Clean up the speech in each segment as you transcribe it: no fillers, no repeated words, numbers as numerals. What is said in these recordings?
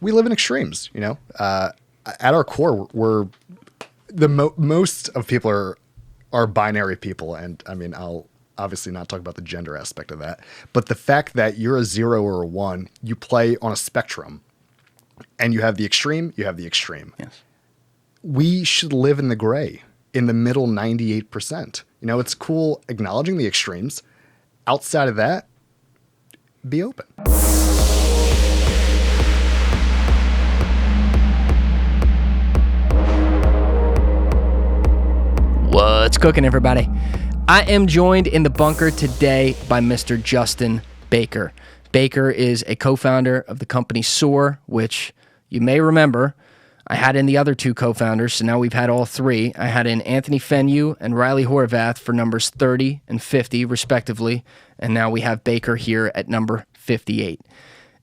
we live in extremes, you know. At our core, we're the most of people are binary people, and I mean, I'll obviously not talk about the gender aspect of that, but the fact that you're a 0 or a 1, you play on a spectrum, and you have the extreme, you have the extreme. Yes. We should live in the gray, in the middle 98%. You know, it's cool acknowledging the extremes. Outside of that, be open. What's cooking, everybody? I am joined in the bunker today by Mr. Justin Baker. Baker is a co-founder of the company Soar, which you may remember I had in the other two co-founders, so now we've had all three. I had in Anthony Fenue and Riley Horvath for numbers 30 and 50, respectively, and now we have Baker here at number 58.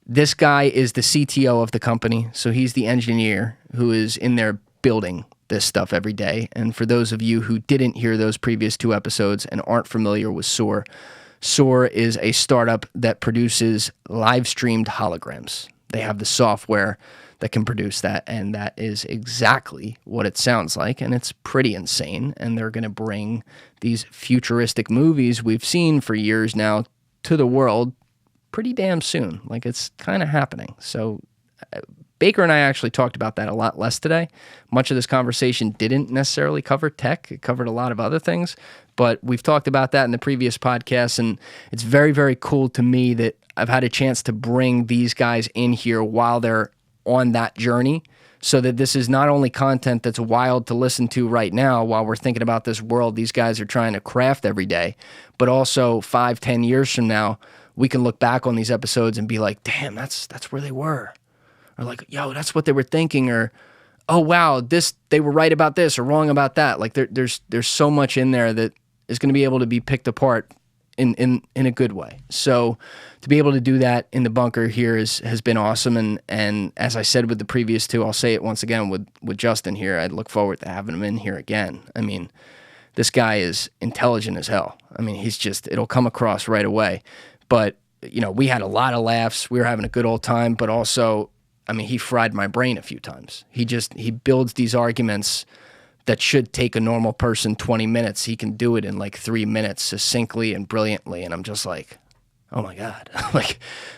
This guy is the CTO of the company, so he's the engineer who is in there building this stuff every day. And for those of you who didn't hear those previous two episodes and aren't familiar with Soar, Soar is a startup that produces live-streamed holograms. They have the software that can produce that, and that is exactly what it sounds like, and it's pretty insane. And they're going to bring these futuristic movies we've seen for years now to the world pretty damn soon. Like, it's kind of happening. So Baker and I actually talked about that a lot less today. Much of this conversation didn't necessarily cover tech. It covered a lot of other things, but we've talked about that in the previous podcast, and it's very, very cool to me that I've had a chance to bring these guys in here while they're on that journey, so that this is not only content that's wild to listen to right now while we're thinking about this world these guys are trying to craft every day, but also 5-10 years from now, we can look back on these episodes and be like, damn, that's where they were. Or like, yo, that's what they were thinking, or oh wow, they were right about this or wrong about that. Like there's so much in there that is going to be able to be picked apart in a good way. So to be able to do that in the bunker here has been awesome. And as I said with the previous two, I'll say it once again with Justin here. I'd look forward to having him in here again. I mean, this guy is intelligent as hell. I mean, it'll come across right away. But you know, we had a lot of laughs. We were having a good old time, but also, I mean, he fried my brain a few times. He builds these arguments that should take a normal person 20 minutes. He can do it in like 3 minutes succinctly and brilliantly. And I'm just like, oh my God.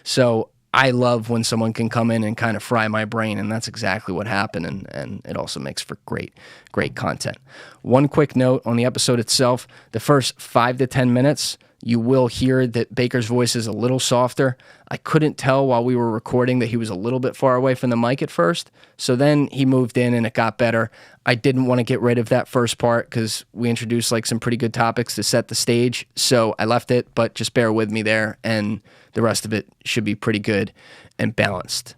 So I love when someone can come in and kind of fry my brain, and that's exactly what happened. And it also makes for great content. One quick note on the episode itself, the first 5 to 10 minutes, you will hear that Baker's voice is a little softer. I couldn't tell while we were recording that he was a little bit far away from the mic at first. So then he moved in and it got better. I didn't want to get rid of that first part because we introduced like some pretty good topics to set the stage. So I left it, but just bear with me there, and the rest of it should be pretty good and balanced.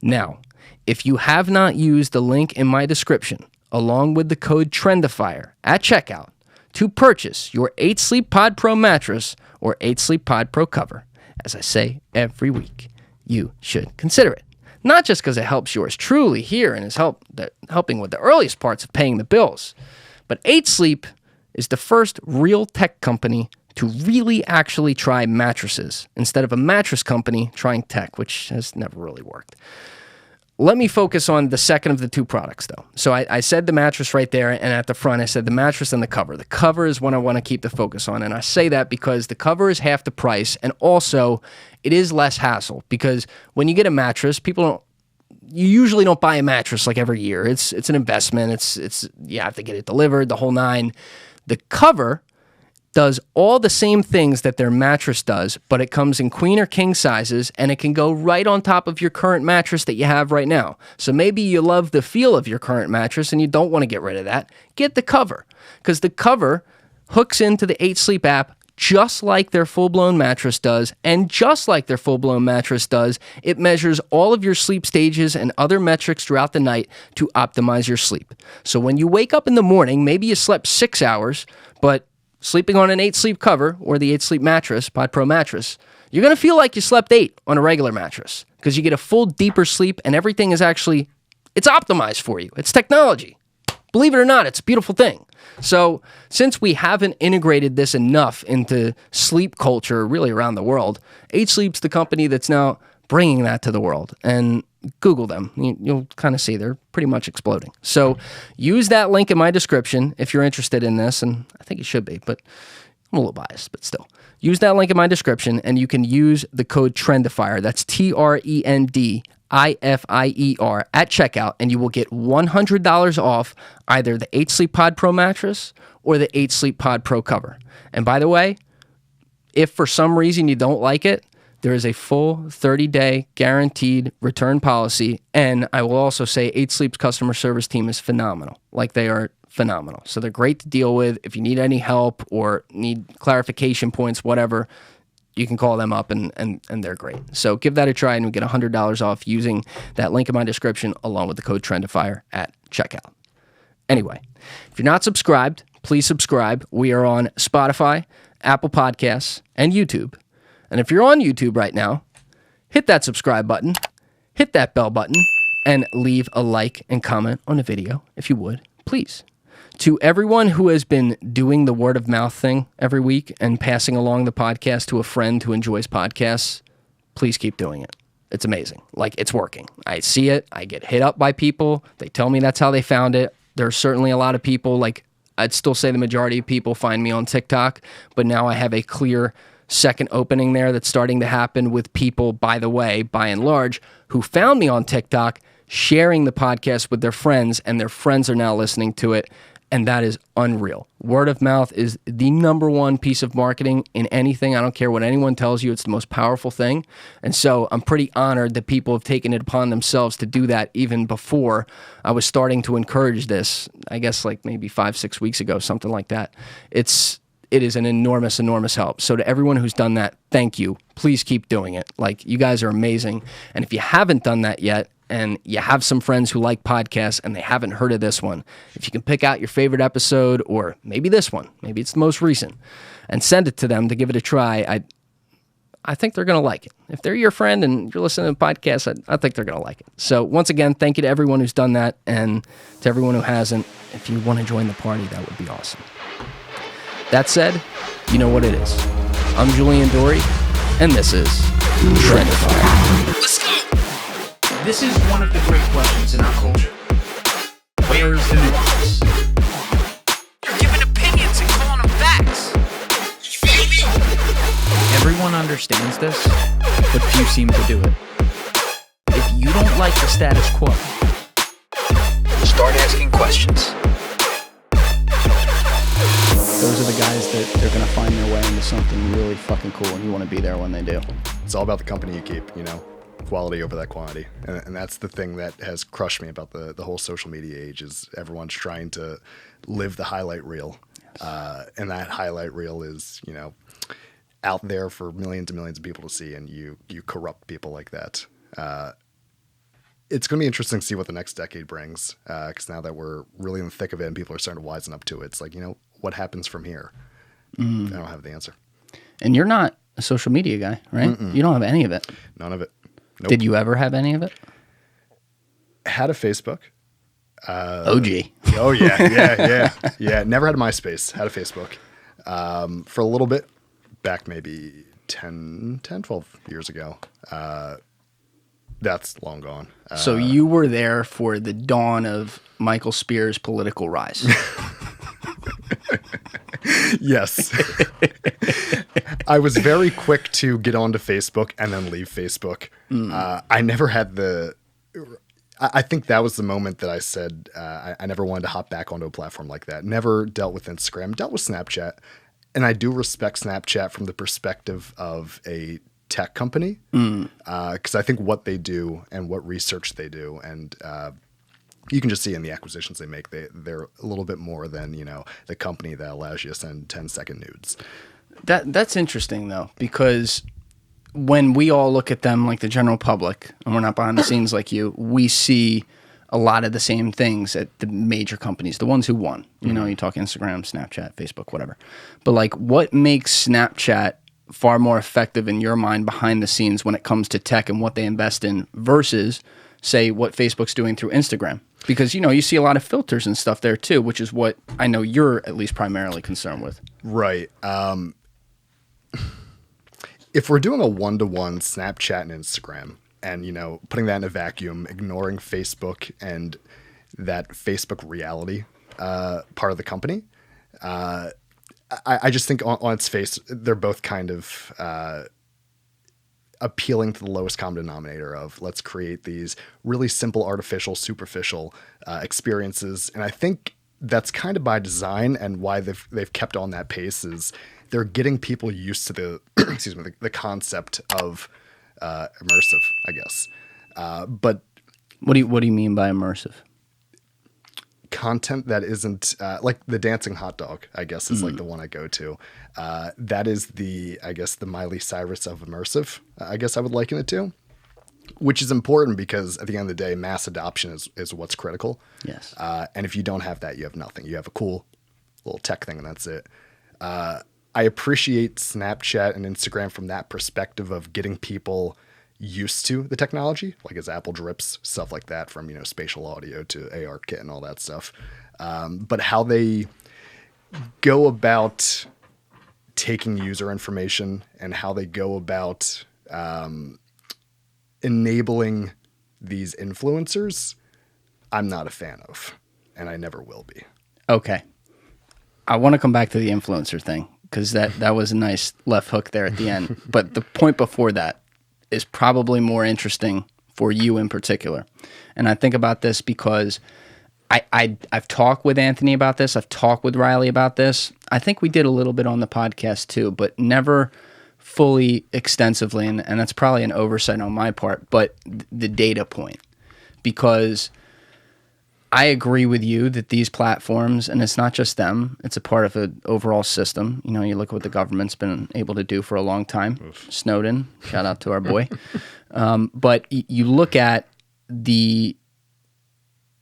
Now, if you have not used the link in my description, along with the code TRENDIFIER at checkout, to purchase your 8 Sleep Pod Pro mattress or 8 Sleep Pod Pro cover, as I say every week, you should consider it. Not just because it helps yours truly here and is helping with the earliest parts of paying the bills, but 8 Sleep is the first real tech company to really actually try mattresses instead of a mattress company trying tech, which has never really worked. Let me focus on the second of the two products, though. So I said the mattress right there, and at the front I said the mattress and the cover. The cover is what I want to keep the focus on, and I say that because the cover is half the price, and also it is less hassle, because when you get a mattress, you usually don't buy a mattress like every year. It's an investment. It's you have to get it delivered, the whole nine. The cover does all the same things that their mattress does, but it comes in queen or king sizes, and it can go right on top of your current mattress that you have right now. So maybe you love the feel of your current mattress and you don't want to get rid of that. Get the cover, because the cover hooks into the 8 Sleep app just like their full-blown mattress does, and just like their full-blown mattress does, it measures all of your sleep stages and other metrics throughout the night to optimize your sleep. So when you wake up in the morning, maybe you slept 6 hours, but sleeping on an 8 Sleep cover or the 8 Sleep mattress, Pod Pro mattress, you're going to feel like you slept 8 on a regular mattress, because you get a full, deeper sleep, and everything is it's optimized for you. It's technology. Believe it or not, it's a beautiful thing. So since we haven't integrated this enough into sleep culture really around the world, 8 Sleep's the company that's now bringing that to the world. And Google them. You'll kind of see they're pretty much exploding. So use that link in my description if you're interested in this, and I think you should be, but I'm a little biased, but still. Use that link in my description, and you can use the code TRENDIFIER. That's TRENDIFIER at checkout, and you will get $100 off either the 8 Sleep Pod Pro mattress or the 8 Sleep Pod Pro cover. And by the way, if for some reason you don't like it, there is a full 30-day guaranteed return policy, and I will also say 8 Sleep's customer service team is phenomenal. Like, they are phenomenal. So they're great to deal with. If you need any help or need clarification points, whatever, you can call them up, and they're great. So give that a try, and we get $100 off using that link in my description along with the code TRENDIFIER at checkout. Anyway, if you're not subscribed, please subscribe. We are on Spotify, Apple Podcasts, and YouTube. And if you're on YouTube right now, hit that subscribe button, hit that bell button, and leave a like and comment on the video if you would, please. To everyone who has been doing the word of mouth thing every week and passing along the podcast to a friend who enjoys podcasts, please keep doing it. It's amazing. Like, it's working. I see it. I get hit up by people. They tell me that's how they found it. There's certainly a lot of people, like, I'd still say the majority of people find me on TikTok, but now I have a clear second opening there that's starting to happen with people, by the way, by and large, who found me on TikTok, sharing the podcast with their friends, and their friends are now listening to it, and that is unreal. Word of mouth is the number one piece of marketing in anything. I don't care what anyone tells you. It's the most powerful thing, and so I'm pretty honored that people have taken it upon themselves to do that even before I was starting to encourage this, I guess like maybe 5-6 weeks ago, something like that. It is an enormous, enormous help. So to everyone who's done that, thank you. Please keep doing it. Like, you guys are amazing. And if you haven't done that yet, and you have some friends who like podcasts and they haven't heard of this one, if you can pick out your favorite episode, or maybe this one, maybe it's the most recent, and send it to them to give it a try, I think they're going to like it. If they're your friend and you're listening to podcasts, I think they're going to like it. So once again, thank you to everyone who's done that, and to everyone who hasn't, if you want to join the party, that would be awesome. That said, you know what it is. I'm Julian Dorey, and this is TRENDIFIER. Let's go! This is one of the great questions in our culture. Where is the nuance? You're giving opinions and calling them facts. You feel me? Everyone understands this, but few seem to do it. If you don't like the status quo, start asking questions. Those are the guys that they're going to find their way into something really fucking cool, and you want to be there when they do. It's all about the company you keep, you know, quality over that quantity. And that's the thing that has crushed me about the whole social media age, is everyone's trying to live the highlight reel. Yes. And that highlight reel is, you know, out there for millions and millions of people to see, and you corrupt people like that. It's going to be interesting to see what the next decade brings, because now that we're really in the thick of it and people are starting to wisen up to it, it's like, you know, what happens from here? I don't have the answer. And you're not a social media guy, right? Mm-mm. You don't have any of it. None of it. Nope. Did you ever have any of it? Had a Facebook. OG. Oh, yeah. Never had a MySpace. Had a Facebook. For a little bit, back maybe 10, 12 years ago. That's long gone. So you were there for the dawn of Michael Spear's political rise. Yes. I was very quick to get onto Facebook and then leave Facebook. I never had I think that was the moment that I said I never wanted to hop back onto a platform like that. Never dealt with Instagram, dealt with Snapchat. And I do respect Snapchat from the perspective of a tech company, because I think what they do and what research they do, and you can just see in the acquisitions they make, they're a little bit more than, you know, the company that allows you to send 10-second nudes. That's interesting, though, because when we all look at them, like the general public, and we're not behind the scenes like you, we see a lot of the same things at the major companies, the ones who won. You know, you talk Instagram, Snapchat, Facebook, whatever. But like, what makes Snapchat far more effective in your mind behind the scenes when it comes to tech and what they invest in versus, say, what Facebook's doing through Instagram? Because, you know, you see a lot of filters and stuff there too, which is what I know you're at least primarily concerned with. Right. If we're doing a one-to-one Snapchat and Instagram, and, putting that in a vacuum, ignoring Facebook and that Facebook reality part of the company. I just think on its face, they're both kind of appealing to the lowest common denominator of let's create these really simple, artificial, superficial experiences. And I think that's kind of by design, and why they've kept on that pace is they're getting people used to the the concept of immersive, I guess. But what do you mean by immersive? Content that isn't like the dancing hot dog, I guess, is like the one I go to. That is the Miley Cyrus of immersive, I guess I would liken it to, which is important because at the end of the day, mass adoption is what's critical. Yes. And if you don't have that, you have nothing. You have a cool little tech thing and that's it. I appreciate Snapchat and Instagram from that perspective of getting people used to the technology, like as Apple drips, stuff like that, from, spatial audio to ARKit and all that stuff. But how they go about taking user information and how they go about enabling these influencers, I'm not a fan of, and I never will be. Okay. I want to come back to the influencer thing, because that was a nice left hook there at the end. But the point before that is probably more interesting for you in particular. And I think about this because I've talked with Anthony about this. I've talked with Riley about this. I think we did a little bit on the podcast too, but never fully extensively. And that's probably an oversight on my part, but the data point. Because I agree with you that these platforms, and it's not just them, it's a part of an overall system. You look at what the government's been able to do for a long time. Oof. Snowden, shout out to our boy. But you look at the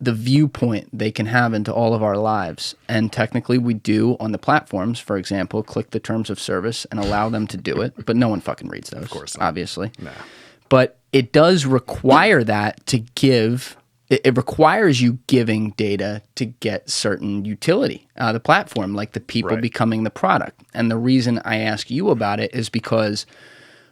viewpoint they can have into all of our lives. And technically we do on the platforms, for example, click the terms of service and allow them to do it. But no one fucking reads those, of course, obviously. Nah. But it does require that to give... It requires you giving data to get certain utility out of the platform, like the people becoming the product. And the reason I ask you about it is because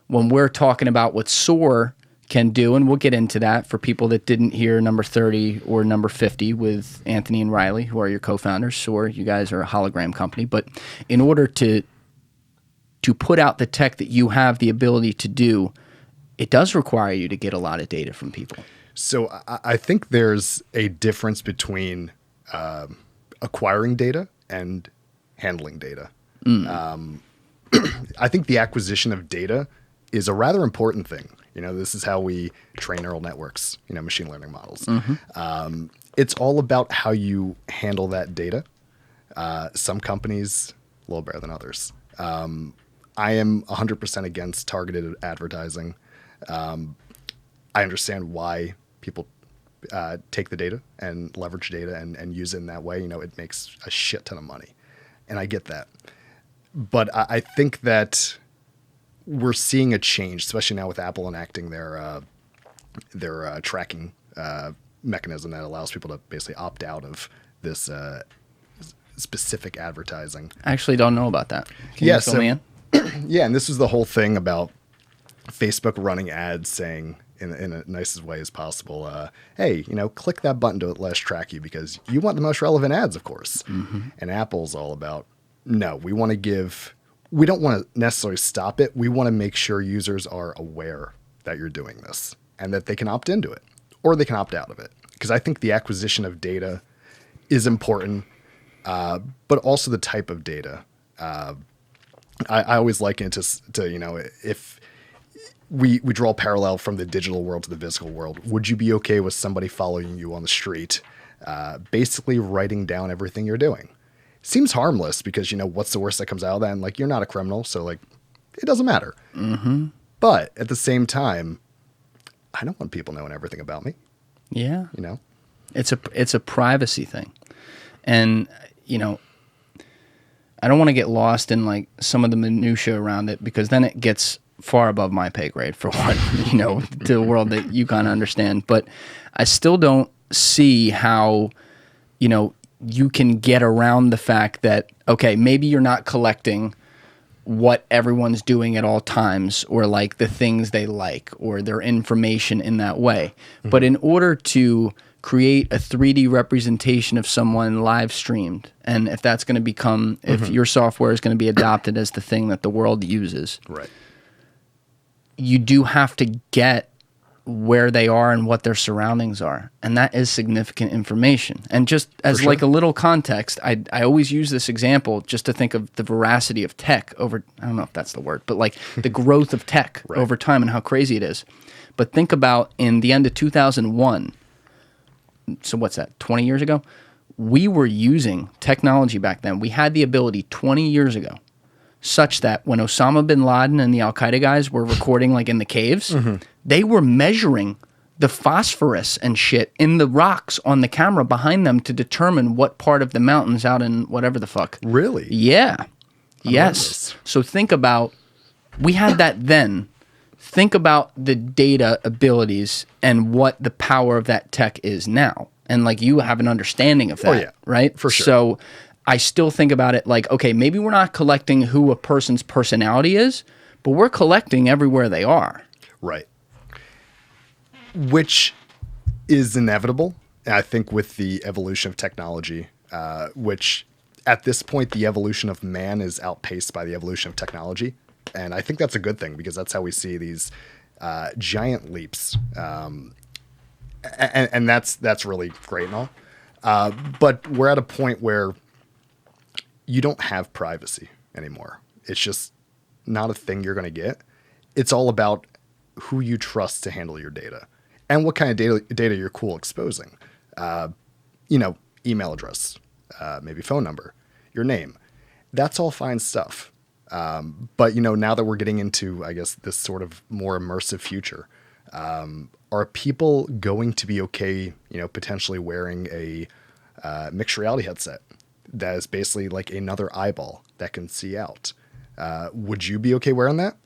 when we're talking about what SOAR can do, and we'll get into that for people that didn't hear number 30 or number 50 with Anthony and Riley, who are your co-founders. SOAR, you guys are a hologram company. But in order to put out the tech that you have the ability to do, it does require you to get a lot of data from people. So I think there's a difference between acquiring data and handling data. I think the acquisition of data is a rather important thing. This is how we train neural networks, machine learning models. Mm-hmm. It's all about how you handle that data. Some companies a little better than others. I am 100% against targeted advertising. I understand why people take the data and leverage data and use it in that way. It makes a shit ton of money. And I get that. But I think that we're seeing a change, especially now with Apple enacting their tracking mechanism that allows people to basically opt out of this specific advertising. I actually don't know about that. Can you fill me in? Yeah, and this was the whole thing about Facebook running ads saying, in the nicest way as possible, hey, click that button to let us track you because you want the most relevant ads, of course. Mm-hmm. And Apple's all about, no, we don't want to necessarily stop it. We want to make sure users are aware that you're doing this and that they can opt into it or they can opt out of it. Because I think the acquisition of data is important, but also the type of data. I always liken it to if we draw a parallel from the digital world to the physical world. Would you be okay with somebody following you on the street, basically writing down everything you're doing? Seems harmless because, what's the worst that comes out of that? And you're not a criminal, so it doesn't matter. Mm-hmm. But at the same time, I don't want people knowing everything about me. Yeah. It's a privacy thing. And, I don't want to get lost in some of the minutia around it because then it gets far above my pay grade for what, to the world that you kind of understand. But I still don't see how, you can get around the fact that, okay, maybe you're not collecting what everyone's doing at all times, or like the things they like, or their information in that way. But in order to create a 3D representation of someone live streamed, and if that's going to become, if your software is going to be adopted as the thing that the world uses, Right. you do have to get where they are and what their surroundings are. And that is significant information. And just as like a little context, I always use this example just to think of the veracity of tech over, I don't know if that's the word, but like the growth of tech over time and how crazy it is. But think about in the end of 2001, so what's that, 20 years ago? We were using technology back then. We had the ability 20 years ago such that when Osama bin Laden and the Al-Qaeda guys were recording like in the caves, they were measuring the phosphorus and shit in the rocks on the camera behind them to determine what part of the mountains out in whatever the fuck. Really? Yeah. Yes. So think about, we had that then. Think about the data abilities and what the power of that tech is now. And like you have an understanding of that, right? For sure. So I still think about it like, okay, maybe we're not collecting who a person's personality is, but we're collecting everywhere they are. Right. Which is inevitable, I think, with the evolution of technology, which at this point, the evolution of man is outpaced by the evolution of technology. And I think that's a good thing because that's how we see these giant leaps. And that's really great and all. But we're at a point where you don't have privacy anymore. It's just not a thing you're going to get. It's all about who you trust to handle your data and what kind of data you're cool exposing. Email address, maybe phone number, your name. That's all fine stuff. But now that we're getting into, I guess, this sort of more immersive future, are people going to be okay, potentially wearing a mixed reality headset that is basically like another eyeball that can see out? Would you be okay wearing that?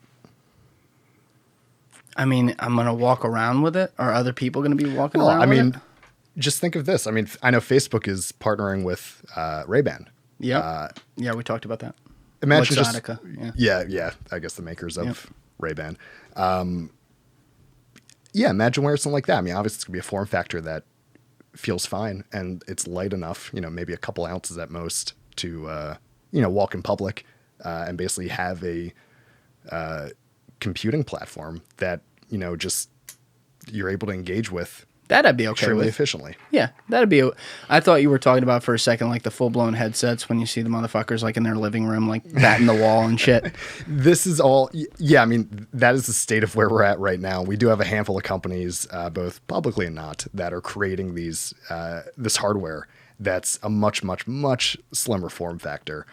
I mean, I'm going to walk around with it. Are other people going to be walking around with it? Just think of this. I mean, I know Facebook is partnering with Ray-Ban. Yeah. Yeah, we talked about that. Imagine Luxottica, yeah. I guess the makers of Ray-Ban. Imagine wearing something like that. I mean, obviously it's going to be a form factor that feels fine and it's light enough, maybe a couple ounces at most to, walk in public and basically have a computing platform that, just you're able to engage with. That I'd be okay extremely with. efficiently. Yeah, that'd be. I thought you were talking about for a second, like the full blown headsets when you see the motherfuckers like in their living room, like batting the wall and shit. This is all. Yeah, I mean that is the state of where we're at right now. We do have a handful of companies, both publicly and not, that are creating these this hardware that's a much, much, much slimmer form factor.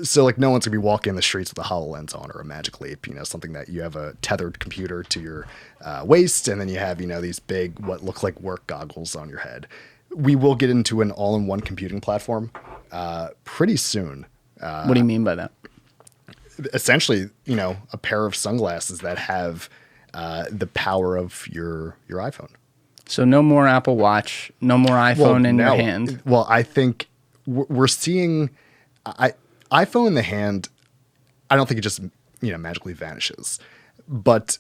So like no one's gonna be walking the streets with a HoloLens on or a Magic Leap, something that you have a tethered computer to your waist, and then you have, these big, what look like work goggles on your head. We will get into an all-in-one computing platform pretty soon. What do you mean by that? Essentially, a pair of sunglasses that have the power of your iPhone. So no more Apple Watch, no more iPhone in your hand. Well, I think we're seeing iPhone in the hand. I don't think it just magically vanishes, but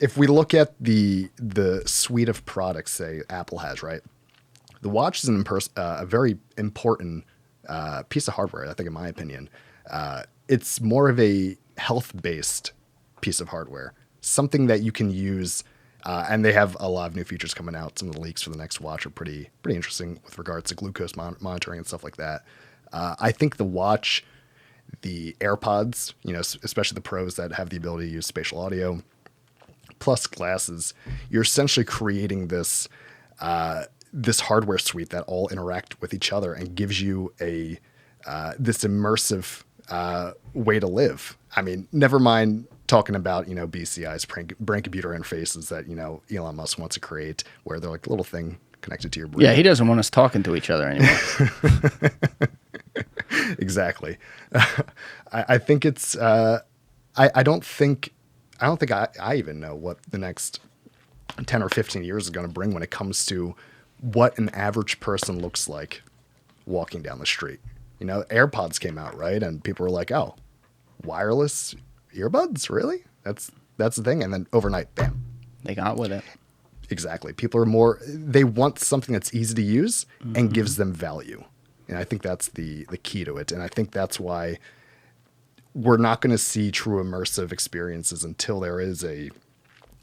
if we look at the suite of products, say Apple has, right, the watch is a very important piece of hardware. I think, in my opinion, it's more of a health-based piece of hardware, something that you can use. And they have a lot of new features coming out. Some of the leaks for the next watch are pretty interesting with regards to glucose monitoring and stuff like that. I think the watch, the AirPods, especially the Pros that have the ability to use spatial audio, plus glasses, you're essentially creating this this hardware suite that all interact with each other and gives you a this immersive way to live. I mean, never mind talking about, BCI's brain computer interfaces that, Elon Musk wants to create, where they're like a little thing connected to your brain. Yeah, he doesn't want us talking to each other anymore. Exactly. I think it's, I don't think I even know what the next 10 or 15 years is going to bring when it comes to what an average person looks like walking down the street. AirPods came out, right? And people were like, oh, wireless earbuds, really? That's the thing. And then overnight, bam. They got with it. Exactly. People they want something that's easy to use and gives them value. And I think that's the key to it. And I think that's why we're not going to see true immersive experiences until there is a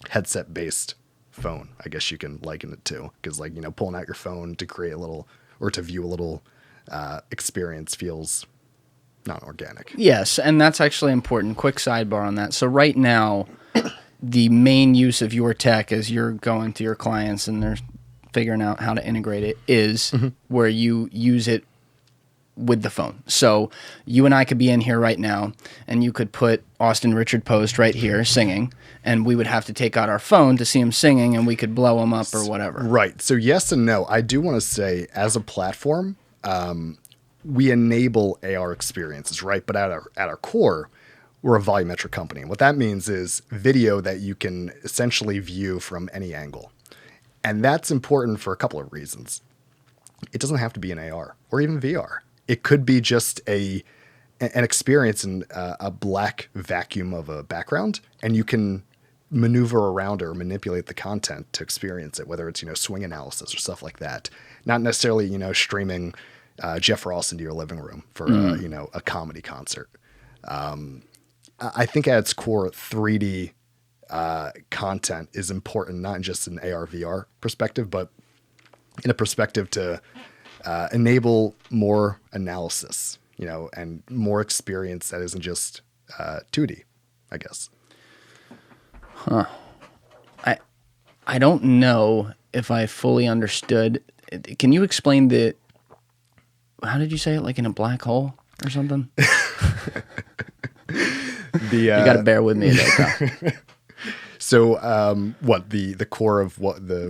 headset-based phone, I guess you can liken it to. Because, like, pulling out your phone to create a little, or to view a little experience feels not organic. Yes, and that's actually important. Quick sidebar on that. So right now, the main use of your tech as you're going to your clients and they're figuring out how to integrate it is where you use it with the phone. So you and I could be in here right now and you could put Austin Richard Post right here singing and we would have to take out our phone to see him singing and we could blow him up or whatever. Right. So yes and no. I do want to say as a platform, we enable AR experiences, right? But at our core, we're a volumetric company. And what that means is video that you can essentially view from any angle. And that's important for a couple of reasons. It doesn't have to be an AR or even VR. It could be just an experience in a black vacuum of a background, and you can maneuver around or manipulate the content to experience it, whether it's, swing analysis or stuff like that. Not necessarily, streaming Jeff Ross into your living room for, a comedy concert. I think at its core, 3D content is important, not just in AR, VR perspective, but in a perspective to enable more analysis, and more experience that isn't just 2D, I guess. Huh. I don't know if I fully understood. Can you explain how did you say it? Like in a black hole or something? You got to bear with me today, Kyle. So, what the core of what the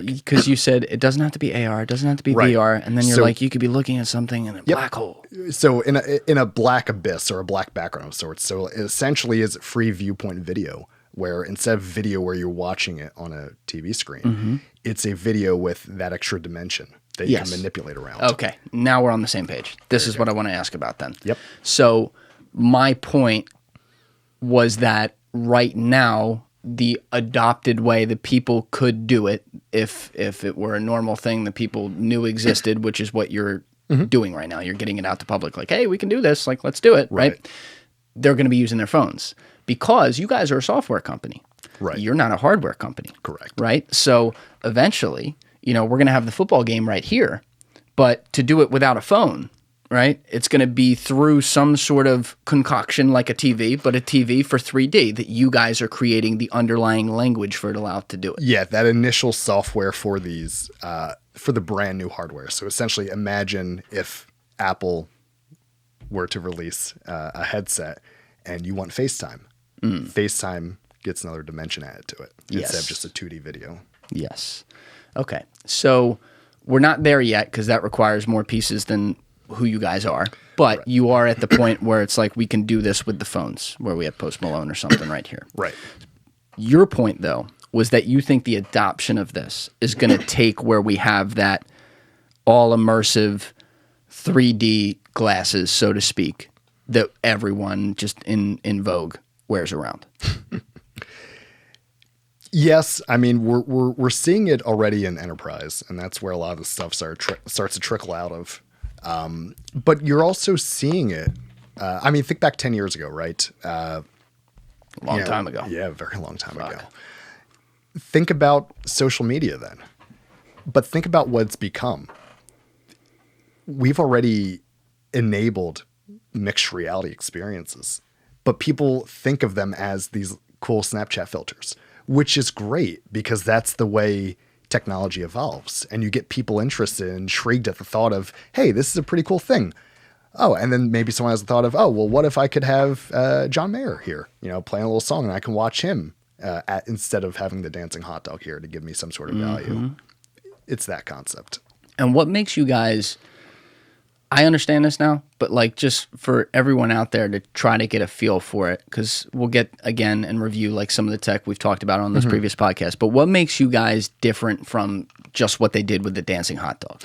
because you said it doesn't have to be AR, it doesn't have to be VR, and then you're like you could be looking at something in a black hole. So in a black abyss or a black background of sorts. So it essentially is free viewpoint video, where instead of video where you're watching it on a TV screen, it's a video with that extra dimension that you can manipulate around. Okay, now we're on the same page. This is what I want to ask about then. Yep. So my point was that right now, the adopted way that people could do it, if it were a normal thing that people knew existed, which is what you're doing right now. You're getting it out to public, like, hey, we can do this, like, let's do it, right? They're going to be using their phones because you guys are a software company. Right. You're not a hardware company. Correct. Right? So eventually, we're going to have the football game right here, but to do it without a phone, right? It's going to be through some sort of concoction like a TV, but a TV for 3D that you guys are creating the underlying language for it allowed to do it. Yeah, that initial software for these, for the brand new hardware. So essentially imagine if Apple were to release a headset and you want FaceTime. FaceTime gets another dimension added to it instead of just a 2D video. Yes. Okay. So we're not there yet because that requires more pieces than who you guys are, but you are at the point where it's like we can do this with the phones, where we have Post Malone or something right here. Right. Your point, though, was that you think the adoption of this is going to take where we have that all immersive 3D glasses, so to speak, that everyone just in vogue wears around. Yes, I mean we're seeing it already in enterprise, and that's where a lot of the stuff starts to trickle out of. But you're also seeing it. I mean, think back 10 years ago, right? Long time ago. Yeah, a very long time ago. Think about social media then, but think about what it's become. We've already enabled mixed reality experiences, but people think of them as these cool Snapchat filters, which is great because that's the way technology evolves, and you get people interested and intrigued at the thought of, hey, this is a pretty cool thing. Oh, and then maybe someone has the thought of, oh, well, what if I could have John Mayer here, playing a little song, and I can watch him instead of having the dancing hot dog here to give me some sort of value. It's that concept. And what makes you guys, I understand this now, but like just for everyone out there to try to get a feel for it, because we'll get again and review like some of the tech we've talked about on this previous podcast, but what makes you guys different from just what they did with the dancing hot dog?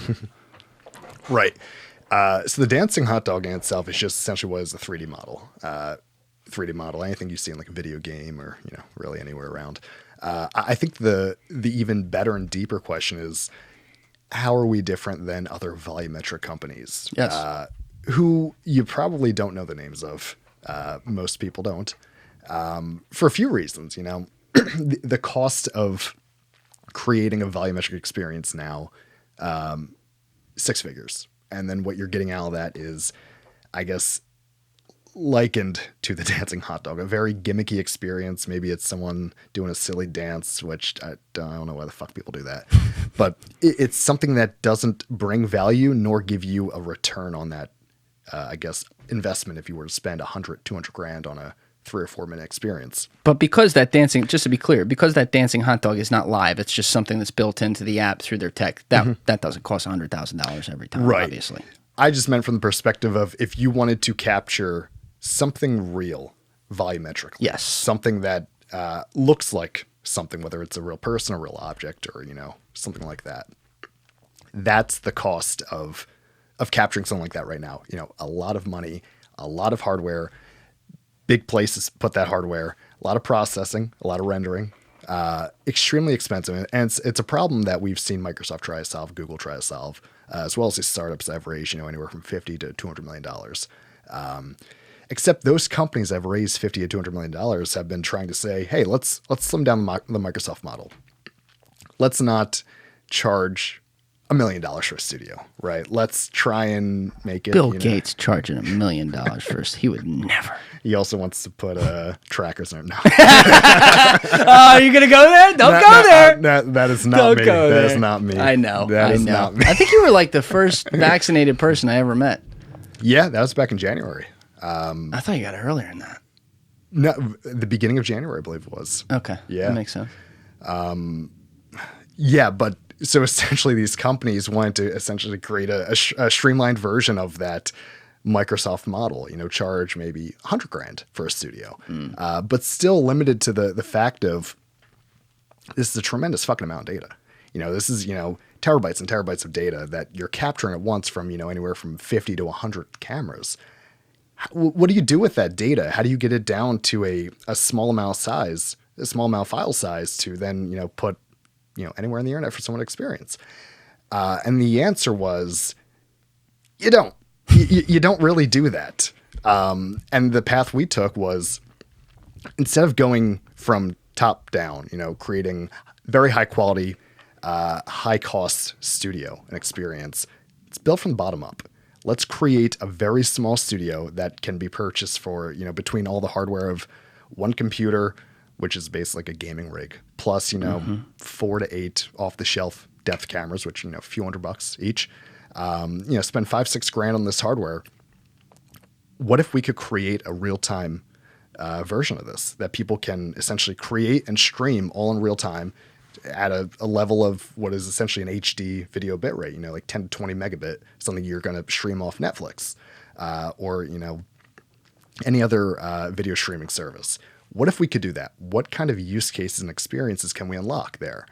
Right. So the dancing hot dog in itself is just essentially what is a 3D model. 3D model, anything you see in like a video game or, really anywhere around. I think the even better and deeper question is, how are we different than other volumetric companies? Yes. Who you probably don't know the names of. Most people don't. For a few reasons, the cost of creating a volumetric experience now, 6 figures. And then what you're getting out of that is, I guess, likened to the dancing hot dog, a very gimmicky experience. Maybe it's someone doing a silly dance, which I don't know why the fuck people do that, but it's something that doesn't bring value nor give you a return on that, I guess, investment if you were to spend $100,000-$200,000 on a 3 or 4 minute experience. But because that dancing, just to be clear, because that dancing hot dog is not live, it's just something that's built into the app through their tech. That doesn't cost $100,000 every time, right. Obviously. I just meant from the perspective of if you wanted to capture something real volumetrically. Yes. Something that looks like something, whether it's a real person, a real object, or, something like that. That's the cost of capturing something like that right now. A lot of money, a lot of hardware, big places put that hardware, a lot of processing, a lot of rendering, extremely expensive. And it's a problem that we've seen Microsoft try to solve, Google try to solve, as well as these startups that have raised, anywhere from $50 to $200 million. Except those companies that have raised $50 to $200 million have been trying to say, hey, let's slim down the Microsoft model. Let's not charge $1 million for a studio, right? Let's try and make it. Bill Gates charging $1 million first. He would never. He also wants to put trackers in it. No. Oh, you're going to go there? Don't go there. That is not me. That is not me. I know. That is not me. I think you were like the first vaccinated person I ever met. Yeah, that was back in January. I thought you got it earlier than that. No, the beginning of January, I believe it was. Okay. Yeah. That makes sense. Yeah, but so essentially these companies wanted to essentially create a streamlined version of that Microsoft model, charge maybe $100,000 for a studio, but still limited to the fact of this is a tremendous fucking amount of data. This is, terabytes and terabytes of data that you're capturing at once from, anywhere from 50 to 100 cameras. What do you do with that data? How do you get it down to a small amount of file size to then, put, anywhere on the internet for someone to experience? And the answer was, you don't. You don't really do that. And the path we took was, instead of going from top down, creating very high quality, high cost studio and experience, it's built from the bottom up. Let's create a very small studio that can be purchased for, between all the hardware of one computer, which is basically like a gaming rig, plus, 4 to 8 off the shelf depth cameras, which, a few $100 each. Spend $5-6 on this hardware. What if we could create a real-time version of this that people can essentially create and stream all in real time at a level of what is essentially an HD video bitrate, like 10 to 20 megabit, something you're going to stream off Netflix or, any other video streaming service. What if we could do that? What kind of use cases and experiences can we unlock there?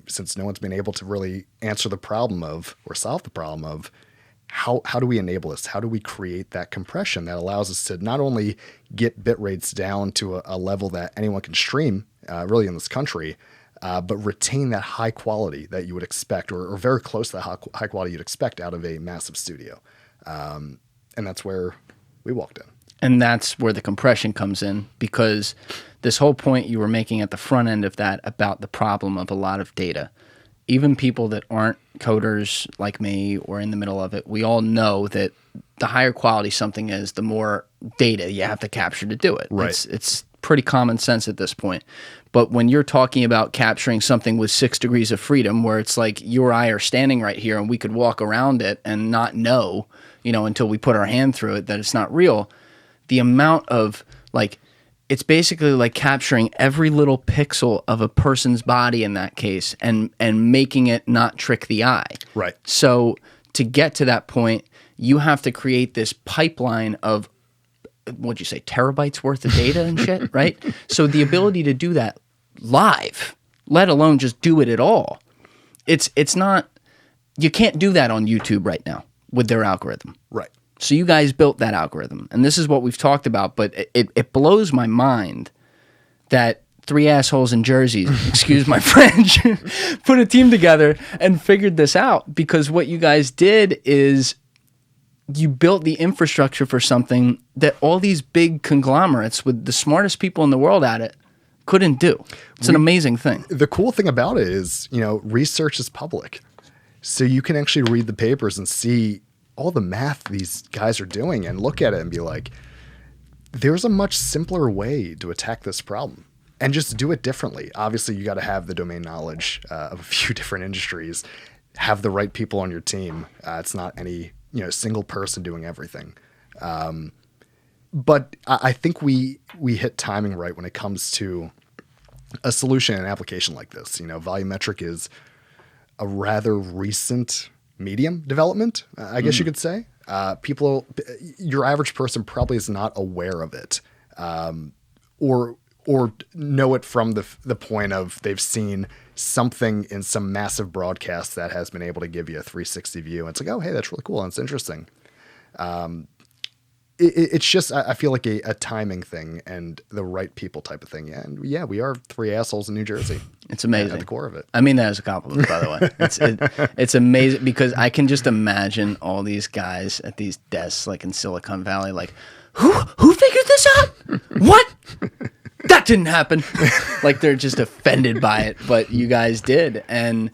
Since no one's been able to really answer the problem of, or solve the problem of, how do we enable this? How do we create that compression that allows us to not only get bit rates down to a level that anyone can stream really in this country, but retain that high quality that you would expect, or very close to the high quality you'd expect out of a massive studio. And that's where we walked in. And that's where the compression comes in, because this whole point you were making at the front end of that about the problem of a lot of data, even people that aren't coders like me or in the middle of it, we all know that the higher quality something is, the more data you have to capture to do it. Right. It's pretty common sense at this point. But when you're talking about capturing something with 6 degrees of freedom, where it's like you or I are standing right here and we could walk around it and not know, until we put our hand through it, that it's not real. The amount of, it's basically like capturing every little pixel of a person's body in that case and making it not trick the eye. Right. So to get to that point, you have to create this pipeline of, what'd you say, terabytes worth of data and shit, right? So the ability to do that live, let alone just do it at all, it's not, you can't do that on YouTube right now with their algorithm. Right. So you guys built that algorithm, and this is what we've talked about, but it blows my mind that three assholes in jerseys, excuse my French, put a team together and figured this out, because what you guys did is you built the infrastructure for something that all these big conglomerates with the smartest people in the world at it couldn't do. It's an amazing thing. The cool thing about it is, research is public. So you can actually read the papers and see all the math these guys are doing and look at it and be like, there's a much simpler way to attack this problem and just do it differently. Obviously, you got to have the domain knowledge of a few different industries, have the right people on your team. It's not any single person doing everything. But I think we hit timing right when it comes to a solution and application like this. Volumetric is a rather recent medium development, I guess you could say. Your average person probably is not aware of it, or know it from the point of they've seen something in some massive broadcast that has been able to give you a 360 view. And it's like, oh, hey, that's really cool. And it's interesting. It's just, I feel like a timing thing and the right people type of thing. And yeah, we are three assholes in New Jersey. It's amazing. At the core of it. I mean that as a compliment, by the way. It's amazing, because I can just imagine all these guys at these desks like in Silicon Valley, like, who figured this out? What? That didn't happen. Like they're just offended by it, but you guys did. And,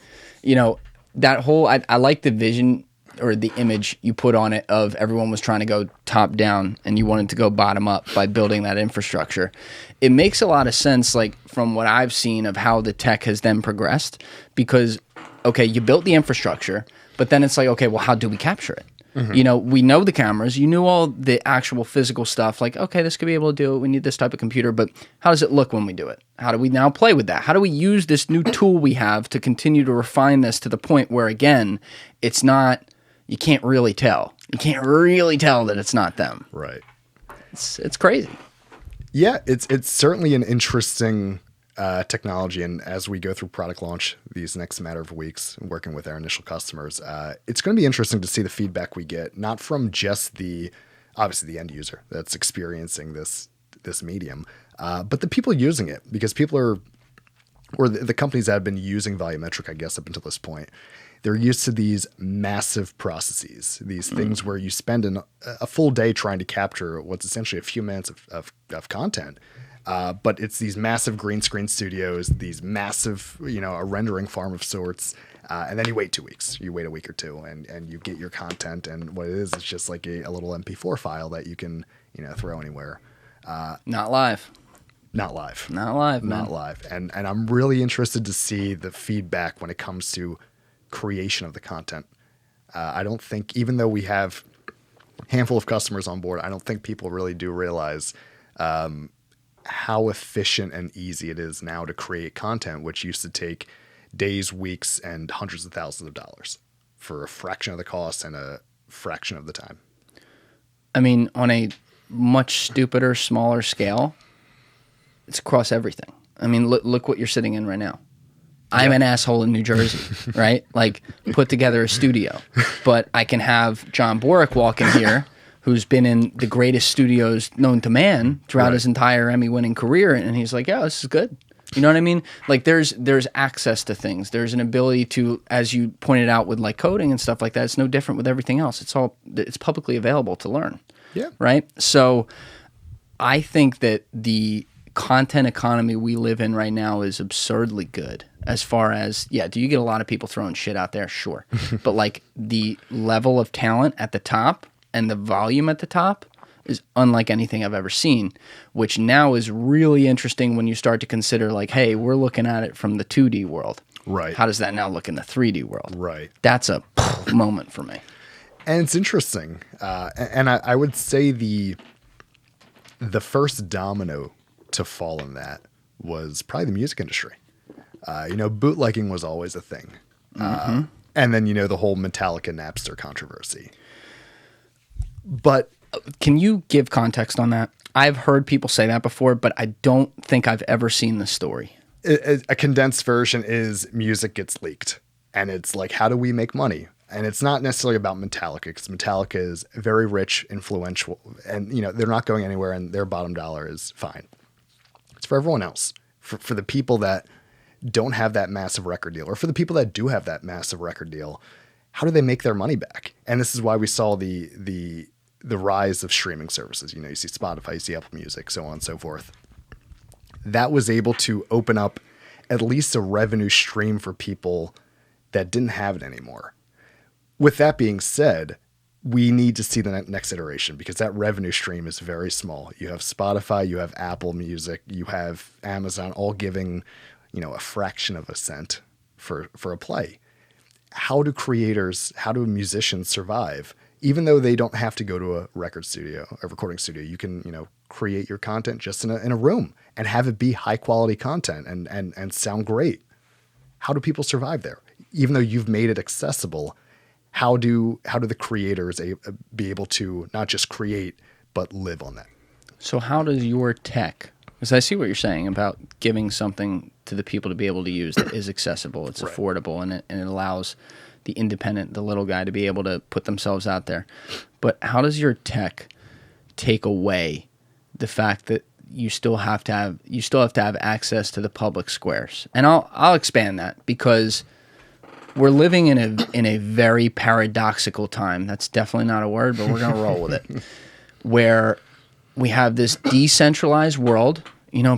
that whole, I like the vision or the image you put on it of everyone was trying to go top down and you wanted to go bottom up by building that infrastructure. It makes a lot of sense, like from what I've seen of how the tech has then progressed, because, okay, you built the infrastructure, but then it's like, okay, well, how do we capture it? Mm-hmm. We know the cameras, you knew all the actual physical stuff, like, okay, this could be able to do it. We need this type of computer, but how does it look when we do it? How do we now play with that? How do we use this new tool we have to continue to refine this to the point where, again, it's not, you can't really tell. You can't really tell that it's not them. Right. It's crazy. Yeah, it's certainly an interesting technology, and as we go through product launch these next matter of weeks, working with our initial customers, it's going to be interesting to see the feedback we get, not from just obviously the end user that's experiencing this medium, but the people using it, because people are, or the companies that have been using volumetric, I guess, up until this point, they're used to these massive processes, these things where you spend a full day trying to capture what's essentially a few minutes of content. But it's these massive green screen studios, these massive, a rendering farm of sorts. And then you wait 2 weeks, you wait a week or two, and you get your content. And what it is, it's just like a little MP4 file that you can, throw anywhere. Not live. Not live. Not live, man. Not live. And I'm really interested to see the feedback when it comes to creation of the content. I don't think, even though we have a handful of customers on board, I don't think people really do realize how efficient and easy it is now to create content, which used to take days, weeks, and hundreds of thousands of dollars for a fraction of the cost and a fraction of the time. I mean, on a much stupider, smaller scale, it's across everything. I mean, look what you're sitting in right now. I'm an asshole in New Jersey, right? Like, put together a studio. But I can have John Borick walk in here, who's been in the greatest studios known to man throughout his entire Emmy-winning career, and he's like, yeah, this is good. You know what I mean? Like, there's access to things. There's an ability to, as you pointed out with like coding and stuff like that, it's no different with everything else. It's publicly available to learn. Yeah. Right? So I think that the content economy we live in right now is absurdly good. As far as, do you get a lot of people throwing shit out there? Sure. But like the level of talent at the top and the volume at the top is unlike anything I've ever seen, which now is really interesting when you start to consider like, hey, we're looking at it from the 2D world. Right. How does that now look in the 3D world? Right. That's a moment for me. And it's interesting. And I would say the first domino to fall in that was probably the music industry. Bootlegging was always a thing. And then, the whole Metallica Napster controversy. But can you give context on that? I've heard people say that before, but I don't think I've ever seen the story. A condensed version is music gets leaked. And it's like, how do we make money? And it's not necessarily about Metallica, because Metallica is very rich, influential, and they're not going anywhere, and their bottom dollar is fine. It's for everyone else, for the people that don't have that massive record deal, or for the people that do have that massive record deal. How do they make their money back? And this is why we saw the rise of streaming services. You see Spotify, you see Apple Music, so on and so forth. That was able to open up at least a revenue stream for people that didn't have it anymore. With that being said, we need to see the next iteration, because that revenue stream is very small. You have Spotify, you have Apple Music, you have Amazon, all giving, a fraction of a cent for a play. How do musicians survive? Even though they don't have to go to a record studio, a recording studio, you can, create your content just in a room and have it be high quality content and sound great. How do people survive there? Even though you've made it accessible, how do the creators be able to not just create, but live on that? So how does your tech, because I see what you're saying about giving something to the people to be able to use that is accessible, it's affordable, and it allows the independent, the little guy, to be able to put themselves out there. But how does your tech take away the fact that you still have to have access to the public squares? And I'll expand that, because we're living in a very paradoxical time. That's definitely not a word, but we're going to roll with it. Where we have this decentralized world.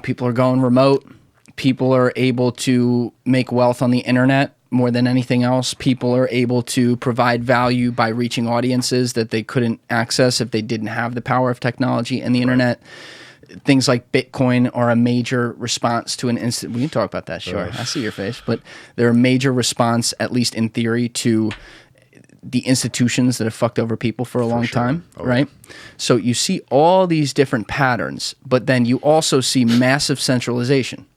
People are going remote. People are able to make wealth on the internet more than anything else. People are able to provide value by reaching audiences that they couldn't access if they didn't have the power of technology and the internet. Things like Bitcoin are a major response to an instant. We can talk about that, sure. I see your face. But they're a major response, at least in theory, to the institutions that have fucked over people for a long time, right? So you see all these different patterns, but then you also see massive centralization.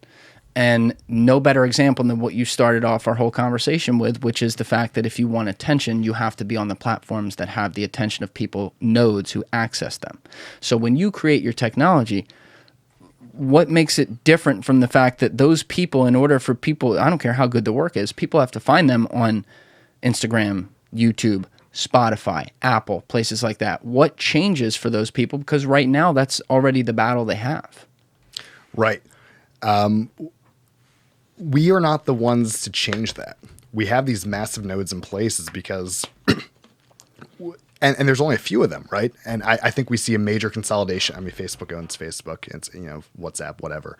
And no better example than what you started off our whole conversation with, which is the fact that if you want attention, you have to be on the platforms that have the attention of people, nodes who access them. So when you create your technology, what makes it different from the fact that those people, in order for people, I don't care how good the work is, people have to find them on Instagram, YouTube, Spotify, Apple, places like that. What changes for those people? Because right now, that's already the battle they have. Right. We are not the ones to change that. We have these massive nodes in places because, and there's only a few of them, right? And I think we see a major consolidation. I mean, Facebook owns Facebook, it's, WhatsApp, whatever.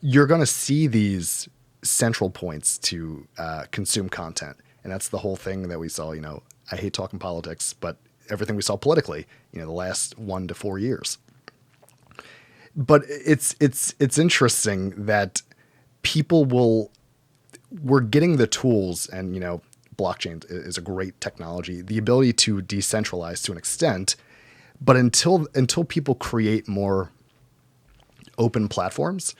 You're going to see these central points to consume content. And that's the whole thing that we saw, I hate talking politics, but everything we saw politically, the last 1 to 4 years. But it's interesting that we're getting the tools, and, blockchain is a great technology, the ability to decentralize to an extent, but until people create more open platforms,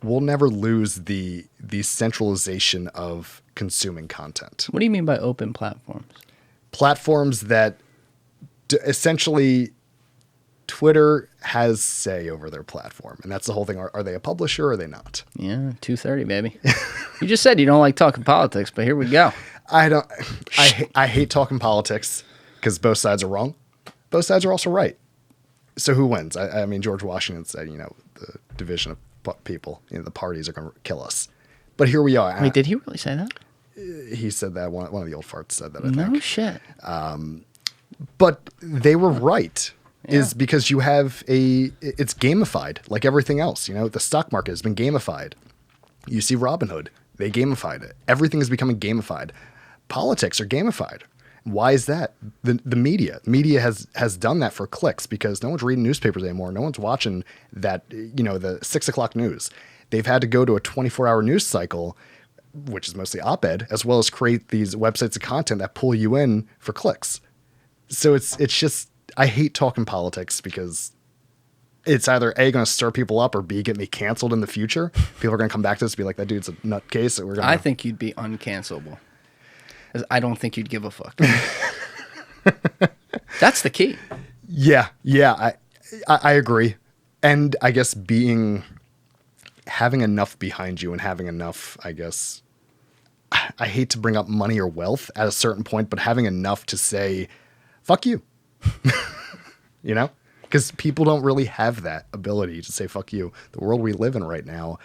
we'll never lose the centralization of consuming content. What do you mean by open platforms? Platforms that essentially Twitter has say over their platform, and that's the whole thing. Are they a publisher or are they not? Yeah, 2:30, baby. You just said you don't like talking politics, but here we go. I hate talking politics because both sides are wrong. Both sides are also right. So who wins? I mean, George Washington said, the division of people, the parties are going to kill us. But here we are. Wait, did he really say that? He said that. One of the old farts said that, I think. No shit. But they were right. Yeah. Is because you have it's gamified like everything else. The stock market has been gamified. You see Robinhood, they gamified it. Everything is becoming gamified. Politics are gamified. Why is that? The media has done that for clicks, because no one's reading newspapers anymore. No one's watching that, the 6 o'clock news. They've had to go to a 24-hour news cycle, which is mostly op-ed, as well as create these websites of content that pull you in for clicks. So it's just, I hate talking politics because it's either A, going to stir people up, or B, get me canceled in the future. People are going to come back to us and be like, that dude's a nutcase. I think you'd be uncancelable. I don't think you'd give a fuck. That's the key. Yeah, I agree. And I guess having enough behind you and having enough, I guess, I hate to bring up money or wealth at a certain point, but having enough to say, fuck you, you know, because people don't really have that ability to say, fuck you. The world we live in right now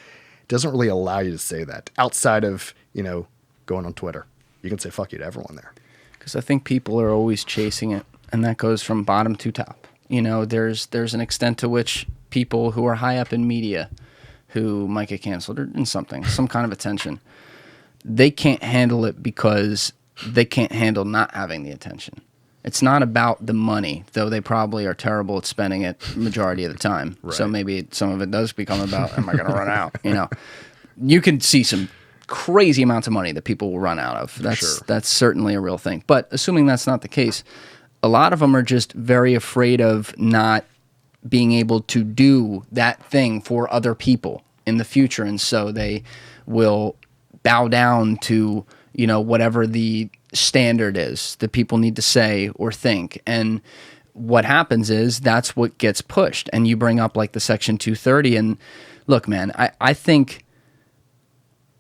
doesn't really allow you to say that outside of, you know, going on Twitter. You can say fuck you to everyone there. Because I think people are always chasing it, and that goes from bottom to top. You know, there's an extent to which people who are high up in media who might get canceled or in something, some kind of attention, they can't handle it because they can't handle not having the attention. It's not about the money, though they probably are terrible at spending it majority of the time. Right. So maybe some of it does become about, am I going to run out? You know, you can see some crazy amounts of money that people will run out of. That's certainly a real thing. But assuming that's not the case, a lot of them are just very afraid of not being able to do that thing for other people in the future. And so they will bow down to, you know, whatever the standard is that people need to say or think. And what happens is that's what gets pushed. And you bring up like the Section 230. And look, man, I think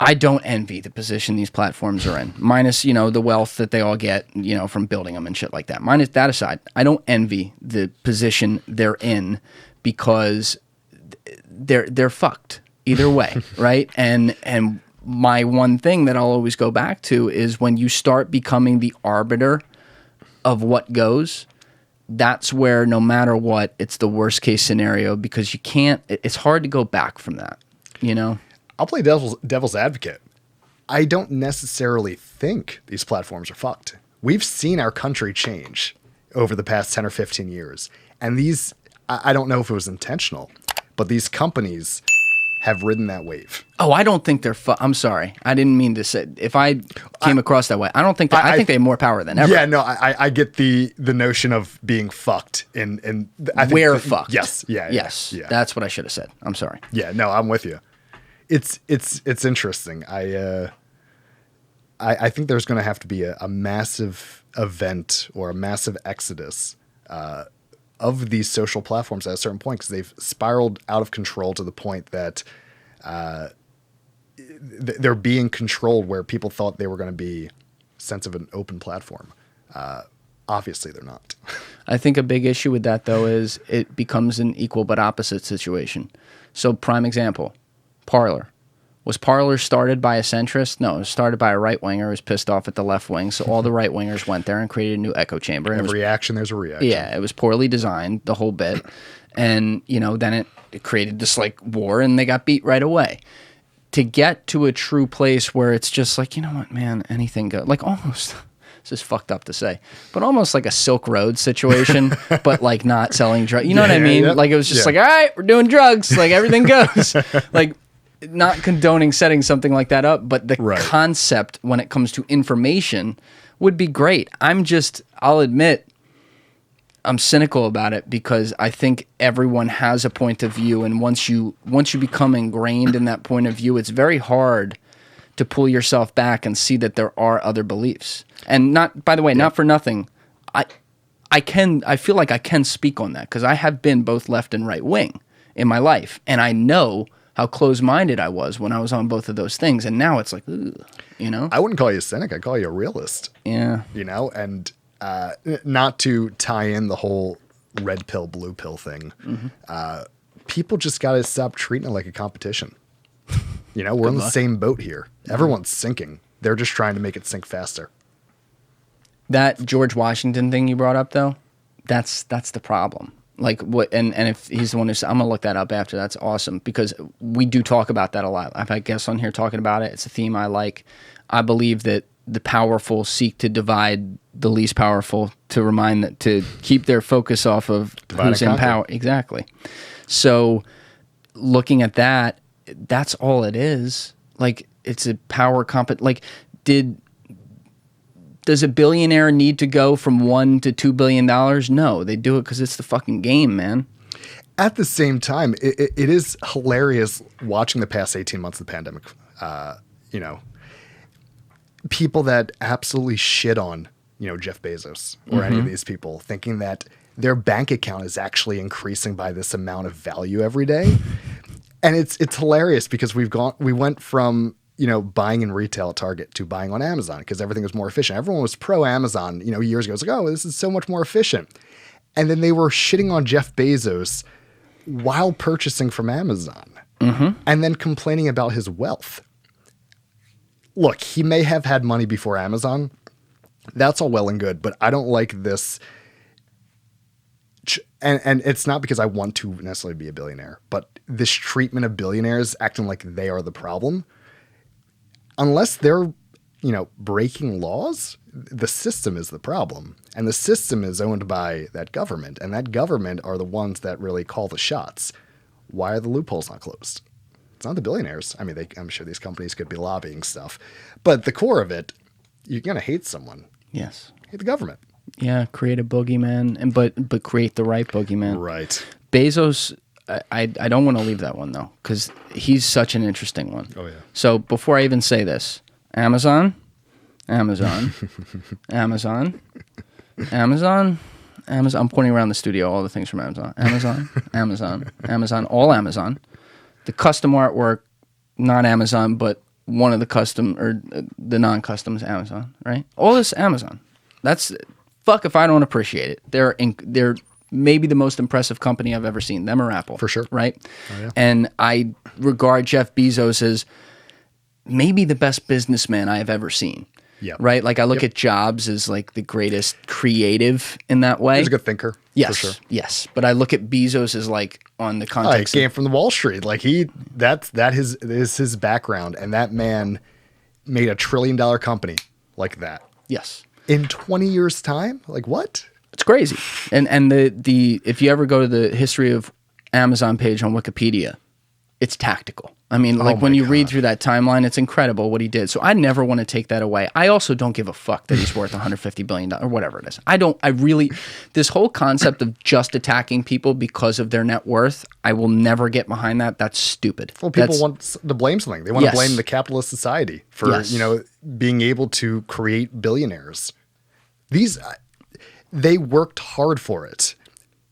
I don't envy the position these platforms are in, minus, you know, the wealth that they all get, you know, from building them and shit like that. Minus that aside, I don't envy the position they're in because they're fucked either way, right? And my one thing that I'll always go back to is when you start becoming the arbiter of what goes, that's where no matter what, it's the worst case scenario because you can't, it's hard to go back from that, you know? I'll play devil's advocate. I don't necessarily think these platforms are fucked. We've seen our country change over the past 10 or 15 years. And these, I don't know if it was intentional, but these companies have ridden that wave. Oh, I don't think they're I'm sorry. I didn't mean to say, if I came across that way, I don't think I think they have more power than ever. Yeah, no, I get the notion of being fucked and I think we're fucked. Yes. Yeah. Yes. Yeah. That's what I should have said. I'm sorry. Yeah, no, I'm with you. It's interesting. I think there's going to have to be a massive event or a massive exodus of these social platforms at a certain point because they've spiraled out of control to the point that they're being controlled where people thought they were going to be sense of an open platform. Obviously, they're not. I think a big issue with that, though, is it becomes an equal but opposite situation. So, prime example. Parler. Was Parler started by a centrist? No, it was started by a right-winger who was pissed off at the left wing, so all the right-wingers went there and created a new echo chamber. And Every action, there's a reaction. Yeah, it was poorly designed, the whole bit. And, you know, then it created this, like, war, and they got beat right away. To get to a true place where it's just like, you know what, man, anything goes. Like, almost... This is fucked up to say, but almost like a Silk Road situation, but like not selling drugs. You know what I mean? Yeah. Like it was just like, all right, we're doing drugs. Like everything goes. Like not condoning setting something like that up, but the concept when it comes to information would be great. I'll admit, I'm cynical about it because I think everyone has a point of view. And once you become ingrained in that point of view, it's very hard to pull yourself back and see that there are other beliefs. And not, by the way, not for nothing, I feel like I can speak on that because I have been both left and right wing in my life. And I know how close-minded I was when I was on both of those things. And now it's like, ugh, you know? I wouldn't call you a cynic. I'd call you a realist. Yeah. You know, and not to tie in the whole red pill, blue pill thing. Mm-hmm. People just got to stop treating it like a competition. You know, we're in the same boat here. Everyone's sinking. They're just trying to make it sink faster. That George Washington thing you brought up, though, that's the problem. Like what? And if he's the one who's, I'm gonna look that up after. That's awesome because we do talk about that a lot. I've had guests on here talking about it. It's a theme I like. I believe that the powerful seek to divide the least powerful to keep their focus off of who's in power. Exactly. So looking at that. That's all it is. Like it's a power like does a billionaire need to go from $1 to $2 billion? No, they do it because it's the fucking game, man. At the same time, it is hilarious watching the past 18 months of the pandemic. You know, people that absolutely shit on, you know, Jeff Bezos or any of these people thinking that their bank account is actually increasing by this amount of value every day. And it's hilarious because we went from, buying in retail at Target to buying on Amazon because everything was more efficient. Everyone was pro Amazon, years ago. It's like, oh, this is so much more efficient. And then they were shitting on Jeff Bezos while purchasing from Amazon and then complaining about his wealth. Look, he may have had money before Amazon. That's all well and good, but I don't like this. And it's not because I want to necessarily be a billionaire, but this treatment of billionaires acting like they are the problem. Unless they're, breaking laws, the system is the problem. And the system is owned by that government. And that government are the ones that really call the shots. Why are the loopholes not closed? It's not the billionaires. I mean, I'm sure these companies could be lobbying stuff. But the core of it, you're going to hate someone. Yes. Hate the government. Yeah, create a boogeyman, but create the right boogeyman. Right. Bezos, I don't want to leave that one, though, because he's such an interesting one. Oh, yeah. So before I even say this, Amazon, Amazon, Amazon, Amazon, Amazon. I'm pointing around the studio, all the things from Amazon. Amazon, Amazon, Amazon, all Amazon. The custom artwork, not Amazon, but one of the custom or the non-customs Amazon, right? All this Amazon. That's fuck if I don't appreciate it. They're maybe the most impressive company I've ever seen. Them or Apple. For sure. Right? Oh, yeah. And I regard Jeff Bezos as maybe the best businessman I have ever seen. Yeah. Right? Like I look at Jobs as like the greatest creative in that way. He's a good thinker. Yes. For sure. Yes. But I look at Bezos as like on the He context. came from the Wall Street. Like that is his background. And that man made $1 trillion company like that. Yes. In 20 years' time? Like what? It's crazy. And the if you ever go to the history of Amazon page on Wikipedia, it's tactical. I mean, like when you read through that timeline, it's incredible what he did. So I never want to take that away. I also don't give a fuck that he's worth $150 billion or whatever it is. This whole concept of just attacking people because of their net worth, I will never get behind that. That's stupid. Well, people want to blame something. They want to blame the capitalist society for, being able to create billionaires. They worked hard for it.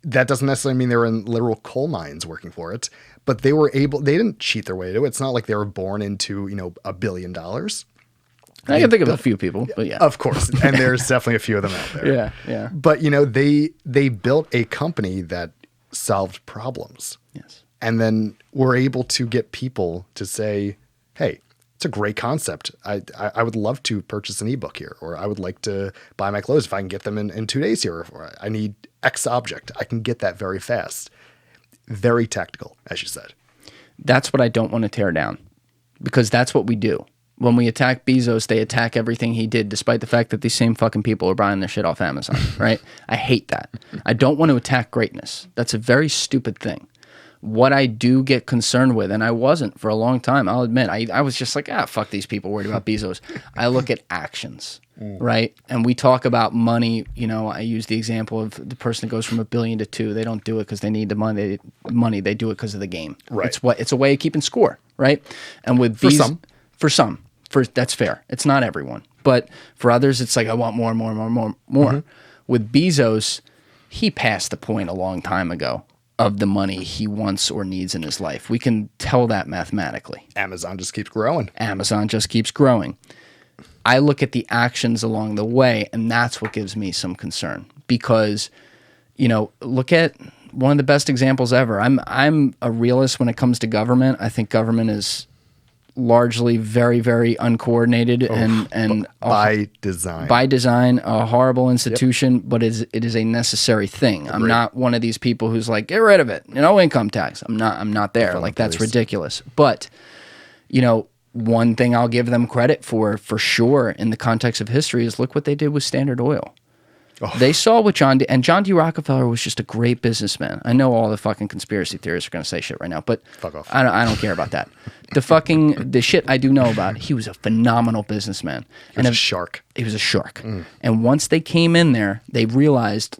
That doesn't necessarily mean they were in literal coal mines working for it, but they didn't cheat their way to it. It's not like they were born into, $1 billion. I can think of a few people, but yeah. Of course. And there's definitely a few of them out there. Yeah, yeah. But, they built a company that solved problems. Yes. And then were able to get people to say, hey, it's a great concept. I would love to purchase an ebook here, or I would like to buy my clothes if I can get them in 2 days here, or I need X object. I can get that very fast. Very tactical, as you said. That's what I don't want to tear down, because that's what we do. When we attack Bezos, they attack everything he did, despite the fact that these same fucking people are buying their shit off Amazon, right? I hate that. I don't want to attack greatness. That's a very stupid thing. What I do get concerned with, and I wasn't for a long time, I'll admit, I was just like, fuck these people worried about Bezos. I look at actions, right? And we talk about money. I use the example of the person that goes from $1 billion to $2 billion. They don't do it because they need the money. They do it because of the game. Right. It's a way of keeping score, right? And with for some, that's fair. It's not everyone, but for others, it's like I want more and more and more and more. With Bezos, he passed the point a long time ago of the money he wants or needs in his life. We can tell that mathematically. Amazon just keeps growing. Amazon just keeps growing. I look at the actions along the way, and that's what gives me some concern. Because, look at one of the best examples ever. I'm a realist when it comes to government. I think government is largely very, very uncoordinated and by design. By design, a horrible institution, but it is a necessary thing. I'm not one of these people who's like, get rid of it. No income tax. I'm not there. Like that's ridiculous. But, one thing I'll give them credit for sure in the context of history is look what they did with Standard Oil. They saw what John D. Rockefeller was just a great businessman. I know all the fucking conspiracy theorists are going to say shit right now, but fuck off. I don't care about that. The shit I do know about, he was a phenomenal businessman. He was a shark. He was a shark. And once they came in there, they realized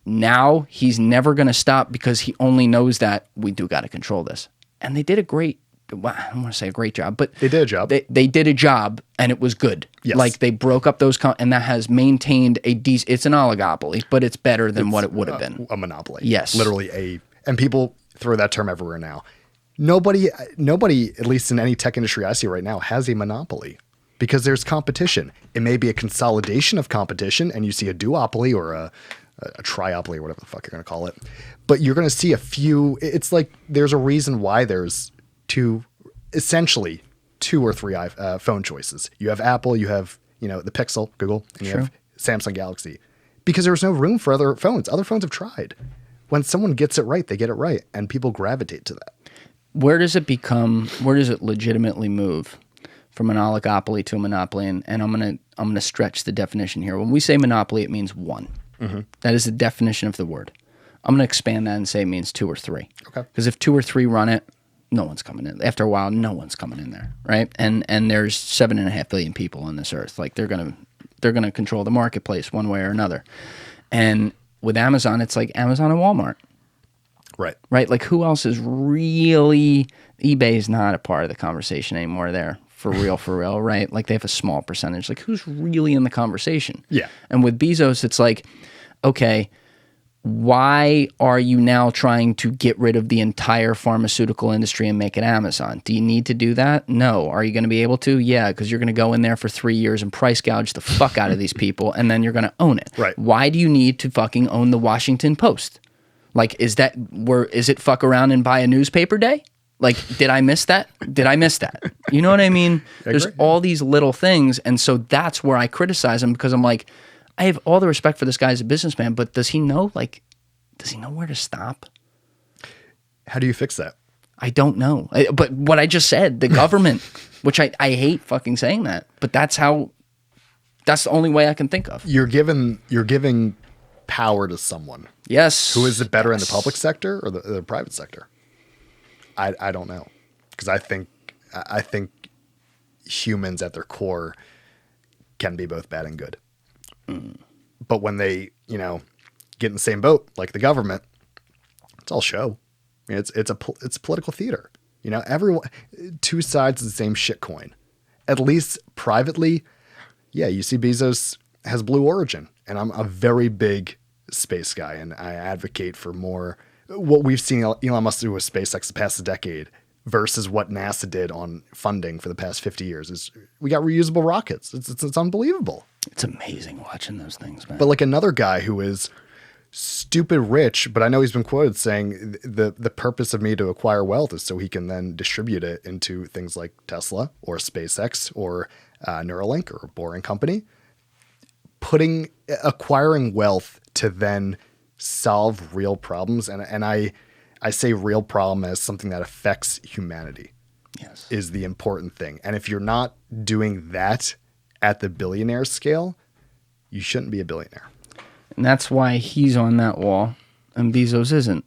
now he's never going to stop because he only knows that we do got to control this. And they did a great I don't want to say a great job, but they did a job. They did a job, and it was good. Yes. Like they broke up those, and that has maintained it's an oligopoly, but it's better than what it would have been. A monopoly. Yes, literally and people throw that term everywhere now. Nobody, at least in any tech industry I see right now, has a monopoly because there's competition. It may be a consolidation of competition, and you see a duopoly or a triopoly or whatever the fuck you're going to call it. But you're going to see a few. It's like there's a reason why there's essentially two or three phone choices. You have Apple, you have the Pixel, Google, and you have Samsung Galaxy, because there's no room for other phones. Other phones have tried. When someone gets it right, they get it right, and people gravitate to that. Where does it legitimately move from an oligopoly to a monopoly? And I'm gonna stretch the definition here. When we say monopoly, it means one. Mm-hmm. That is the definition of the word. I'm gonna expand that and say it means two or three. Okay. Because if two or three run it, no one's coming in. After a while, no one's coming in there, right? And there's 7.5 billion people on this earth. Like they're gonna control the marketplace one way or another. And with Amazon, it's like Amazon and Walmart. Right. Like who else is really, eBay is not a part of the conversation anymore there. For real, right? Like they have a small percentage. Like who's really in the conversation? Yeah. And with Bezos, it's like, okay, why are you now trying to get rid of the entire pharmaceutical industry and make it Amazon? Do you need to do that? No. Are you going to be able to? Yeah, because you're going to go in there for 3 years and price gouge the fuck out of these people, and then you're going to own it. Right. Why do you need to fucking own the Washington Post? Like, is it fuck around and buy a newspaper day? Like, did I miss that? You know what I mean? There's all these little things. And so that's where I criticize him, because I'm like, I have all the respect for this guy as a businessman, but does he know where to stop? How do you fix that? I don't know. But what I just said, the government, which I hate fucking saying that, but that's the only way I can think of. You're giving power to someone. Yes. Who is it better in the public sector or the private sector? I don't know, because I think humans at their core can be both bad and good. But when they get in the same boat like the government, it's all show. I mean, it's political theater. Everyone, two sides of the same shit coin. At least privately, yeah. You see, Bezos has Blue Origin, and I'm a very big space guy, and I advocate for more. What we've seen Elon Musk do with SpaceX the past decade versus what NASA did on funding for the past 50 years is we got reusable rockets. It's unbelievable. It's amazing watching those things, man. But like another guy who is stupid rich, but I know he's been quoted saying the purpose of me to acquire wealth is so he can then distribute it into things like Tesla or SpaceX or Neuralink or a Boring Company. Acquiring wealth to then solve real problems, and I say real problem as something that affects humanity. Yes, is the important thing. And if you're not doing that at the billionaire scale, you shouldn't be a billionaire. And that's why he's on that wall and Bezos isn't.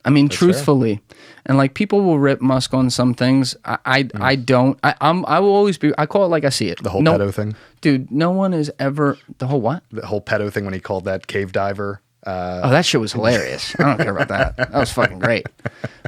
I mean, that's truthfully, fair. And like people will rip Musk on some things. I don't. I will always be. I call it like I see it. The whole pedo thing, dude. No one is ever the whole what? The whole pedo thing when he called that cave diver. That shit was hilarious. I don't care about that. That was fucking great.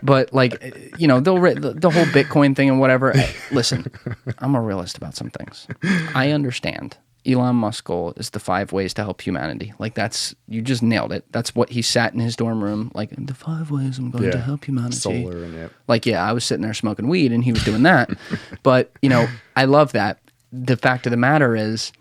But like, they'll rip the whole Bitcoin thing and whatever. Listen, I'm a realist about some things. I understand. Elon Musk's goal is the 5 ways to help humanity. Like you just nailed it. That's what he sat in his dorm room, like the 5 ways I'm going to help humanity. Solar and I was sitting there smoking weed and he was doing that. But, I love that. The fact of the matter is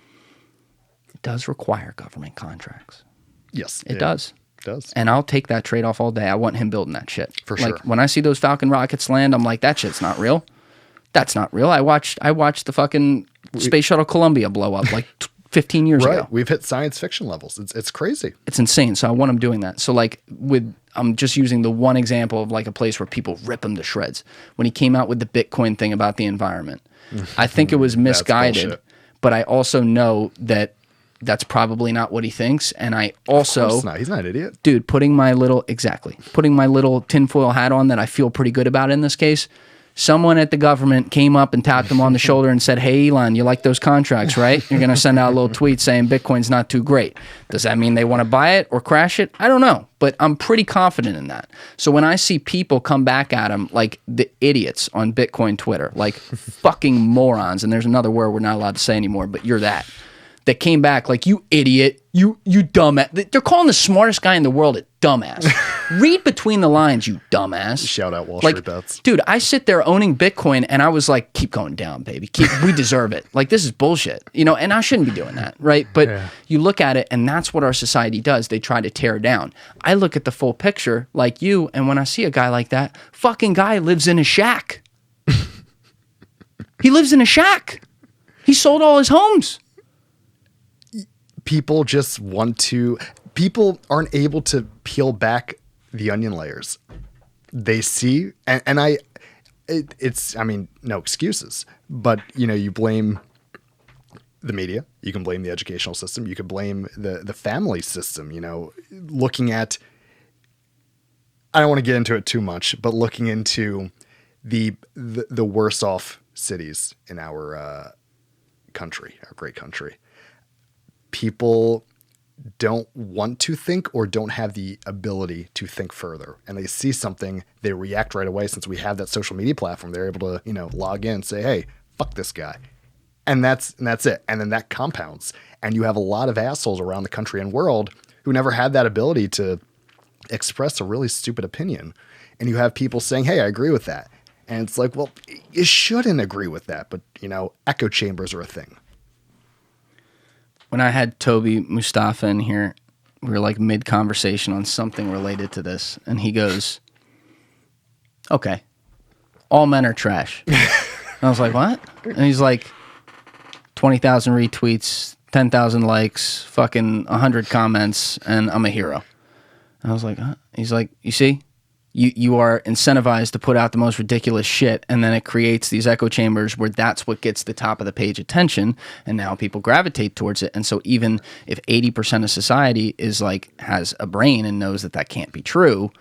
it does require government contracts. Yes. It does. It does. And I'll take that trade-off all day. I want him building that shit. For sure. Like when I see those Falcon rockets land, I'm like, that shit's not real. That's not real. I watched the fucking Space Shuttle Columbia blow up like 15 years ago. We've hit science fiction levels. It's crazy. It's insane. So I want him doing that. So like I'm just using the one example of like a place where people rip him to shreds. When he came out with the Bitcoin thing about the environment, I think it was misguided, but I also know that that's probably not what he thinks. And I also... Of course not. He's not an idiot. Dude, putting my little tinfoil hat on that I feel pretty good about in this case, someone at the government came up and tapped him on the shoulder and said, hey, Elon, you like those contracts, right? You're going to send out a little tweet saying Bitcoin's not too great. Does that mean they want to buy it or crash it? I don't know, but I'm pretty confident in that. So when I see people come back at him like the idiots on Bitcoin Twitter, like fucking morons, and there's another word we're not allowed to say anymore, but you're that came back like, you idiot, you dumb. They're calling the smartest guy in the world a dumbass. Read between the lines, you dumbass. Shout out Wall Street Bets. Dude, I sit there owning Bitcoin and I was like, keep going down, baby. We deserve it. Like, this is bullshit, you know, and I shouldn't be doing that, right? But you look at it and that's what our society does. They try to tear down. I look at the full picture like you, and when I see a guy like that, fucking guy lives in a shack. He lives in a shack. He sold all his homes. People just want to... People aren't able to peel back the onion layers. They see, I mean, no excuses, but you know, you blame the media, you can blame the educational system, you could blame the family system, you know, looking at, I don't want to get into it too much, but looking into the worse off cities in our country, our great country. People don't want to think or don't have the ability to think further. And they see something, they react right away. Since we have that social media platform, they're able to, you know, log in and say, hey, fuck this guy. And that's it. And then that compounds. And you have a lot of assholes around the country and world who never had that ability to express a really stupid opinion. And you have people saying, hey, I agree with that. And it's like, well, you shouldn't agree with that. But, you know, echo chambers are a thing. When I had Toby Mustafa in here, we were like mid-conversation on something related to this, and he goes, okay, all men are trash. And I was like, what? And he's like, 20,000 retweets, 10,000 likes, fucking 100 comments, and I'm a hero. And I was like, huh? He's like, you see? You are incentivized to put out the most ridiculous shit, and then it creates these echo chambers where that's what gets the top of the page attention, and now people gravitate towards it. And so even if 80% of society is like, has a brain and knows that that can't be true,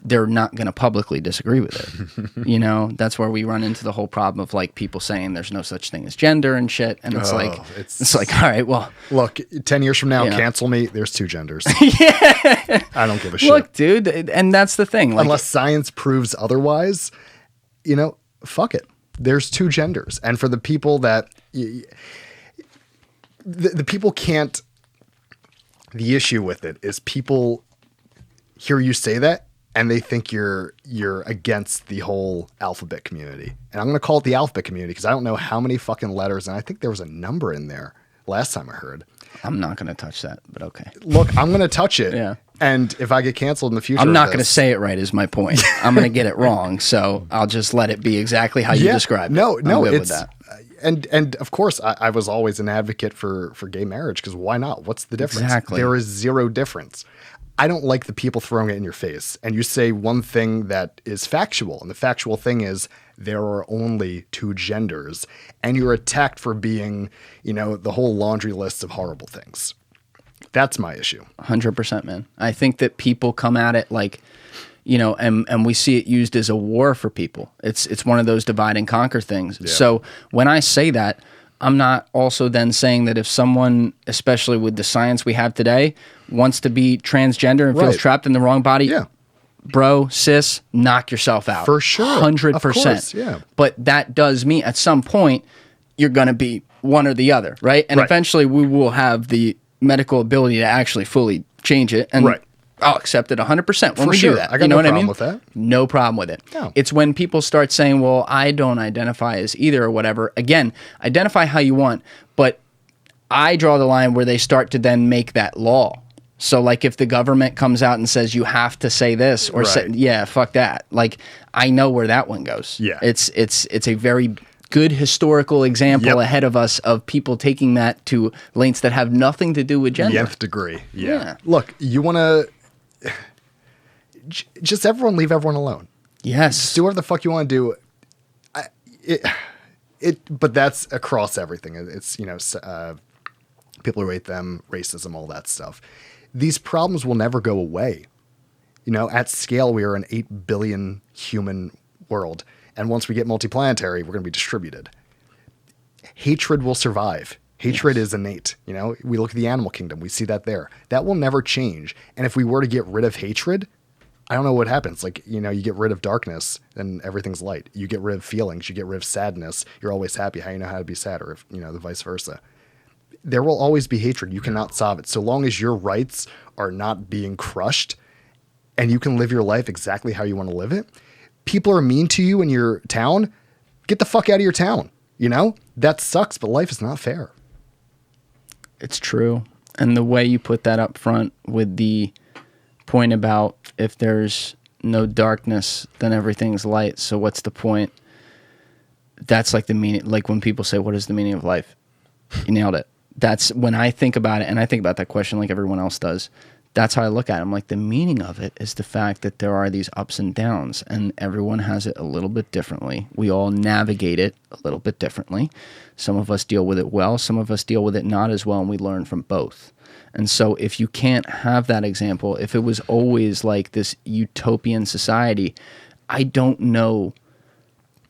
they're not going to publicly disagree with it. You know, that's where we run into the whole problem of like people saying there's no such thing as gender and shit. And it's it's like, all right, well, look, 10 years from now, cancel me. There's two genders. Yeah. I don't give a shit. Look, dude. And that's the thing. Like, unless science proves otherwise, you know, fuck it. There's two genders. And for the people that the people can't, the issue with it is people hear you say that, and they think you're against the whole alphabet community. And I'm going to call it the alphabet community because I don't know how many fucking letters. And I think there was a number in there last time I heard. I'm not going to touch that, but okay. Look, I'm going to touch it. Yeah. And if I get canceled in the future, I'm not going to say it right is my point. I'm going to get it wrong. So I'll just let it be exactly how you described it. No, it's that. And of course, I was always an advocate for gay marriage because why not? What's the difference? Exactly. There is zero difference. I don't like the people throwing it in your face. And you say one thing that is factual. And the factual thing is there are only two genders. And you're attacked for being, you know, the whole laundry list of horrible things. That's my issue. 100%, man. I think that people come at it like, you know, and we see it used as a war for people. It's one of those divide and conquer things. Yeah. So when I say that, I'm not also then saying that if someone, especially with the science we have today, wants to be transgender and feels trapped in the wrong body, bro, sis, knock yourself out. For sure. 100%. Of course, yeah. But that does mean at some point, you're going to be one or the other, right? And eventually we will have the medical ability to actually fully change it. And I'll accept it 100% when we do that. I got no problem with that. No problem with it. No. It's when people start saying, well, I don't identify as either or whatever. Again, identify how you want, but I draw the line where they start to then make that law. So like if the government comes out and says you have to say this or say, yeah, fuck that. Like I know where that one goes. Yeah. It's a very good historical example ahead of us of people taking that to lengths that have nothing to do with gender. Nth degree. Yeah. Look, you want to just everyone leave everyone alone. Yes. Just do whatever the fuck you want to do. But that's across everything. It's, you know, people who hate them, racism, all that stuff. These problems will never go away. You know, at scale, we are an 8 billion human world. And once we get multi-planetary, we're going to be distributed. Hatred will survive. Hatred is innate. You know, we look at the animal kingdom. We see that there. That will never change. And if we were to get rid of hatred, I don't know what happens. Like, you know, you get rid of darkness, then everything's light. You get rid of feelings. You get rid of sadness. You're always happy. How you know how to be sad, or if, you know, the vice versa. There will always be hatred. You cannot solve it. So long as your rights are not being crushed and you can live your life exactly how you want to live it. People are mean to you in your town. Get the fuck out of your town. You know, that sucks, but life is not fair. It's true. And the way you put that up front with the point about if there's no darkness, then everything's light. So what's the point? That's like the meaning, like when people say, what is the meaning of life? You nailed it. That's when I think about it, and I think about that question like everyone else does. That's how I look at it. I'm like, the meaning of it is the fact that there are these ups and downs, and everyone has it a little bit differently. We all navigate it a little bit differently. Some of us deal with it well, some of us deal with it not as well, and we learn from both. And so if you can't have that example, if it was always like this utopian society, I don't know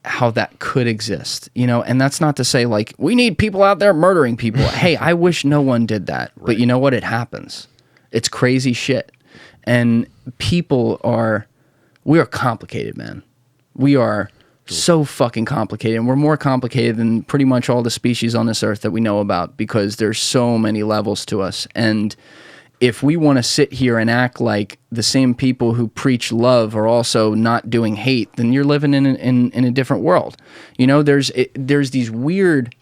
how that could exist, you know? And that's not to say like, we need people out there murdering people. Hey, I wish no one did that. Right. But you know what? It happens. It's crazy shit. And we are complicated, man. We are so fucking complicated. And we're more complicated than pretty much all the species on this earth that we know about, because there's so many levels to us. And if we want to sit here and act like the same people who preach love are also not doing hate, then you're living in a different world. You know, there's these weird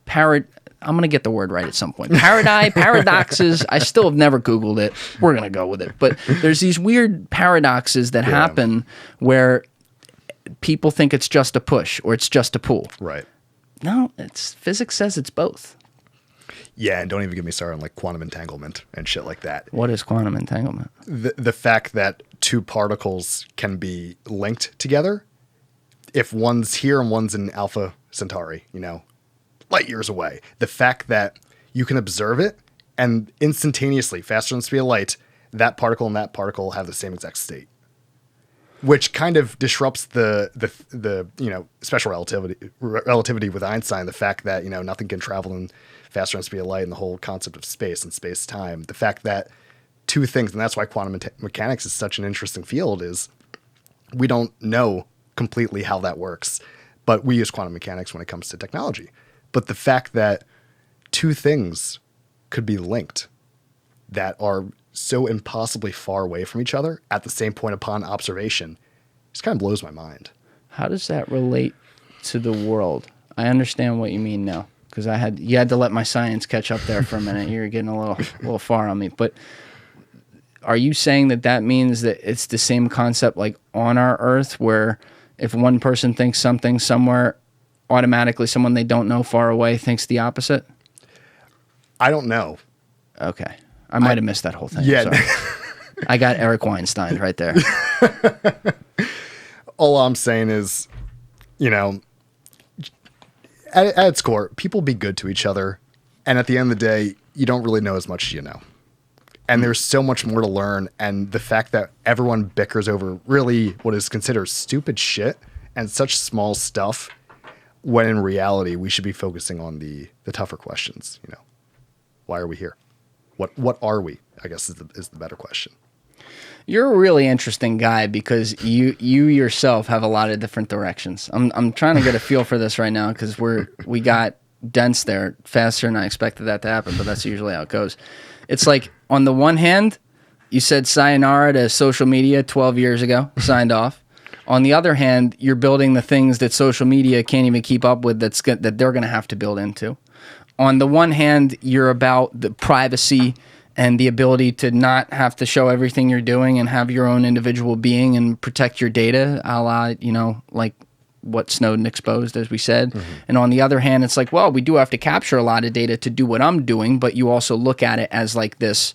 I'm going to get the word right at some point. Paradoxes. I still have never Googled it. We're going to go with it. But there's these weird paradoxes that happen where people think it's just a push or it's just a pull. Right. No, physics says it's both. Yeah, and don't even get me started on like quantum entanglement and shit like that. What is quantum entanglement? The fact that two particles can be linked together, if one's here and one's in Alpha Centauri, you know, light years away. The fact that you can observe it and instantaneously, faster than the speed of light, that particle and that particle have the same exact state, which kind of disrupts the you know, special relativity with Einstein. The fact that, you know, nothing can travel in faster than the speed of light, and the whole concept of space and space time. The fact that two things, and that's why quantum mechanics is such an interesting field, is we don't know completely how that works, but we use quantum mechanics when it comes to technology. But the fact that two things could be linked that are so impossibly far away from each other at the same point upon observation just kind of blows my mind. How does that relate to the world? I understand what you mean now, because you had to let my science catch up there for a minute. You're getting a little far on me. But are you saying that means that it's the same concept like on our Earth, where if one person thinks something somewhere, automatically someone they don't know far away thinks the opposite? I don't know. Okay. I might have missed that whole thing. Yeah. Sorry. I got Eric Weinstein right there. All I'm saying is, you know, at its core, people be good to each other. And at the end of the day, you don't really know as much as you know. And there's so much more to learn. And the fact that everyone bickers over really what is considered stupid shit and such small stuff, when in reality, we should be focusing on the tougher questions. You know, why are we here? What are we? I guess is the better question. You're a really interesting guy, because you yourself have a lot of different directions. I'm trying to get a feel for this right now, because we got dense there faster than I expected that to happen, but that's usually how it goes. It's like, on the one hand, you said sayonara to social media 12 years ago, signed off. On the other hand, you're building the things that social media can't even keep up with that they're going to have to build into. On the one hand, you're about the privacy and the ability to not have to show everything you're doing and have your own individual being and protect your data, a la, you know, like what Snowden exposed, as we said. Mm-hmm. And on the other hand, it's like, well, we do have to capture a lot of data to do what I'm doing, but you also look at it as like this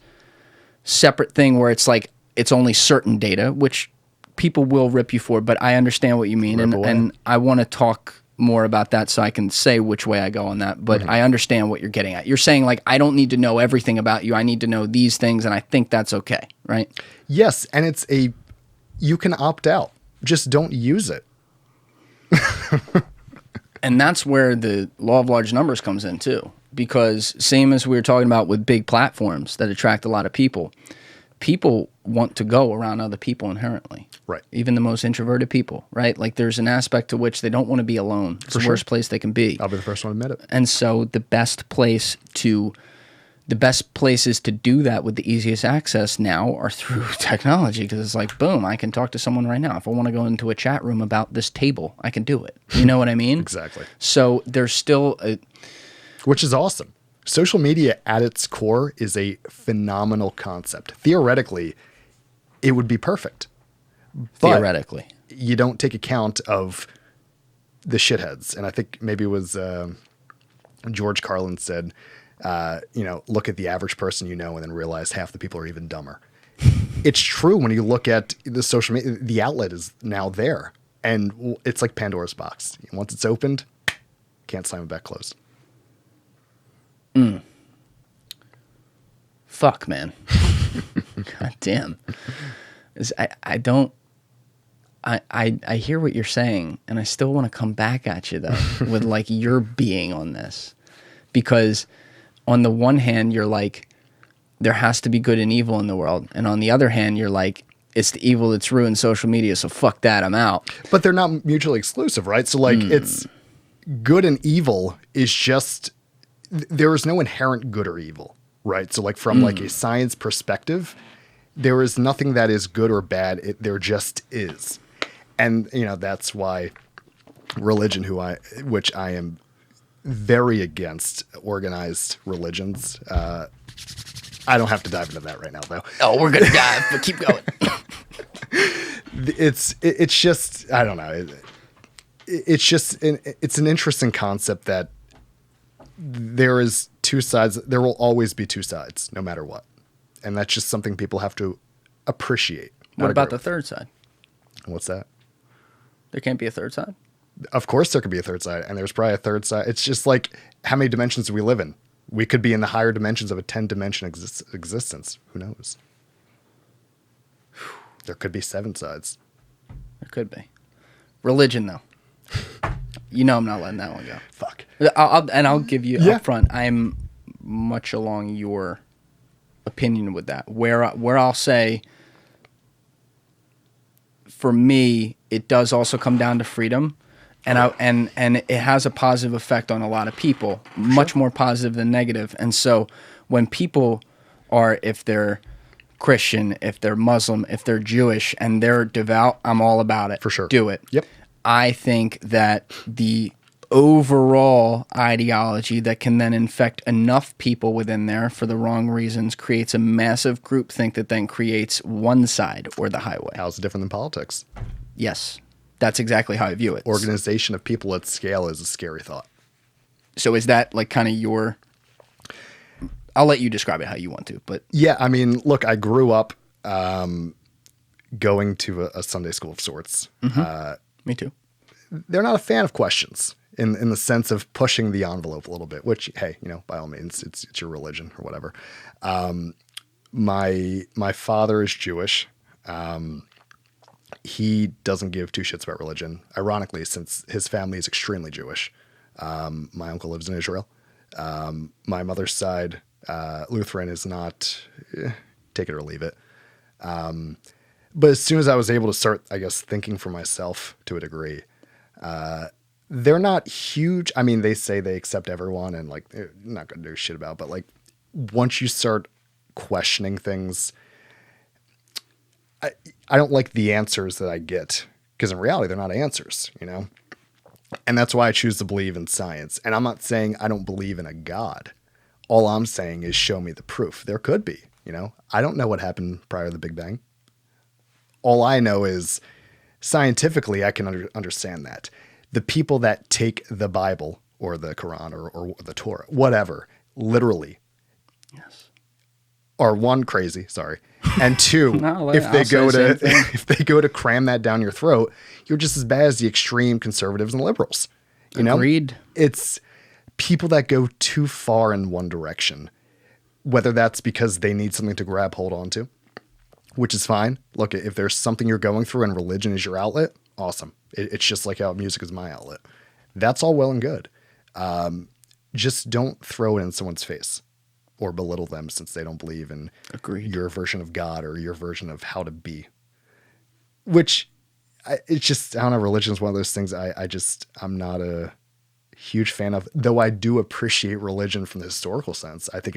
separate thing where it's like, it's only certain data, which people will rip you for, but I understand what you mean. And I want to talk more about that so I can say which way I go on that. But I understand what you're getting at. You're saying, like, I don't need to know everything about you. I need to know these things, and I think that's okay, right? Yes, and you can opt out. Just don't use it. And that's where the law of large numbers comes in too. Because same as we were talking about with big platforms that attract a lot of people, people want to go around other people inherently. Right. Even the most introverted people, right? Like there's an aspect to which they don't want to be alone. It's the worst place they can be. I'll be the first one to admit it. And so the best place to the best places to do that with the easiest access now are through technology, because it's like, boom, I can talk to someone right now. If I want to go into a chat room about this table, I can do it. You know what I mean? Exactly. So there's still which is awesome. Social media at its core is a phenomenal concept. Theoretically, it would be perfect. theoretically. But you don't take account of the shitheads. And I think maybe it was George Carlin said, look at the average person and then realize half the people are even dumber. It's true when you look at the social media, the outlet is now there. And it's like Pandora's box. Once it's opened, can't slam it back closed. Fuck, man. God damn. I hear what you're saying, and I still want to come back at you, though, with like your being on this. Because on the one hand, you're like, there has to be good and evil in the world. And on the other hand, you're like, it's the evil that's ruined social media, so fuck that, I'm out. But they're not mutually exclusive, right? So like it's good and evil is just, there is no inherent good or evil, right? So like from like a science perspective, there is nothing that is good or bad. There just is. And, that's why religion, which I am very against organized religions. I don't have to dive into that right now, though. Oh, we're going to dive, but keep going. It's just, I don't know. It's an interesting concept that there is two sides. There will always be two sides, no matter what. And that's just something people have to appreciate. What about the third side? What's that? There can't be a third side? Of course there could be a third side, and there's probably a third side. It's just like, how many dimensions do we live in? We could be in the higher dimensions of a 10-dimension existence. Who knows? There could be 7 sides. There could be. Religion, though. I'm not letting that one go. Fuck. I'll give you up front. I'm much along your opinion with that. Where I'll say, for me, it does also come down to freedom, and it has a positive effect on a lot of people, much more positive than negative. And so when people are, if they're Christian, if they're Muslim, if they're Jewish, and they're devout, I'm all about it. For sure. Do it. Yep. I think that the overall ideology that can then infect enough people within there for the wrong reasons creates a massive groupthink that then creates one side or the highway. How's it different than politics? Yes. That's exactly how I view it. Organization of people at scale is a scary thought. So is that like kind of your... I'll let you describe it how you want to, but... Yeah, I mean, look, I grew up going to a Sunday school of sorts. Mm-hmm. Me too. They're not a fan of questions in the sense of pushing the envelope a little bit, which, hey, by all means, it's your religion or whatever. My father is Jewish. He doesn't give two shits about religion, ironically, since his family is extremely Jewish. My uncle lives in Israel. My mother's side, Lutheran, is not, take it or leave it. But as soon as I was able to start, I guess, thinking for myself to a degree, they're not huge. I mean, they say they accept everyone and like, they're not going to do shit about, but like once you start questioning things, I don't like the answers that I get, because in reality, they're not answers, And that's why I choose to believe in science. And I'm not saying I don't believe in a God. All I'm saying is show me the proof. There could be, I don't know what happened prior to the Big Bang. All I know is scientifically I can understand that. The people that take the Bible or the Quran or the Torah, whatever, literally, yes, are one, crazy, sorry, and two, No, if they go to cram that down your throat, you're just as bad as the extreme conservatives and liberals. Agreed. It's people that go too far in one direction, whether that's because they need something to grab hold onto, which is fine. Look, if there's something you're going through and religion is your outlet, awesome. It's just like how music is my outlet. That's all well and good. Just don't throw it in someone's face or belittle them since they don't believe in your version of God or your version of how to be. Which, it's just, I don't know, religion is one of those things I'm not a huge fan of, though I do appreciate religion from the historical sense. I think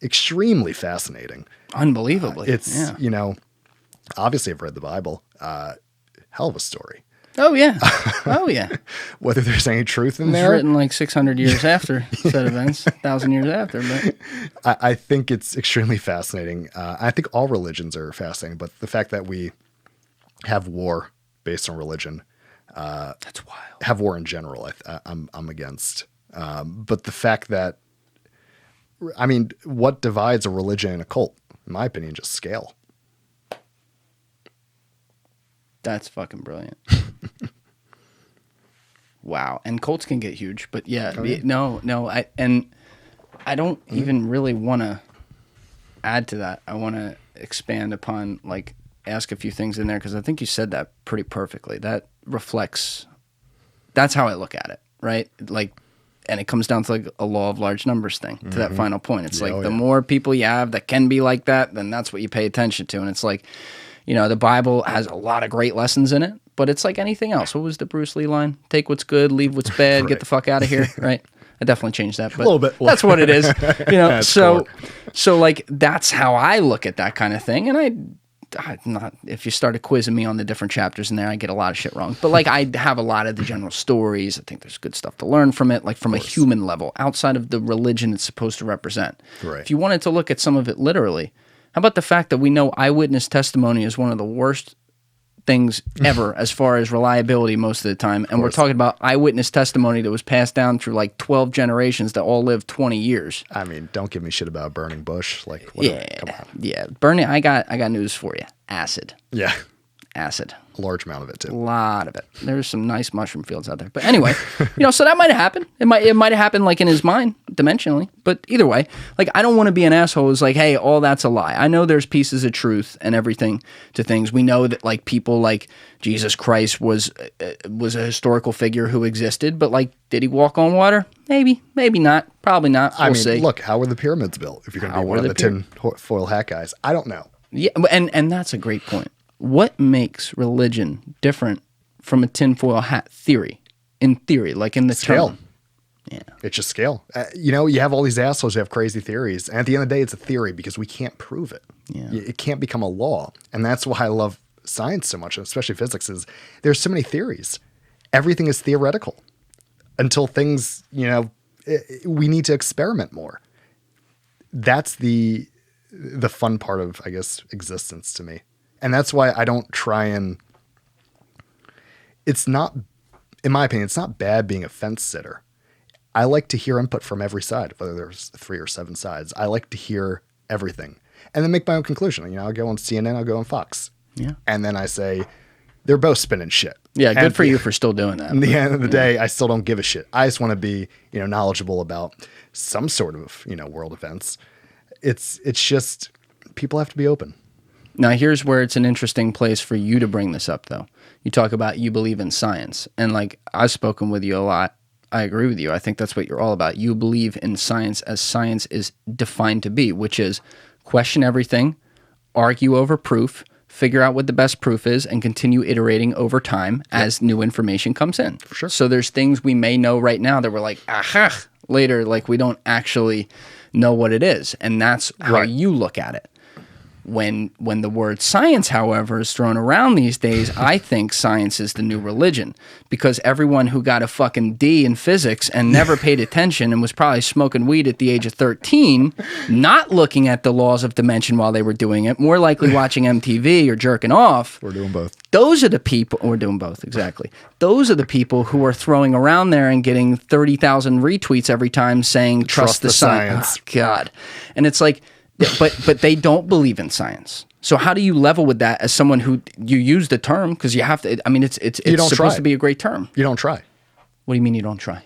extremely fascinating. Unbelievably. It's, obviously I've read the Bible. Hell of a story. Oh, yeah. Oh, yeah. Whether there's any truth in It's there. written like 600 years after said events, 1,000 years after. But I think it's extremely fascinating. I think all religions are fascinating, but the fact that we have war based on religion, that's wild. have war in general, I'm against. But the fact that, what divides a religion and a cult? In my opinion, just scale. That's fucking brilliant. Wow. And cults can get huge, but yeah, no, I don't even really want to add to that. I want to expand upon, like, ask a few things in there, because I think you said that pretty perfectly. That reflects, that's how I look at it, right? Like, and it comes down to like a law of large numbers thing, to that final point. It's the more people you have that can be like that, then that's what you pay attention to. And it's like, the Bible has a lot of great lessons in it, but it's like anything else. What was the Bruce Lee line? Take what's good, leave what's bad, get the fuck out of here, right? I definitely changed that, but a little bit. That's what it is. Cool. So like, that's how I look at that kind of thing. And I'm not, if you started quizzing me on the different chapters in there, I get a lot of shit wrong. But like, I have a lot of the general stories. I think there's good stuff to learn from it, like from a human level, outside of the religion it's supposed to represent. Right. If you wanted to look at some of it literally, how about the fact that we know eyewitness testimony is one of the worst things ever as far as reliability most of the time, and we're talking about eyewitness testimony that was passed down through like 12 generations that all lived 20 years. Don't give me shit about burning bush. Like, whatever. Come on. Yeah, burning. I got news for you. Acid. Yeah, acid. A large amount of it too. A lot of it. There's some nice mushroom fields out there. But anyway, so that might have happened. It might have happened like in his mind, dimensionally. But either way, like, I don't want to be an asshole who's like, hey, all that's a lie. I know there's pieces of truth and everything to things. We know that like people like Jesus Christ was a historical figure who existed, but like, did he walk on water? Maybe not. Probably not. We'll see. Look, how were the pyramids built? If you're going to be one of the tin foil hat guys, I don't know. Yeah, and that's a great point. What makes religion different from a tinfoil hat theory? In theory, like in the scale. Term. Yeah, it's just scale. You have all these assholes who have crazy theories, and at the end of the day, it's a theory because we can't prove it. Yeah, it can't become a law, and that's why I love science so much, especially physics. Is there's so many theories. Everything is theoretical until things. We need to experiment more. That's the fun part of, I guess, existence to me. And that's why I don't try and, it's not, in my opinion, it's not bad being a fence sitter. I like to hear input from every side, whether there's 3 or 7 sides. I like to hear everything and then make my own conclusion. I'll go on CNN, I'll go on Fox. Yeah. And then I say, they're both spinning shit. Yeah, good for you for still doing that. At the end of the day, I still don't give a shit. I just want to be, knowledgeable about some sort of, world events. It's just, people have to be open. Now, here's where it's an interesting place for you to bring this up, though. You talk about you believe in science. And, like, I've spoken with you a lot. I agree with you. I think that's what you're all about. You believe in science as science is defined to be, which is question everything, argue over proof, figure out what the best proof is, and continue iterating over time as new information comes in. For sure. So there's things we may know right now that we're like, aha, later, like, we don't actually know what it is. And that's how you look at it. When the word science, however, is thrown around these days, I think science is the new religion, because everyone who got a fucking D in physics and never paid attention and was probably smoking weed at the age of 13, not looking at the laws of dimension while they were doing it, more likely watching MTV or jerking off. We're doing both. Those are the people, we're doing both, exactly. Those are the people who are throwing around there and getting 30,000 retweets every time saying, trust the science. Oh, God. And it's like, but they don't believe in science. So how do you level with that as someone who you use the term, because you have to? I mean, it's supposed to be a great term. You don't try. What do you mean you don't try?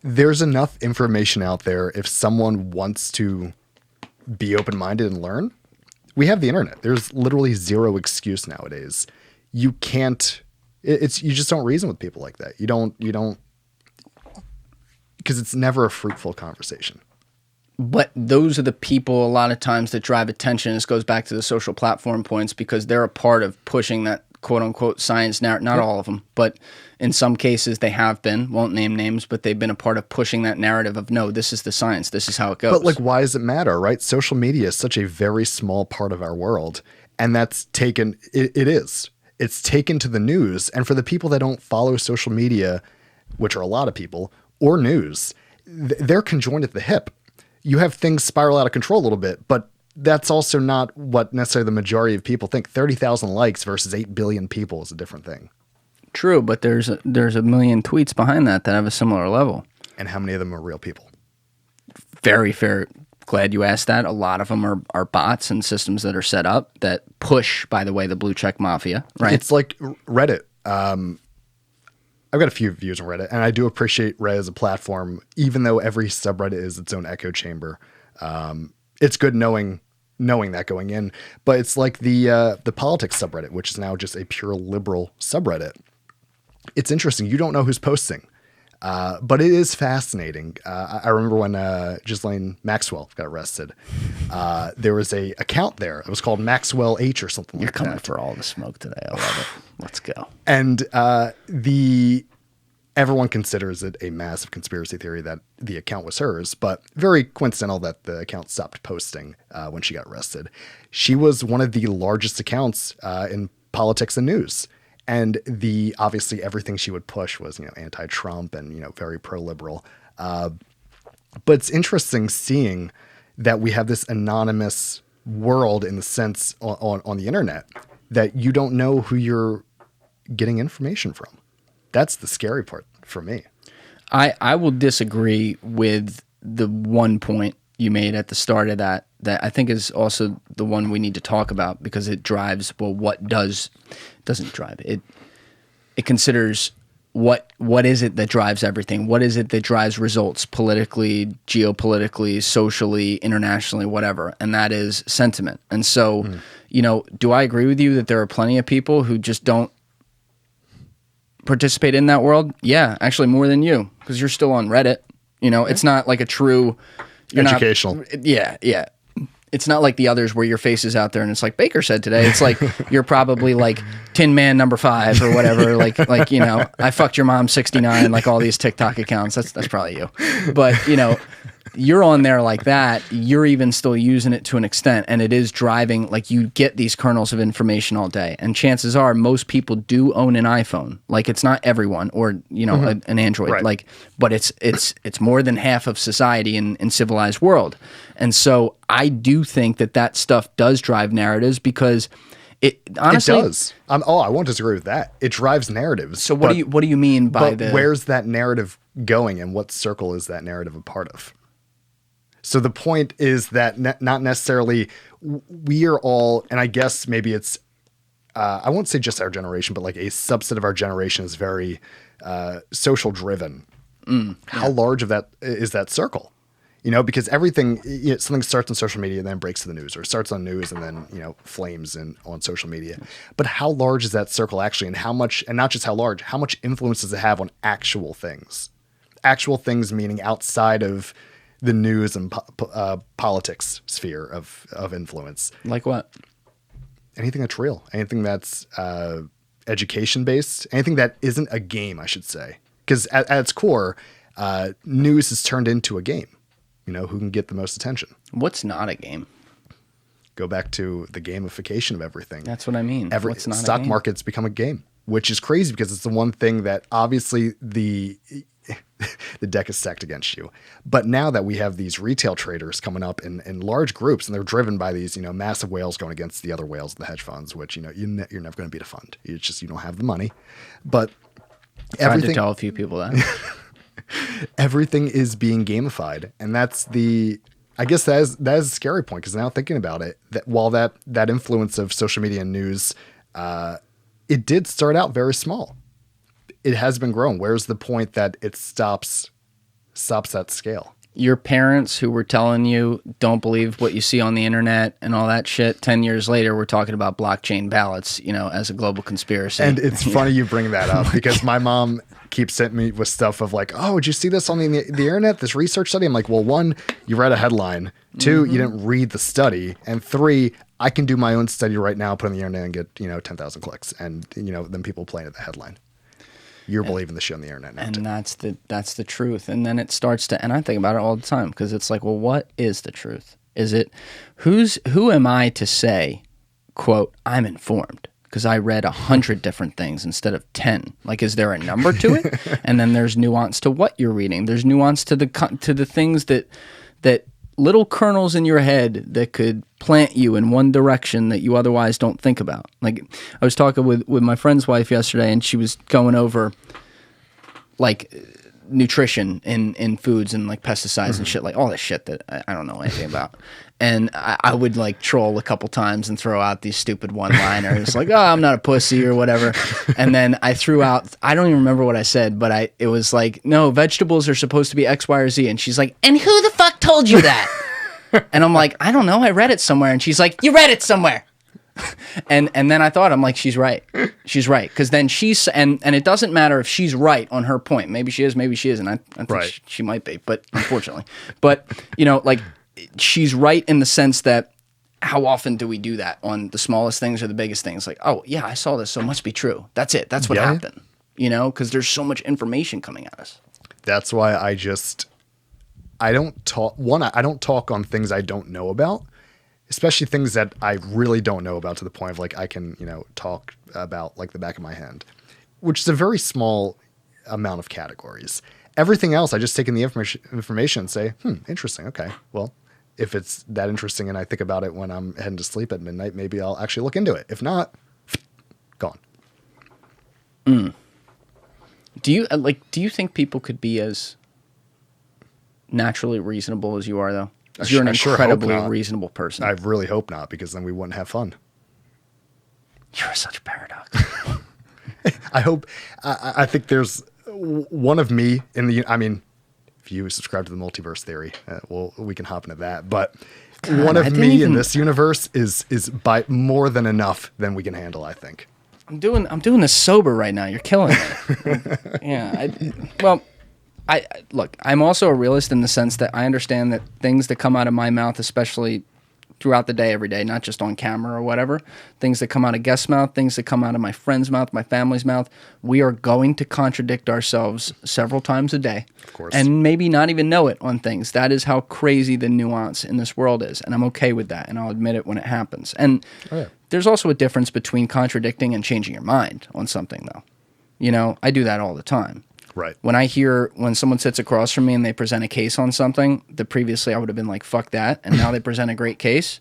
There's enough information out there. If someone wants to be open-minded and learn, we have the internet. There's literally zero excuse nowadays. You can't. You just don't reason with people like that. You don't because it's never a fruitful conversation. But those are the people a lot of times that drive attention. This goes back to the social platform points, because they're a part of pushing that quote unquote science narrative. Not all of them, but in some cases they have been. Won't name names, but they've been a part of pushing that narrative of no, this is the science. This is how it goes. But like, why does it matter, right? Social media is such a very small part of our world, and that's taken. It's taken to the news, and for the people that don't follow social media, which are a lot of people, or news, they're conjoined at the hip. You have things spiral out of control a little bit, but that's also not what necessarily the majority of people think. 30,000 likes versus 8 billion people is a different thing. True, but there's a million tweets behind that have a similar level. And how many of them are real people? Very fair. Glad you asked that. A lot of them are bots and systems that are set up that push, by the way, the blue check mafia, right? It's like Reddit. I've got a few views on Reddit, and I do appreciate Reddit as a platform, even though every subreddit is its own echo chamber. It's good knowing that going in, but it's like the politics subreddit, which is now just a pure liberal subreddit. It's interesting. You don't know who's posting, but it is fascinating. I remember when Ghislaine Maxwell got arrested. There was a account there. It was called Maxwell H or something like that. You're coming for all the smoke today. I love it. Let's go. And everyone considers it a massive conspiracy theory that the account was hers, but very coincidental that the account stopped posting when she got arrested. She was one of the largest accounts in politics and news. And obviously everything she would push was, anti-Trump and, very pro-liberal. But it's interesting seeing that we have this anonymous world in the sense on the internet that you don't know who you're getting information from. That's the scary part for me. I will disagree with the one point you made at the start of that I think is also the one we need to talk about, because it drives, well, doesn't drive it. It considers what is it that drives everything? What is it that drives results politically, geopolitically, socially, internationally, whatever? And that is sentiment. And so, do I agree with you that there are plenty of people who just don't participate in that world? Yeah, actually more than you, because you're still on Reddit. It's not like a true educational. Yeah. It's not like the others where your face is out there and it's like Baker said today. It's like you're probably like Tin Man number 5 or whatever. like I fucked your mom 69. Like all these TikTok accounts. That's probably you. But you're on there like that. You're even still using it to an extent, and it is driving. Like you get these kernels of information all day, and chances are most people do own an iPhone. Like it's not everyone, or an Android. Right. Like, but it's more than half of society in civilized world. And so I do think that stuff does drive narratives, because it honestly it does. I won't disagree with that. It drives narratives. So what do you mean by where's that narrative going, and what circle is that narrative a part of? So the point is that not necessarily we are all, and I guess maybe it's, I won't say just our generation, but like a subset of our generation is very social driven. How large of that is that circle? Because everything, something starts on social media and then breaks to the news, or starts on news and then, flames on social media. But how large is that circle actually, and how much, and not just how large, how much influence does it have on actual things? Actual things meaning outside of the news and politics sphere of influence. Like what? Anything that's real, anything that's education based, anything that isn't a game, I should say. Because at its core, news is turned into a game. Who can get the most attention? What's not a game? Go back to the gamification of everything. That's what I mean. What's not stock market's become a game, which is crazy because it's the one thing that obviously the deck is stacked against you. But now that we have these retail traders coming up in large groups, and they're driven by these, massive whales going against the other whales, the hedge funds, which, you're never going to beat a fund. It's just, you don't have the money. But everything, tried to tell a few people that. Everything is being gamified. And that's I guess that is a scary point, because now thinking about it, that while that influence of social media and news, it did start out very small. It has been grown. Where's the point that it stops that scale? Your parents who were telling you don't believe what you see on the internet and all that shit, 10 years later, we're talking about blockchain ballots, as a global conspiracy. And it's funny you bring that up, because my mom keeps hitting me with stuff of like, oh, did you see this on the internet, this research study? I'm like, well, 1, you read a headline. 2, you didn't read the study. And 3, I can do my own study right now, put it on the internet and get, 10,000 clicks. And, then people playing at the headline. You're believing the shit on the internet now. And that's the truth. And then it starts to, and I think about it all the time because it's like, well, what is the truth? Is it, who am I to say, quote, I'm informed? Because I read 100 different things instead of 10. Like, is there a number to it? And then there's nuance to what you're reading. There's nuance to the things that little kernels in your head that could plant you in one direction that you otherwise don't think about. Like, I was talking with my friend's wife yesterday, and she was going over like nutrition in foods and like pesticides and shit, like all this shit that I don't know anything about. And I would like troll a couple times and throw out these stupid one-liners like, oh, I'm not a pussy or whatever. And then I threw out, I don't even remember what I said, but it was like, no, vegetables are supposed to be X, Y, or Z. And she's like, and who the fuck told you that? And I'm like, I don't know. I read it somewhere. And she's like, you read it somewhere. And then I thought, I'm like, she's right. She's right. Because then and it doesn't matter if she's right on her point. Maybe she is, maybe she isn't. I think right. she might be, but unfortunately. But, like, she's right in the sense that how often do we do that on the smallest things or the biggest things? Like, oh, yeah, I saw this, so it must be true. That's it. That's what happened. Because there's so much information coming at us. That's why I don't talk. One, I don't talk on things I don't know about. Especially things that I really don't know about to the point of like I can, talk about like the back of my hand, which is a very small amount of categories. Everything else, I just take in the information and say, interesting. Okay, well, if it's that interesting and I think about it when I'm heading to sleep at midnight, maybe I'll actually look into it. If not, gone. Do you think people could be as naturally reasonable as you are, though? You're an incredibly reasonable person. I really hope not, because then we wouldn't have fun. You're such a paradox. I think there's one of me in the, if you subscribe to the multiverse theory, we can hop into that. But one of me in this universe is by more than enough than we can handle, I think. I'm doing this sober right now. You're killing me. Yeah. Look, I'm also a realist in the sense that I understand that things that come out of my mouth, especially throughout the day, every day, not just on camera or whatever, things that come out of guest's mouth, things that come out of my friend's mouth, my family's mouth, we are going to contradict ourselves several times a day. Of course. And maybe not even know it on things. That is how crazy the nuance in this world is. And I'm okay with that. And I'll admit it when it happens. And there's also a difference between contradicting and changing your mind on something, though. I do that all the time. Right. When someone sits across from me and they present a case on something that previously I would have been like, fuck that. And now they present a great case.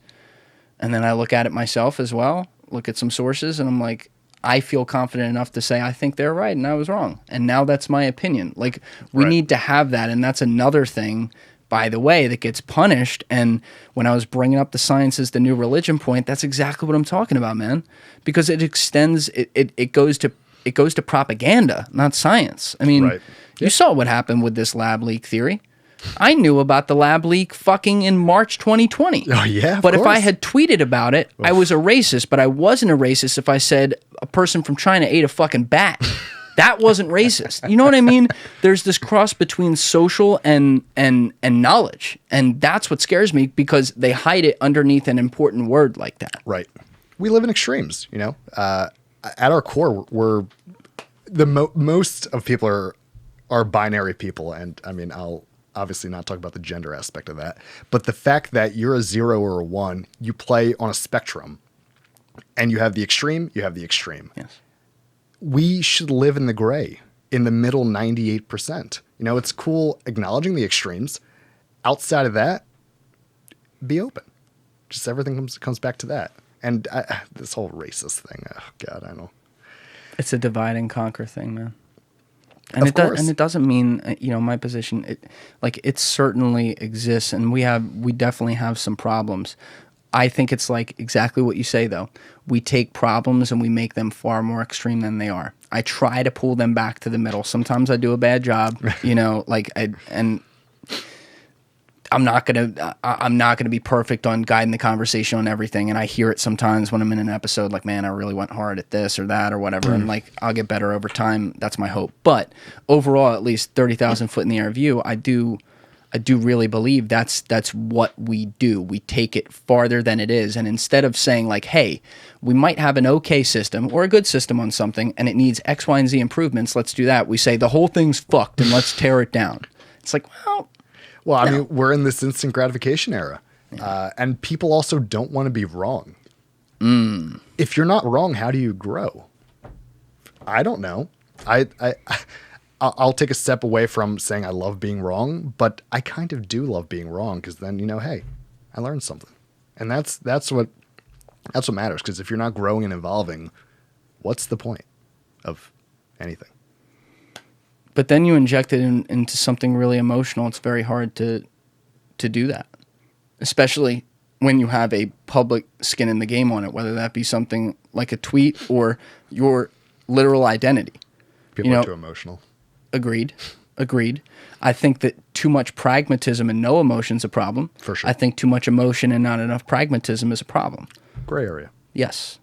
And then I look at it myself as well, look at some sources, and I'm like, I feel confident enough to say, I think they're right and I was wrong. And now that's my opinion. Like, we need to have that. And that's another thing, by the way, that gets punished. And when I was bringing up the science is the new religion point, that's exactly what I'm talking about, man. Because it extends, it goes to propaganda, not science. I mean, you saw what happened with this lab leak theory. I knew about the lab leak fucking in March 2020. Oh, yeah, But if I had tweeted about it, I was a racist, but I wasn't a racist if I said a person from China ate a fucking bat. That wasn't racist. You know what I mean? There's this cross between social and knowledge. And that's what scares me, because they hide it underneath an important word like that. Right. We live in extremes, at our core, we're most of people are binary people. And I'll obviously not talk about the gender aspect of that, but the fact that you're a 0 or a 1, you play on a spectrum, and you have the extreme, you have the extreme. Yes. We should live in the gray, in the middle 98%. It's cool acknowledging the extremes. Outside of that, be open. Just everything comes back to that. And this whole racist thing, oh God, I know. It's a divide and conquer thing, man. And it doesn't mean, my position, it certainly exists, and we definitely have some problems. I think it's like exactly what you say, though. We take problems and we make them far more extreme than they are. I try to pull them back to the middle. Sometimes I do a bad job, I'm not gonna be perfect on guiding the conversation on everything, and I hear it sometimes when I'm in an episode, like, man, I really went hard at this or that or whatever, and like I'll get better over time. That's my hope. But overall, at least 30,000 foot in the air view, I do really believe that's what we do. We take it farther than it is. And instead of saying like, hey, we might have an okay system or a good system on something and it needs X, Y, and Z improvements, let's do that. We say the whole thing's fucked and let's tear it down. It's like, well, I mean, we're in this instant gratification era. And people also don't want to be wrong. If you're not wrong, how do you grow? I don't know. I'll take a step away from saying I love being wrong, but I kind of do love being wrong because then, hey, I learned something. And that's what matters, because if you're not growing and evolving, what's the point of anything? But then you inject it into something really emotional. It's very hard to do that, especially when you have a public skin in the game on it, whether that be something like a tweet or your literal identity. People are too emotional. Agreed. I think that too much pragmatism and no emotion is a problem. For sure. I think too much emotion and not enough pragmatism is a problem. Gray area. Yes.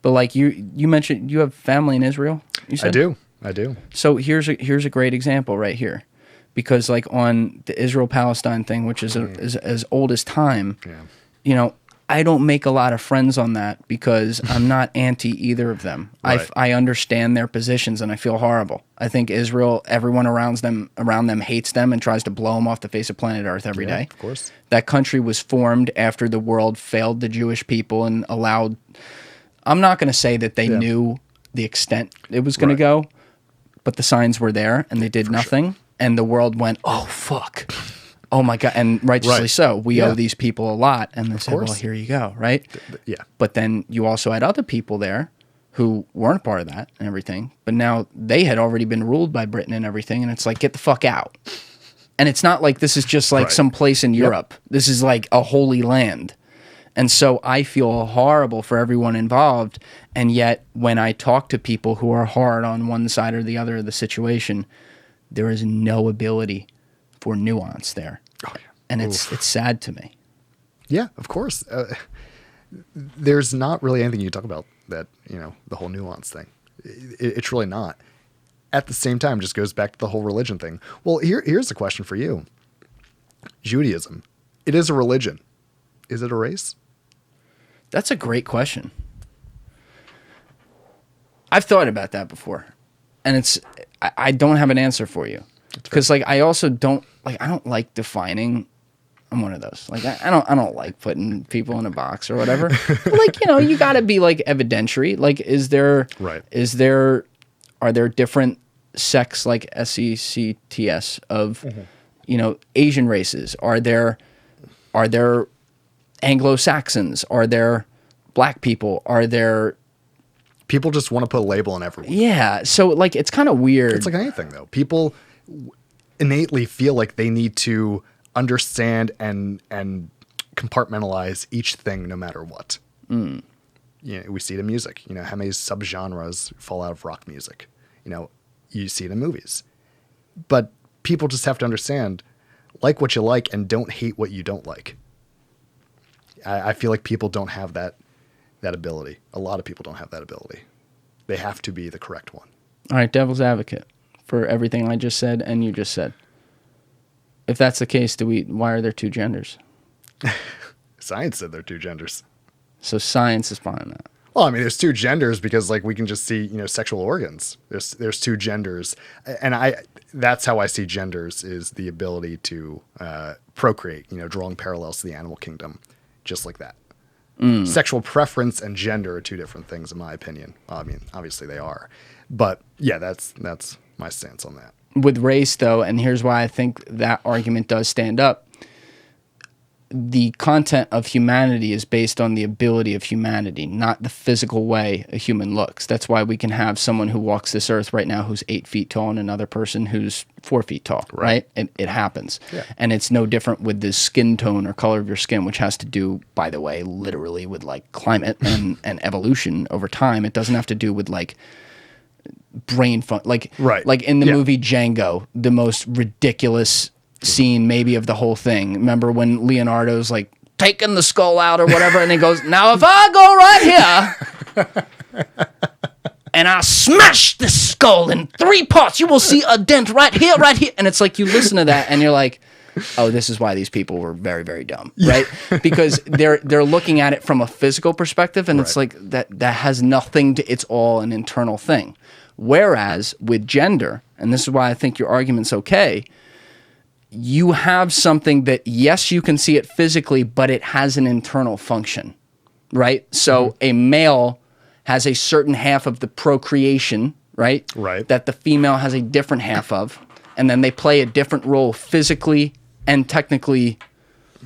But like you mentioned, you have family in Israel. You said? I do. So here's a great example right here, because like on the Israel-Palestine thing, which is as old as time, I don't make a lot of friends on that because I'm not anti either of them. Right. I understand their positions and I feel horrible. I think Israel, everyone around them hates them and tries to blow them off the face of planet Earth every day. Of course. That country was formed after the world failed the Jewish people and allowed. I'm not going to say that they knew the extent it was going to go, but the signs were there and they did nothing. Sure. And the world went, oh, fuck. Oh my God, and righteously so. We owe these people a lot, and they said, well, here you go, right? Yeah. But then you also had other people there who weren't part of that and everything, but now they had already been ruled by Britain and everything, and it's like, get the fuck out. And it's not like this is just like some place in Europe. This is like a holy land. And so I feel horrible for everyone involved, and yet when I talk to people who are hard on one side or the other of the situation, there is no ability for nuance there. Oh, yeah. And it's sad to me. Yeah, of course. There's not really anything you talk about that, the whole nuance thing. It's really not. At the same time, just goes back to the whole religion thing. Well, here's a question for you. Judaism. It is a religion. Is it a race? That's a great question. I've thought about that before. And I don't have an answer for you. Because I also don't I don't like defining. I'm one of those. I don't like putting people in a box or whatever. But you got to be evidentiary. Are there different sects like SECTS of Asian races? Are there Anglo-Saxons? Are there black people? Are there people just want to put a label on everyone? Yeah. So it's kind of weird. It's like anything though. People innately feel like they need to understand and compartmentalize each thing no matter what. We see it in music. How many subgenres fall out of rock music? You see it in movies. But people just have to understand, like what you like and don't hate what you don't like. I feel like people don't have that ability. A lot of people don't have that ability. They have to be the correct one. All right, devil's advocate for everything I just said and you just said. If that's the case, why are there two genders? Science said there are two genders. So science is behind that. Well, I mean, there's two genders because we can just see, sexual organs. There's two genders. And that's how I see genders, is the ability to procreate, drawing parallels to the animal kingdom, just like that. Sexual preference and gender are two different things, in my opinion. I mean, obviously they are. But yeah, that's my stance on that. With race, though, and here's why I think that argument does stand up. The content of humanity is based on the ability of humanity, not the physical way a human looks. That's why we can have someone who walks this earth right now who's 8 feet tall and another person who's 4 feet tall, right? It happens. Yeah. And it's no different with the skin tone or color of your skin, which has to do, by the way, literally with climate and evolution over time. It doesn't have to do with brain fun. Like in the movie Django, the most ridiculous scene maybe of the whole thing. Remember when Leonardo's taking the skull out or whatever, and he goes, now if I go right here and I smash this skull in 3 parts, you will see a dent right here. And it's you listen to that and you're like, oh, this is why these people were very, very dumb, right? Because they're looking at it from a physical perspective, and it's like that has nothing to, it's all an internal thing. Whereas with gender, and this is why I think your argument's okay, you have something that, yes, you can see it physically, but it has an internal function, right? So a male has a certain half of the procreation, right? Right. That the female has a different half of, and then they play a different role physically and technically,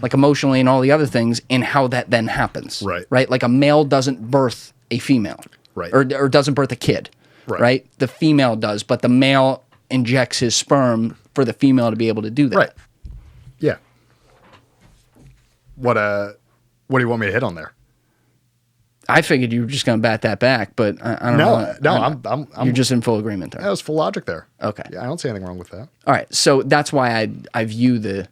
like emotionally and all the other things, in how that then happens. Right. Right? Like a male doesn't birth a female. Right. Or doesn't birth a kid. Right. The female does, but the male injects his sperm for the female to be able to do that. Right. Yeah. What do you want me to hit on there? I figured you were just going to bat that back, but I don't know. No, you're just in full agreement there. That was full logic there. Okay. Yeah, I don't see anything wrong with that. All right. So that's why I view the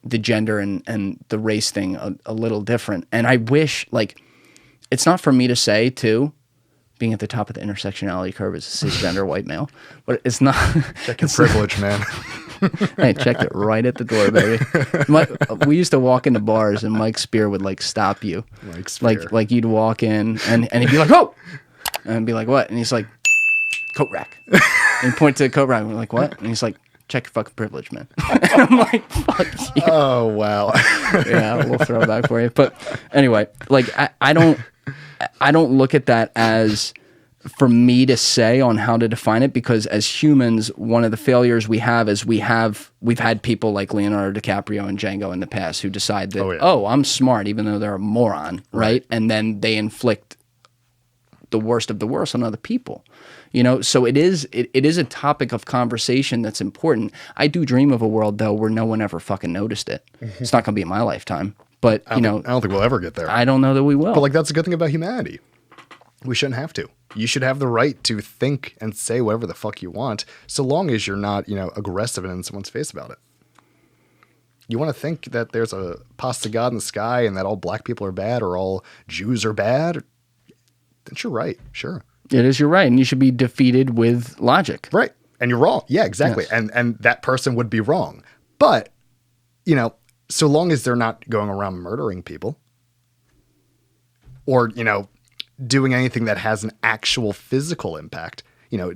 gender and the race thing a little different. And I wish, like, it's not for me to say, too, being at the top of the intersectionality curve as a cisgender white male, but it's not. Check your privilege, man. I checked it right at the door, baby. We used to walk into bars, and Mike Spear would like stop you, like you'd walk in, and he'd be like, "Oh," and I'd be like, "What?" And he's like, "Coat rack," and he'd point to the coat rack, and we're like, "What?" And he's like, "Check your fucking privilege, man." And I'm like, "Fuck you." Oh wow. Yeah, we'll throw it back for you. But anyway, like I don't look at that as for me to say on how to define it, because as humans, one of the failures we have is we've had people like Leonardo DiCaprio and Django in the past who decide that, oh, I'm smart, even though they're a moron, right? And then they inflict the worst of the worst on other people. You know, so it is a topic of conversation that's important. I do dream of a world, though, where no one ever fucking noticed it. It's not going to be in my lifetime. But, I don't think we'll ever get there. I don't know that we will. But, like, that's a good thing about humanity. We shouldn't have to. You should have the right to think and say whatever the fuck you want, so long as you're not, aggressive and in someone's face about it. You want to think that there's a pasta god in the sky and that all black people are bad or all Jews are bad? That's your right. Sure. It is your right, and you should be defeated with logic. Right. And you're wrong. Yeah, exactly. Yes. And that person would be wrong. But, so long as they're not going around murdering people or, doing anything that has an actual physical impact,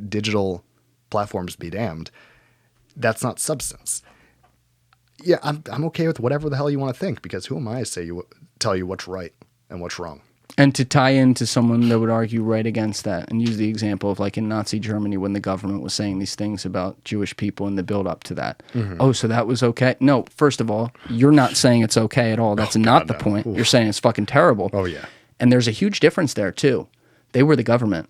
digital platforms be damned, that's not substance. Yeah, I'm okay with whatever the hell you want to think, because who am I to tell you what's right and what's wrong? And to tie into someone that would argue right against that and use the example of like in Nazi Germany when the government was saying these things about Jewish people and the build up to that. Mm-hmm. Oh, so that was okay? No, first of all, you're not saying it's okay at all. That's not the point. Ooh. You're saying it's fucking terrible. Oh, yeah. And there's a huge difference there, too. They were the government.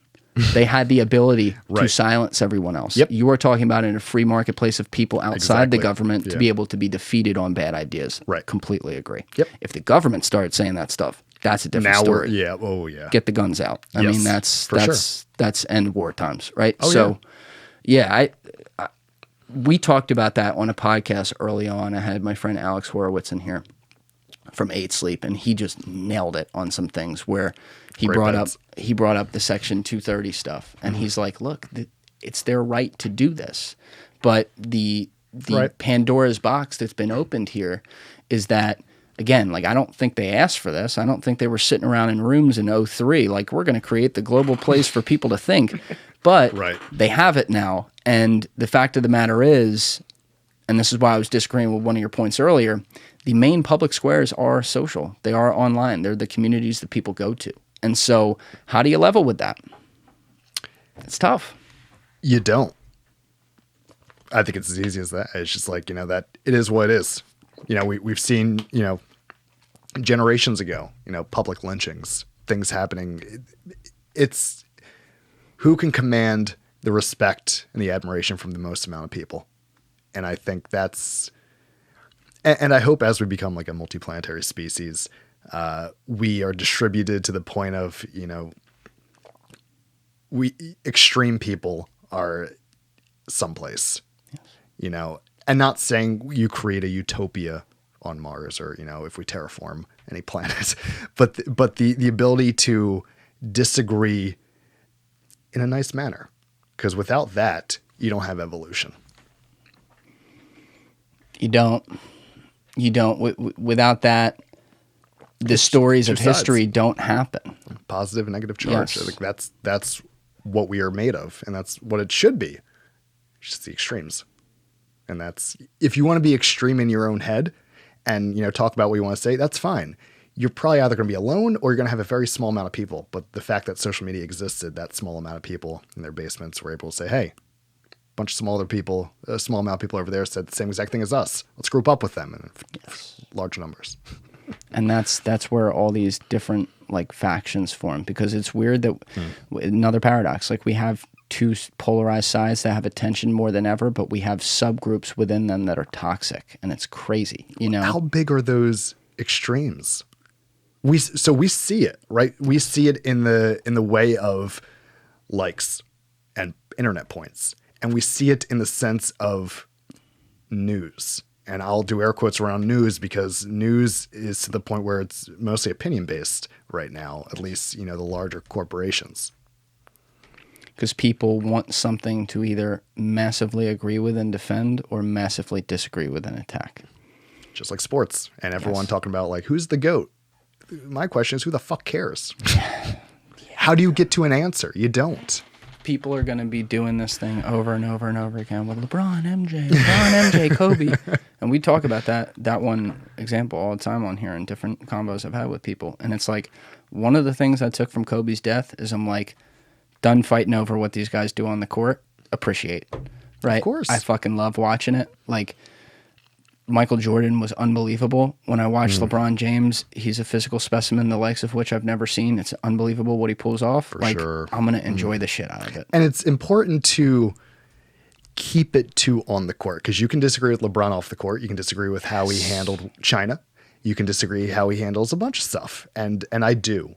They had the ability to silence everyone else. Yep. You are talking about in a free marketplace of people outside the government to be able to be defeated on bad ideas. Right. Completely agree. Yep. If the government started saying that stuff, that's a different story. Get the guns out. I mean, that's end war times, right? Oh, so, I we talked about that on a podcast early on. I had my friend Alex Horowitz in here from 8 Sleep, and he just nailed it on some things where he brought up the Section 230 stuff, and he's like, look, it's their right to do this, but the Pandora's box that's been opened here is that, again, like, I don't think they asked for this. I don't think they were sitting around in rooms in 2003 like, we're going to create the global place for people to think, but they have it now. And the fact of the matter is, and this is why I was disagreeing with one of your points earlier, the main public squares are social. They are online. They're the communities that people go to. And so how do you level with that? It's tough. You don't. I think it's as easy as that. It's just like, that it is what it is. We've seen, generations ago, public lynchings, things happening. It's who can command the respect and the admiration from the most amount of people. And I think that's, and I hope as we become like a multi-planetary species, we are distributed to the point of, extreme people are someplace, and not saying you create a utopia on Mars or, if we terraform any planet, but the ability to disagree in a nice manner, because without that, you don't have evolution. You don't. Without that, the stories of history don't happen. Positive and negative charge. Yes. I think that's what we are made of, and that's what it should be. It's just the extremes. And that's, if you want to be extreme in your own head and, talk about what you want to say, that's fine. You're probably either going to be alone or you're going to have a very small amount of people. But the fact that social media existed, that small amount of people in their basements were able to say, hey, a bunch of smaller people, a small amount of people over there said the same exact thing as us. Let's group up with them in large numbers. And that's where all these different factions form, because it's weird that another paradox, we have two polarized sides that have attention more than ever, but we have subgroups within them that are toxic, and it's crazy. How big are those extremes? We see it, right? We see it in the way of likes and internet points, and we see it in the sense of news. And I'll do air quotes around news because news is to the point where it's mostly opinion based right now, at least, the larger corporations. Because people want something to either massively agree with and defend or massively disagree with and attack. Just like sports and everyone talking about who's the GOAT? My question is, who the fuck cares? How do you get to an answer? You don't. People are going to be doing this thing over and over and over again with LeBron, MJ, Kobe. And we talk about that one example all the time on here in different combos I've had with people. And it's one of the things I took from Kobe's death is I'm done fighting over what these guys do on the court. Appreciate. Right? Of course. I fucking love watching it. Michael Jordan was unbelievable. When I watch LeBron James, he's a physical specimen, the likes of which I've never seen. It's unbelievable what he pulls off. For sure. I'm going to enjoy the shit out of it. And it's important to keep it on the court, because you can disagree with LeBron off the court. You can disagree with how he handled China. You can disagree how he handles a bunch of stuff. And I do.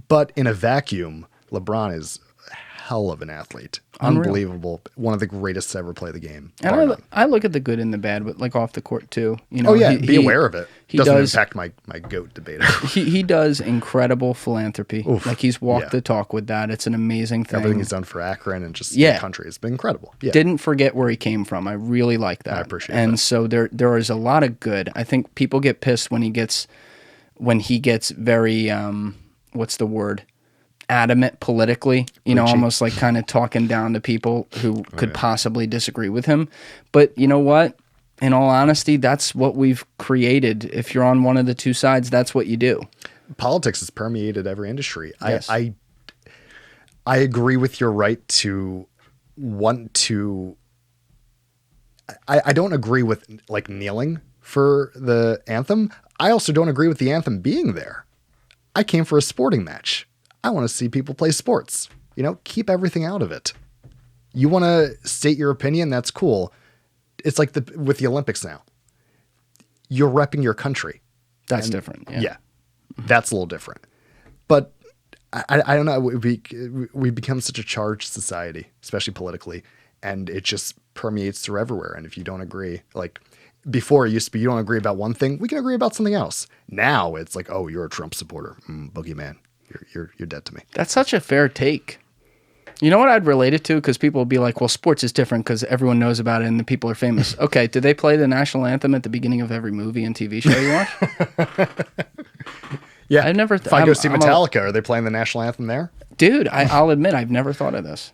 But in a vacuum, LeBron is a hell of an athlete. Unreal. Unbelievable. One of the greatest to ever play the game. And I look at the good and the bad, but off the court too. Be aware of it. He Doesn't does impact my GOAT debate. he does incredible philanthropy. Oof. He's walked the talk with that. It's an amazing thing. Everything he's done for Akron and just the country has been incredible. Yeah. Didn't forget where he came from. I really like that. I appreciate that. And so there is a lot of good. I think people get pissed when he gets very what's the word? Adamant politically, almost kind of talking down to people who could possibly disagree with him. But you know what? In all honesty, that's what we've created. If you're on one of the two sides, that's what you do. Politics has permeated every industry. Yes. I agree with your right to want to. I don't agree with kneeling for the anthem. I also don't agree with the anthem being there. I came for a sporting match. I want to see people play sports. Keep everything out of it. You want to state your opinion, that's cool. It's with the Olympics now. You're repping your country. That's different. Yeah. That's a little different. But I don't know. We become such a charged society, especially politically, and it just permeates through everywhere. And if you don't agree, before it used to be, you don't agree about one thing, we can agree about something else. Now it's oh, you're a Trump supporter. Boogeyman. You're dead to me. That's such a fair take. You know what I'd relate it to? Because people will be like, well, sports is different because everyone knows about it and the people are famous. Okay, do they play the national anthem at the beginning of every movie and TV show you watch? Yeah. I've never. If I go see Metallica, are they playing the national anthem there? Dude, I'll admit I've never thought of this.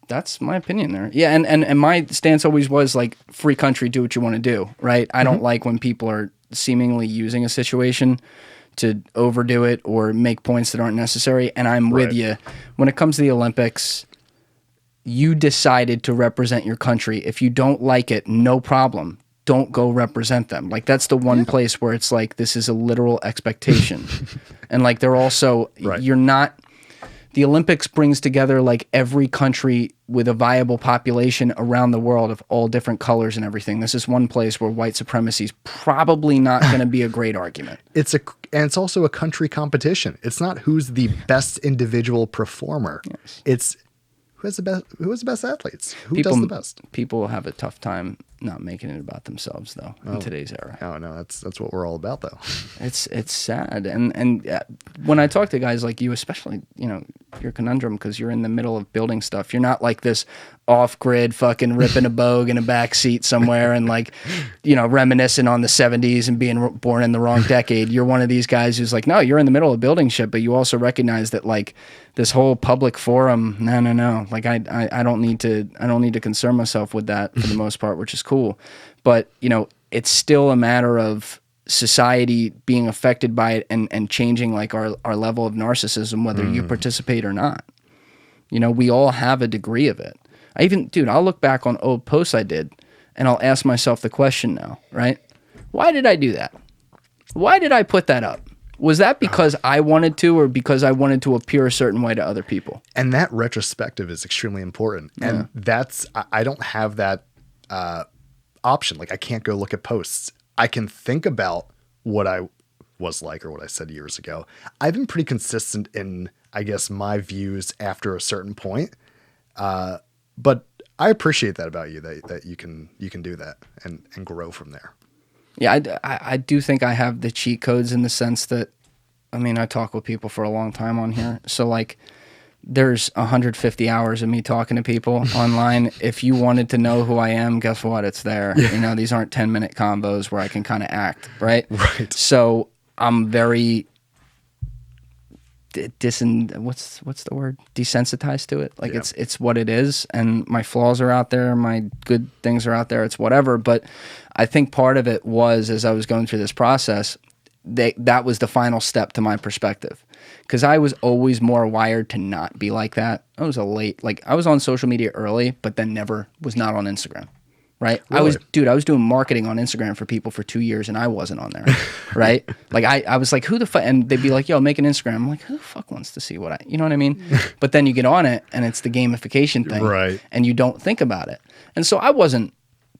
That's my opinion there. Yeah, and my stance always was free country, do what you want to do, right? I don't like when people are seemingly using a situation to overdo it or make points that aren't necessary. And I'm with you. When it comes to the Olympics, you decided to represent your country. If you don't like it, no problem. Don't go represent them. That's the one place where it's this is a literal expectation. And they're also, you're not, the Olympics brings together every country with a viable population around the world of all different colors and everything. This is one place where white supremacy is probably not going to be a great argument. And it's also a country competition. It's not who's the best individual performer. Yes. It's who has the best athletes. Who does the best? People have a tough time not making it about themselves though in today's era. Oh no, that's what we're all about though. It's sad, and when I talk to guys like you, especially, you know, your conundrum, because you're in the middle of building stuff. You're not like this off-grid fucking ripping a bogue in a back seat somewhere and like, you know, reminiscing on the 70s and being born in the wrong decade. You're one of these guys who's like, no, you're in the middle of building shit, but you also recognize that like this whole public forum, no. Like I don't need to concern myself with that for the most part, which is cool. But, you know, it's still a matter of society being affected by it and changing like our level of narcissism, whether you participate or not. You know, we all have a degree of it. I'll look back on old posts I did and I'll ask myself the question now, right? Why did I do that? Why did I put that up? Was that because I wanted to, or because I wanted to appear a certain way to other people? And that retrospective is extremely important. And I don't have that option. Like I can't go look at posts. I can think about what I was like or what I said years ago. I've been pretty consistent in, I guess, my views after a certain point. But I appreciate that about you, that you can do that and grow from there. Yeah, I do think I have the cheat codes in the sense that, I mean, I talk with people for a long time on here. So like there's 150 hours of me talking to people online. If you wanted to know who I am, guess what? It's there. You know, these aren't 10-minute combos where I can kind of act, right? Right. So I'm very what's the word? Desensitized to it. Like it's what it is, and my flaws are out there, my good things are out there. It's whatever. But I think part of it was, as I was going through this process, that was the final step to my perspective, because I was always more wired to not be like that. I was I was on social media early, but then was not on Instagram. Right. Really? I was doing marketing on Instagram for people for 2 years and I wasn't on there. Right. Like I was like, who the fuck? And they'd be like, yo, make an Instagram. I'm like, who the fuck wants to see you know what I mean? But then you get on it and it's the gamification thing. Right. And you don't think about it. And so I wasn't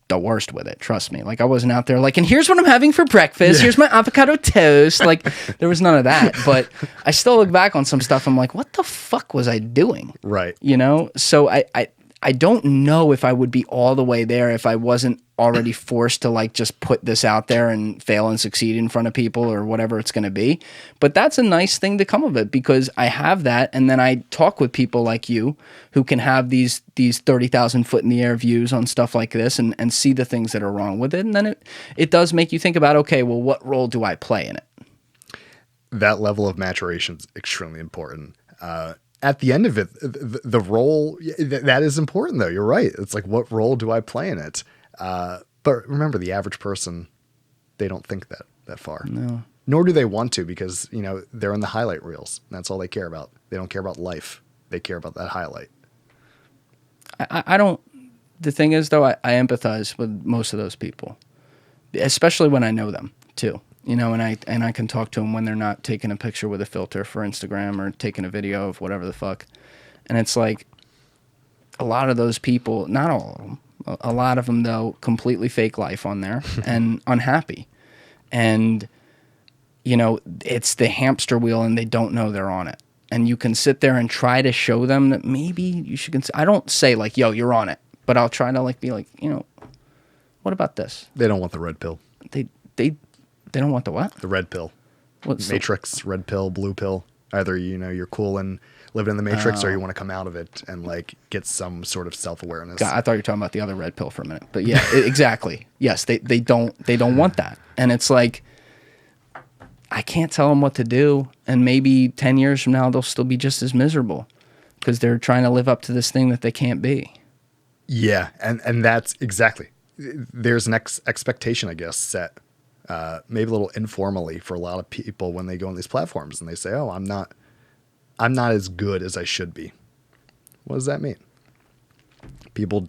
the worst with it. Trust me. Like I wasn't out there like, and here's what I'm having for breakfast. Here's my avocado toast. Like there was none of that, but I still look back on some stuff. I'm like, what the fuck was I doing? Right. You know? So I don't know if I would be all the way there if I wasn't already forced to like just put this out there and fail and succeed in front of people or whatever it's going to be. But that's a nice thing to come of it, because I have that. And then I talk with people like you who can have these 30,000 foot in the air views on stuff like this and see the things that are wrong with it. And then it does make you think about, okay, well, what role do I play in it? That level of maturation is extremely important. At the end of it, the role, that is important though. You're right. It's like, what role do I play in it? But remember, the average person, they don't think that far. No. Nor do they want to, because, you know, they're in the highlight reels. That's all they care about. They don't care about life. They care about that highlight. I don't, the thing is though, I empathize with most of those people, especially when I know them too. You know, and I can talk to them when they're not taking a picture with a filter for Instagram or taking a video of whatever the fuck. And it's like a lot of those people, not all of them, a lot of them though, completely fake life on there and unhappy. And, you know, it's the hamster wheel and they don't know they're on it. And you can sit there and try to show them that maybe you should I don't say like, yo, you're on it, but I'll try to like be like, you know, what about this? They don't want the red pill. They don't want the what? The red pill. What's Matrix, red pill, blue pill. Either, you know, you're cool and living in the Matrix, or you want to come out of it and like get some sort of self-awareness. God, I thought you were talking about the other red pill for a minute. But yeah, exactly. Yes, they don't want that. And it's like, I can't tell them what to do. And maybe 10 years from now, they'll still be just as miserable because they're trying to live up to this thing that they can't be. Yeah. And that's exactly. There's an expectation, I guess, set. Maybe a little informally for a lot of people when they go on these platforms and they say, oh, I'm not as good as I should be. What does that mean? People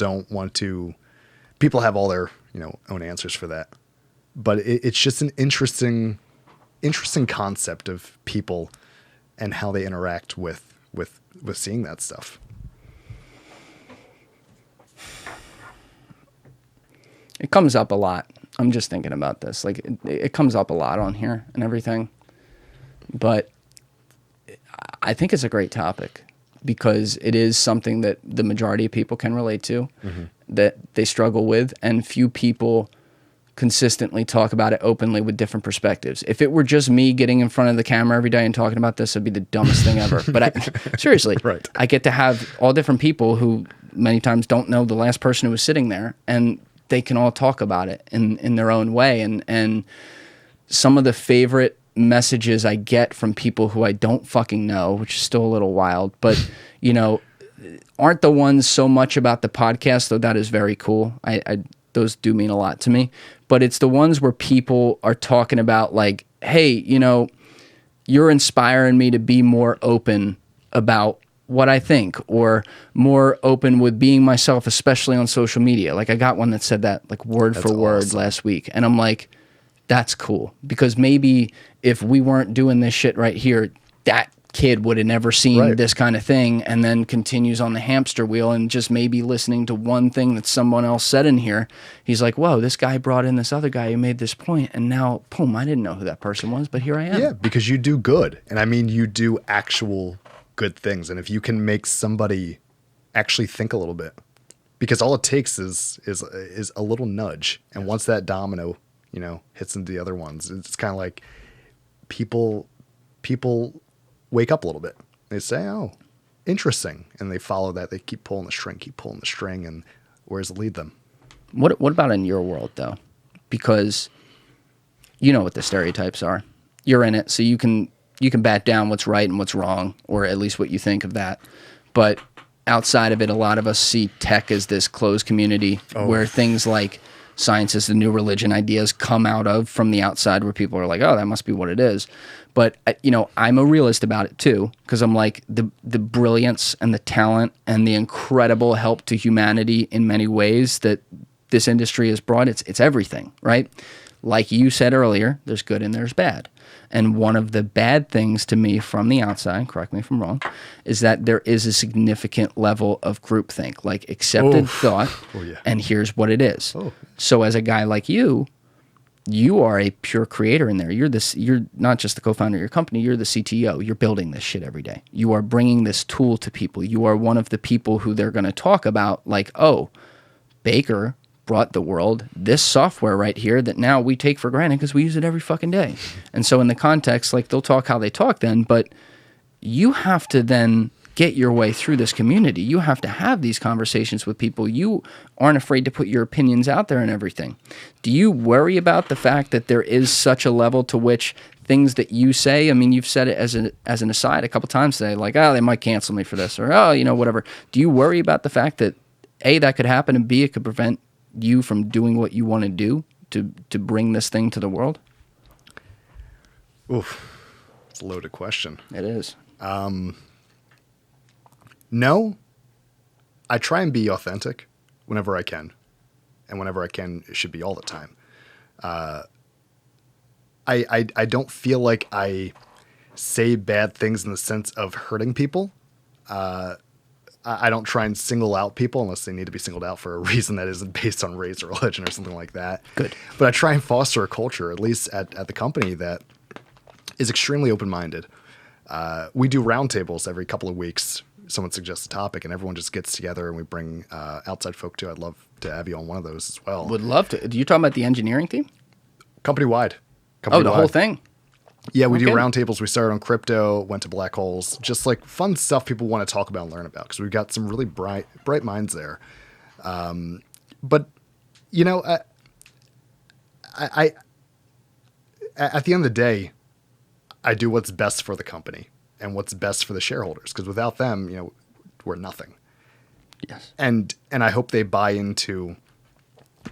have all their, you know, own answers for that, but it's just an interesting concept of people and how they interact with seeing that stuff. It comes up a lot. I'm just thinking about this. Like it comes up a lot on here and everything, but I think it's a great topic because it is something that the majority of people can relate to. Mm-hmm. that they struggle with, and few people consistently talk about it openly with different perspectives. If it were just me getting in front of the camera every day and talking about this, it'd be the dumbest thing ever. But seriously, Right. I get to have all different people who many times don't know the last person who was sitting there, and they can all talk about it in their own way. And some of the favorite messages I get from people who I don't fucking know, which is still a little wild, but you know, aren't the ones so much about the podcast, though that is very cool. I those do mean a lot to me, but it's the ones where people are talking about like, hey, you know, you're inspiring me to be more open about what I think, or more open with being myself, especially on social media. Like I got one that said that like word for word last week. And I'm like, that's cool, because maybe if we weren't doing this shit right here, that kid would have never seen this kind of thing, and then continues on the hamster wheel and just maybe listening to one thing that someone else said in here. He's like, whoa, this guy brought in this other guy who made this point, and now, boom, I didn't know who that person was, but here I am. Yeah, because you do good. And I mean, you do actual good things. And if you can make somebody actually think a little bit, because all it takes is a little nudge. And once that domino, you know, hits into the other ones, it's kind of like people wake up a little bit. They say, oh, interesting. And they follow that. They keep pulling the string, and where does it lead them? What about in your world, though? Because you know what the stereotypes are. You're in it, so you can bat down what's right and what's wrong, or at least what you think of that. But outside of it, a lot of us see tech as this closed community where things like science is the new religion ideas come out of from the outside, where people are like, oh, that must be what it is. But, you know, I'm a realist about it too, because I'm like the brilliance and the talent and the incredible help to humanity in many ways that this industry has brought, it's everything, right? Like you said earlier, there's good and there's bad. And one of the bad things to me from the outside, correct me if I'm wrong, is that there is a significant level of groupthink, like accepted thought, and here's what it is. So as a guy like you are a pure creator in there. You're not just the co-founder of your company, you're the CTO. You're building this shit every day. You are bringing this tool to people. You are one of the people who they're going to talk about, like, oh, Baker brought the world this software right here that now we take for granted because we use it every fucking day. And so in the context, like, they'll talk how they talk then, but you have to then get your way through this community. You have to have these conversations with people. You aren't afraid to put your opinions out there and everything. Do you worry about the fact that there is such a level to which things that you say, I mean, you've said it as an aside a couple times today, like, oh, they might cancel me for this, or, oh, you know, whatever. Do you worry about the fact that A, that could happen, and B, it could prevent you from doing what you want to do to bring this thing to the world? Oof. It's a loaded question. It is. No, I try and be authentic whenever I can. And whenever I can, it should be all the time. I don't feel like I say bad things in the sense of hurting people. I don't try and single out people unless they need to be singled out for a reason that isn't based on race or religion or something like that. Good. But I try and foster a culture, at least at the company, that is extremely open-minded. We do roundtables every couple of weeks. Someone suggests a topic and everyone just gets together and we bring outside folk too. I'd love to have you on one of those as well. Would love to. Are you talking about the engineering team? Company-wide. Oh, the whole thing? Yeah, we do roundtables. We started on crypto, went to black holes, just like fun stuff people want to talk about and learn about, because we've got some really bright minds there. But, you know, I at the end of the day, I do what's best for the company and what's best for the shareholders, because without them, you know, we're nothing. Yes. And I hope they buy into,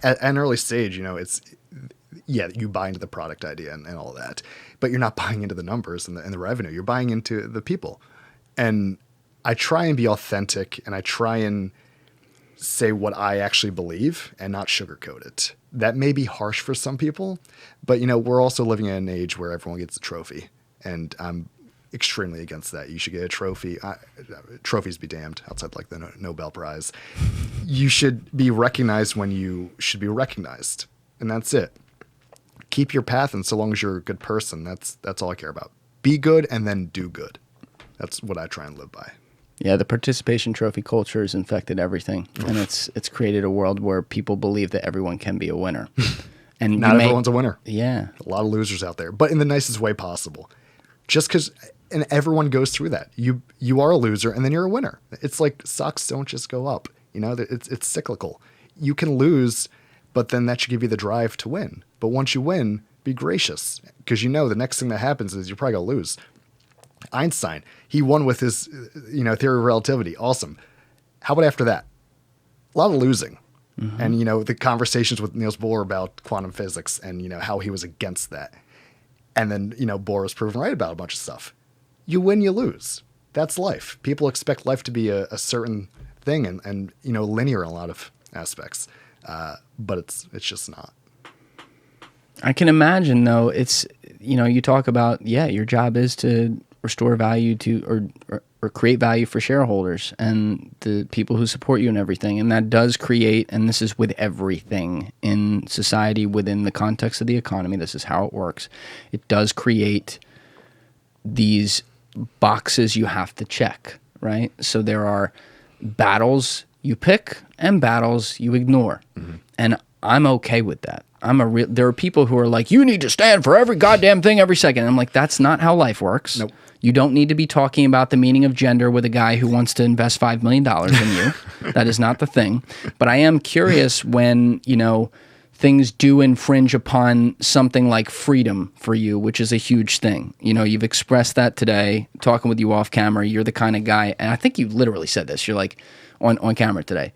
at an early stage, you know, you buy into the product idea and all of that, but you're not buying into the numbers and the revenue. You're buying into the people. And I try and be authentic, and I try and say what I actually believe and not sugarcoat it. That may be harsh for some people, but, you know, we're also living in an age where everyone gets a trophy, and I'm extremely against that. You should get a trophy. Trophies be damned, outside like the Nobel Prize. You should be recognized when you should be recognized, and that's it. Keep your path, and so long as you're a good person, that's all I care about. Be good and then do good. That's what I try and live by. Yeah, the participation trophy culture has infected everything, and it's created a world where people believe that everyone can be a winner. And Not everyone's a winner. Yeah. A lot of losers out there, but in the nicest way possible. Just because, and everyone goes through that. You are a loser, and then you're a winner. It's like stocks don't just go up. You know, it's cyclical. You can lose, but then that should give you the drive to win. But once you win, be gracious, because you know the next thing that happens is you're probably going to lose. Einstein, he won with his, theory of relativity. Awesome. How about after that? A lot of losing. Mm-hmm. And, the conversations with Niels Bohr about quantum physics and, how he was against that. And then, Bohr was proven right about a bunch of stuff. You win, you lose. That's life. People expect life to be a certain thing and linear in a lot of aspects. But it's just not. I can imagine, though, it's, you talk about, your job is to restore value to or create value for shareholders and the people who support you and everything. And that does create, and this is with everything in society within the context of the economy, this is how it works. It does create these boxes you have to check, right? So there are battles you pick and battles you ignore. Mm-hmm. And I'm okay with that. There are people who are like, you need to stand for every goddamn thing every second. And I'm like, that's not how life works. Nope. You don't need to be talking about the meaning of gender with a guy who wants to invest $5 million in you. That is not the thing. But I am curious when, things do infringe upon something like freedom for you, which is a huge thing. You've expressed that today, talking with you off camera. You're the kind of guy, and I think you literally said this. You're like, on camera today,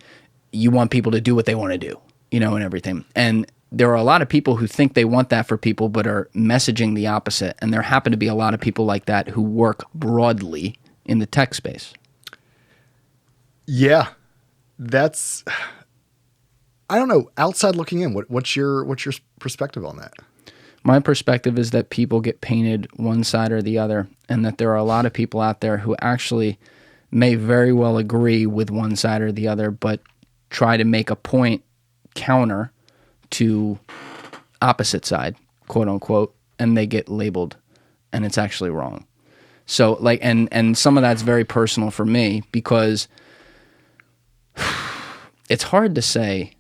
you want people to do what they want to do, and everything. And there are a lot of people who think they want that for people, but are messaging the opposite. And there happen to be a lot of people like that who work broadly in the tech space. Yeah, that's, I don't know, outside looking in, what's your perspective on that? My perspective is that people get painted one side or the other, and that there are a lot of people out there who actually may very well agree with one side or the other, but try to make a point counter to opposite side, quote unquote, and they get labeled, and it's actually wrong. So and some of that's very personal for me, because it's hard to say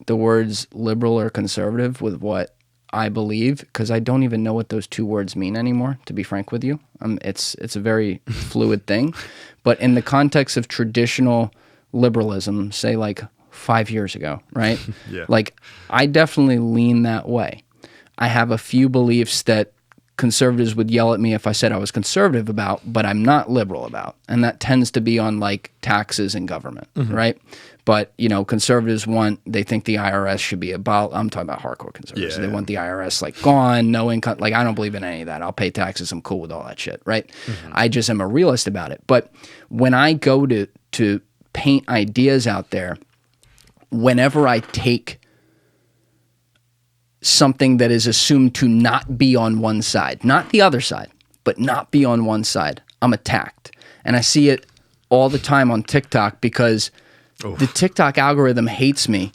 the words liberal or conservative with what I believe, because I don't even know what those two words mean anymore, to be frank with you. It's a very fluid thing. But in the context of traditional liberalism, say like 5 years ago, right? Yeah. Like, I definitely lean that way. I have a few beliefs that conservatives would yell at me if I said I was conservative about, but I'm not liberal about. And that tends to be on like taxes and government, mm-hmm. right? But, conservatives they think the IRS should be I'm talking about hardcore conservatives. Yeah, they want the IRS like gone, no income. Like, I don't believe in any of that. I'll pay taxes. I'm cool with all that shit, right? Mm-hmm. I just am a realist about it. But when I go to paint ideas out there, whenever I take something that is assumed to not be on one side, not the other side, but not be on one side, I'm attacked. And I see it all the time on TikTok, because the TikTok algorithm hates me,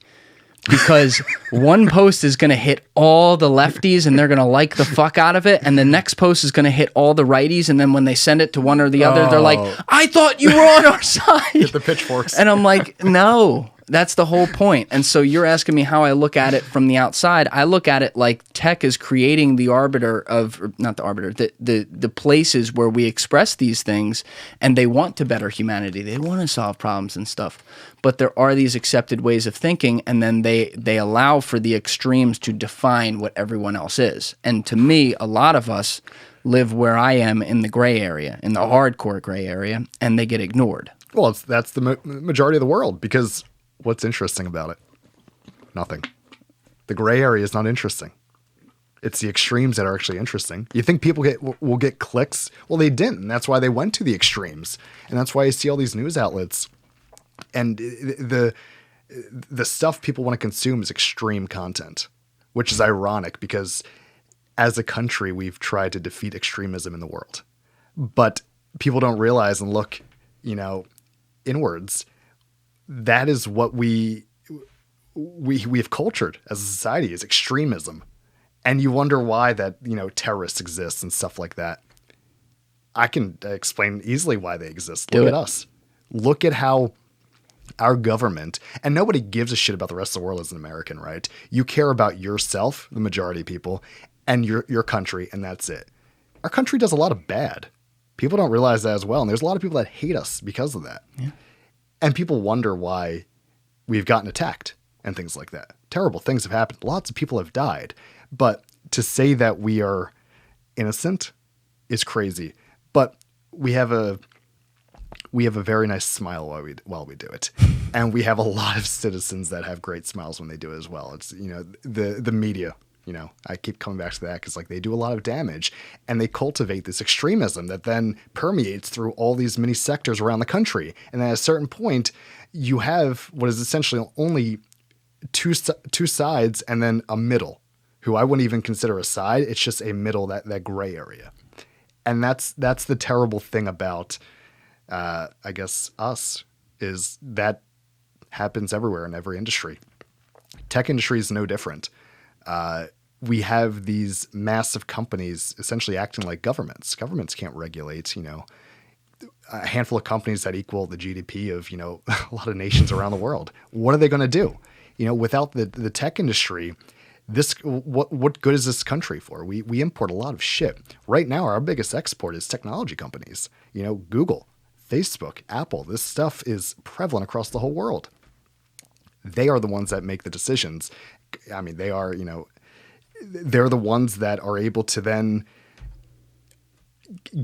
because one post is going to hit all the lefties and they're going to like the fuck out of it, and the next post is going to hit all the righties, and then when they send it to one or the other, they're like, I thought you were on our side. Get the pitchforks. And I'm like, no. That's the whole point. And so you're asking me how I look at it from the outside. I look at it like tech is creating the arbiter of, or not the arbiter, the places where we express these things, and they want to better humanity. They want to solve problems and stuff. But there are these accepted ways of thinking, and then they allow for the extremes to define what everyone else is. And to me, a lot of us live where I am in the gray area, in the hardcore gray area, and they get ignored. Well, that's the majority of the world, because what's interesting about it? Nothing. The gray area is not interesting. It's the extremes that are actually interesting. You think people will get clicks? Well, they didn't. And that's why they went to the extremes. And that's why you see all these news outlets. And the stuff people want to consume is extreme content, which is ironic, because as a country, we've tried to defeat extremism in the world. But people don't realize and look, inwards. That is what we've cultured as a society, is extremism. And you wonder why that, terrorists exist and stuff like that. I can explain easily why they exist. Look at us. Look at how our government, and nobody gives a shit about the rest of the world as an American, right? You care about yourself, the majority of people, and your country, and that's it. Our country does a lot of bad. People don't realize that as well, and there's a lot of people that hate us because of that. Yeah. And people wonder why we've gotten attacked and things like that. Terrible things have happened. Lots of people have died. But to say that we are innocent is crazy. But we have a very nice smile while we do it. And we have a lot of citizens that have great smiles when they do it as well. It's, the media, I keep coming back to that because like they do a lot of damage and they cultivate this extremism that then permeates through all these many sectors around the country. And then at a certain point, you have what is essentially only two sides and then a middle, who I wouldn't even consider a side. It's just a middle, that gray area. And that's the terrible thing about, I guess, us, is that happens everywhere in every industry. Tech industry is no different. We have these massive companies essentially acting like governments. Governments can't regulate, a handful of companies that equal the GDP of, a lot of nations around the world. What are they going to do? Without the tech industry, what good is this country for? We import a lot of shit. Right now, our biggest export is technology companies. Google, Facebook, Apple. This stuff is prevalent across the whole world. They are the ones that make the decisions. I mean, they are, they're the ones that are able to then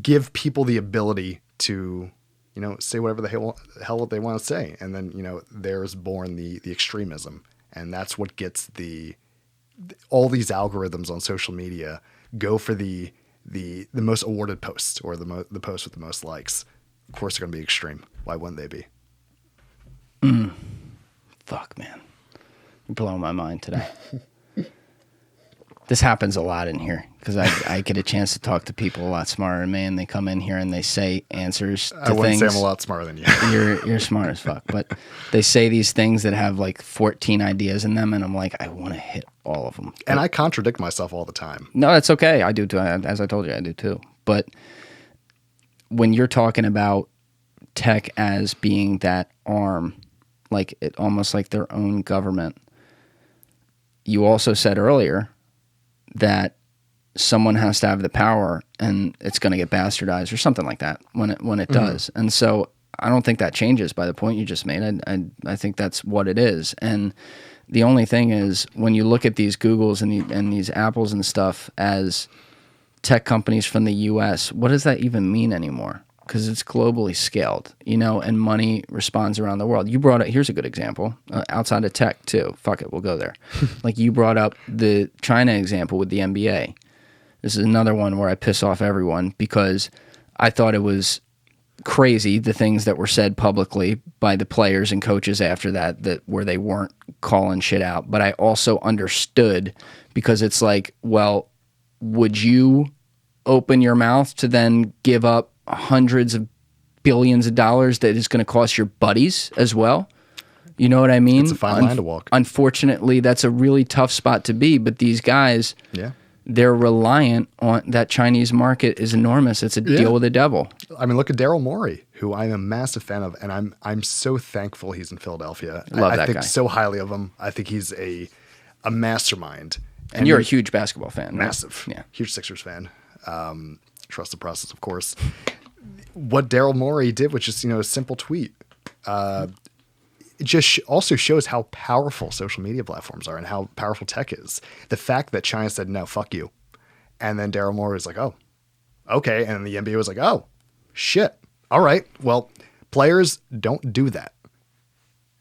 give people the ability to, say whatever the hell they want to say. And then, there's born the extremism. And that's what gets all these algorithms on social media go for the most awarded post or the post with the most likes. Of course, they're going to be extreme. Why wouldn't they be? Fuck, man. You're blowing my mind today. This happens a lot in here because I get a chance to talk to people a lot smarter than me, and they come in here and they say answers to things. I wouldn't say I'm a lot smarter than you. You're smart as fuck, but they say these things that have like 14 ideas in them, and I'm like, I want to hit all of them. And I contradict myself all the time. No, that's okay. I do too. As I told you, I do too. But when you're talking about tech as being that arm, like it almost like their own government, you also said earlier that someone has to have the power and it's going to get bastardized or something like that when it does. And so I don't think that changes by the point you just made. I think that's what it is. And the only thing is when you look at these Googles and these Apples and stuff as tech companies from the US, what does that even mean anymore? Because it's globally scaled, and money responds around the world. You brought up, here's a good example, outside of tech too. Fuck it, we'll go there. Like you brought up the China example with the NBA. This is another one where I piss off everyone because I thought it was crazy, the things that were said publicly by the players and coaches after that where they weren't calling shit out. But I also understood because it's like, well, would you open your mouth to then give up hundreds of billions of dollars that is going to cost your buddies as well? You know what I mean? It's a fine line to walk. Unfortunately, that's a really tough spot to be. But these guys, they're reliant on that Chinese market is enormous. It's a deal with the devil. I mean, look at Daryl Morey, who I'm a massive fan of, and I'm so thankful he's in Philadelphia. I think so highly of him. I think he's a mastermind. And you're a huge basketball fan, massive, right? Yeah, huge Sixers fan. Trust the process, of course. What Daryl Morey did, which is a simple tweet, it just also shows how powerful social media platforms are and how powerful tech is. The fact that China said no, fuck you, and then Daryl Morey was like, oh, okay, and the NBA was like, oh, shit, all right, well, players don't do that,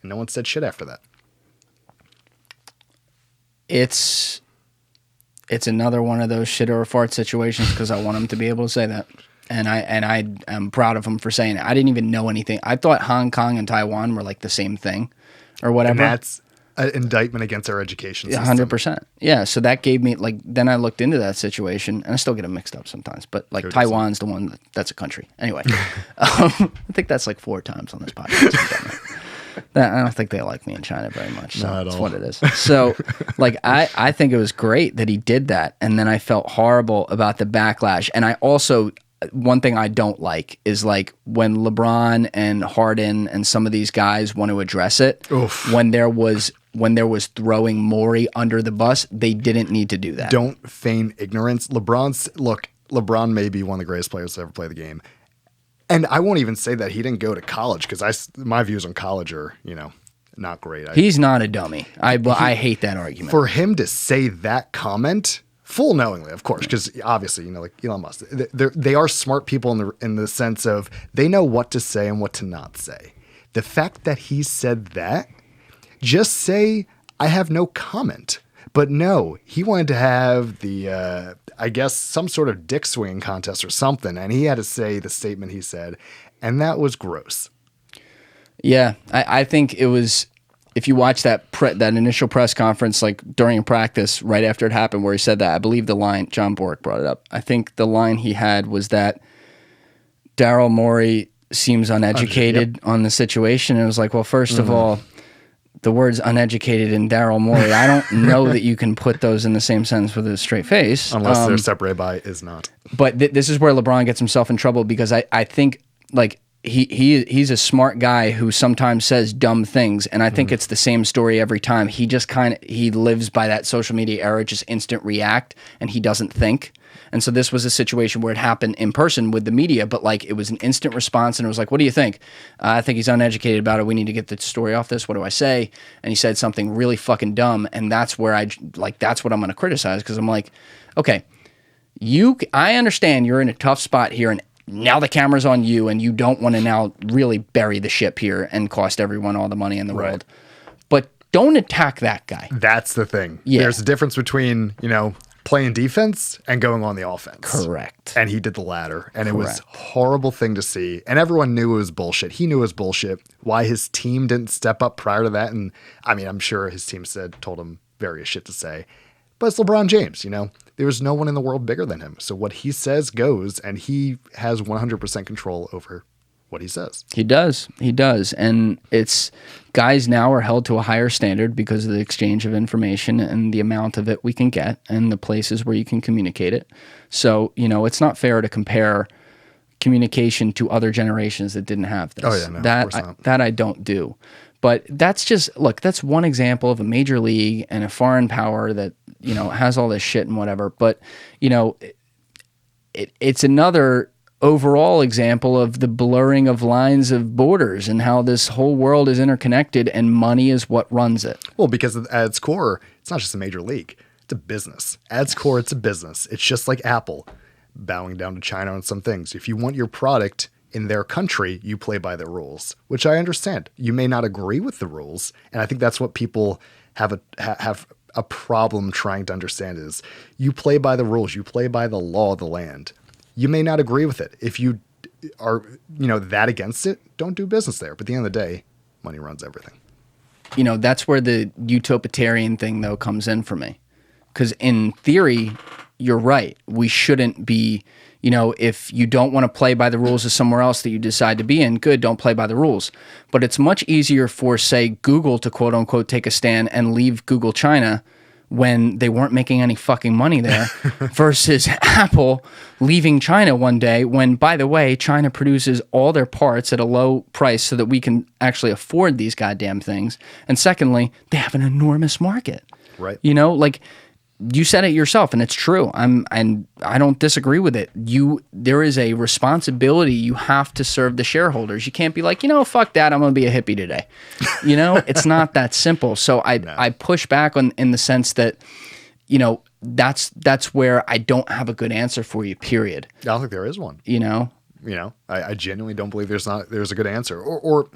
and no one said shit after that. It's another one of those shit or a fart situations because I want him to be able to say that. And I am proud of him for saying it. I didn't even know anything. I thought Hong Kong and Taiwan were like the same thing or whatever. And that's an indictment against our education system. 100%. Yeah, so that gave me, then I looked into that situation, and I still get them mixed up sometimes. But Taiwan's the one that's a country. Anyway, I think that's like 4 times on this podcast. I don't think they like me in China very much. So that's what it is. So, I think it was great that he did that. And then I felt horrible about the backlash. And I also, one thing I don't like is like when LeBron and Harden and some of these guys want to address it. Oof. When there was throwing Morey under the bus, they didn't need to do that. Don't feign ignorance. LeBron may be one of the greatest players to ever play the game. And I won't even say that he didn't go to college, because my views on college are, not great. He's not a dummy. I hate that argument. For him to say that comment, full knowingly, of course, because obviously, like Elon Musk, they are smart people in the sense of they know what to say and what to not say. The fact that he said that, just say, I have no comment. But no, he wanted to have the, I guess, some sort of dick swinging contest or something, and he had to say the statement he said, and that was gross. Yeah, I think it was, if you watch that initial press conference, like during practice, right after it happened, where he said that, I believe the line, John Bork brought it up, I think the line he had was that Daryl Morey seems uneducated on the situation. And it was like, well, first of all, the words uneducated and Daryl Morey, I don't know that you can put those in the same sentence with a straight face. Unless they're separated by is not. But this is where LeBron gets himself in trouble, because I think, like, he's a smart guy who sometimes says dumb things, and I think it's the same story every time. He just he lives by that social media era, just instant react, and he doesn't think. And so this was a situation where it happened in person with the media, but like it was an instant response, and it was like, what do you think? I think he's uneducated about it. We need to get the story off this. What do I say? And he said something really fucking dumb, and that's where that's what I'm going to criticize, because I'm like, okay, I understand you're in a tough spot here, and now the camera's on you, and you don't want to now really bury the ship here and cost everyone all the money in the world. But don't attack that guy. That's the thing. Yeah. There's a difference between, playing defense and going on the offense. Correct. And he did the latter. And it was a horrible thing to see. And everyone knew it was bullshit. He knew it was bullshit. Why his team didn't step up prior to that. And I mean, I'm sure his team told him various shit to say. But it's LeBron James, There was no one in the world bigger than him. So what he says goes, and he has 100% control over what he says. He does. And guys now are held to a higher standard because of the exchange of information and the amount of it we can get and the places where you can communicate it. So, it's not fair to compare communication to other generations that didn't have this. Oh, yeah, no, of course not. That I don't do. But that's that's one example of a major league and a foreign power that, has all this shit and whatever. But, it's another overall example of the blurring of lines of borders and how this whole world is interconnected and money is what runs it. Well, because at its core, it's not just a major league. It's a business. At its core, it's a business. It's just like Apple bowing down to China on some things. If you want your product in their country, you play by their rules, which I understand. You may not agree with the rules, and I think that's what people have a problem trying to understand is you play by the rules. You play by the law of the land. You may not agree with it. If you are, that against it, don't do business there. But at the end of the day, money runs everything. That's where the utopian thing, though, comes in for me. Because in theory, you're right. We shouldn't be, if you don't want to play by the rules of somewhere else that you decide to be in, good, don't play by the rules. But it's much easier for, say, Google to quote unquote take a stand and leave Google China when they weren't making any fucking money there versus Apple leaving China one day when, by the way, China produces all their parts at a low price so that we can actually afford these goddamn things. And secondly, they have an enormous market. Right. You said it yourself, and it's true. And I don't disagree with it. There is a responsibility. You have to serve the shareholders. You can't be like, fuck that. I'm going to be a hippie today. It's not that simple. So I push back in the sense that, that's where I don't have a good answer for you. Period. I don't think there is one. I genuinely don't believe there's a good answer or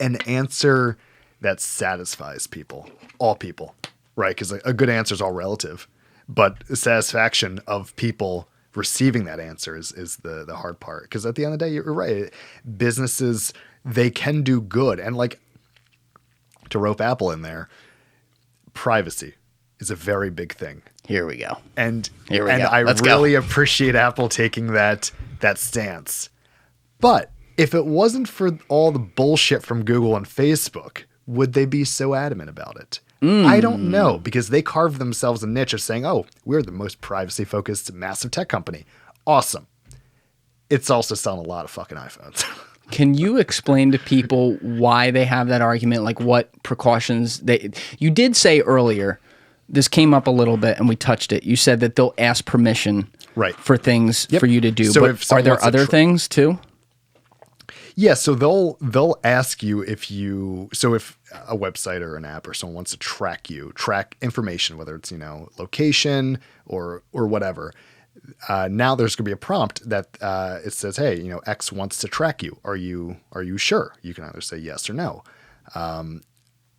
an answer that satisfies people, all people. Right, because a good answer is all relative, but the satisfaction of people receiving that answer is the hard part. Because at the end of the day, you're right. Businesses, they can do good. And to rope Apple in there, privacy is a very big thing. Here we go. And I really appreciate Apple taking that stance. But if it wasn't for all the bullshit from Google and Facebook, would they be so adamant about it? I don't know, because they carved themselves a niche of saying, oh, we're the most privacy-focused massive tech company. Awesome. It's also selling a lot of fucking iPhones. Can you explain to people why they have that argument? Like what precautions you did say earlier, this came up a little bit and we touched it. You said that they'll ask permission for things for you to do. So but are there other things too? Yeah, so they'll ask you if a website or an app or someone wants to track information, whether it's, location or whatever. Now there's going to be a prompt that it says, hey, X wants to track you. Are you sure? You can either say yes or no.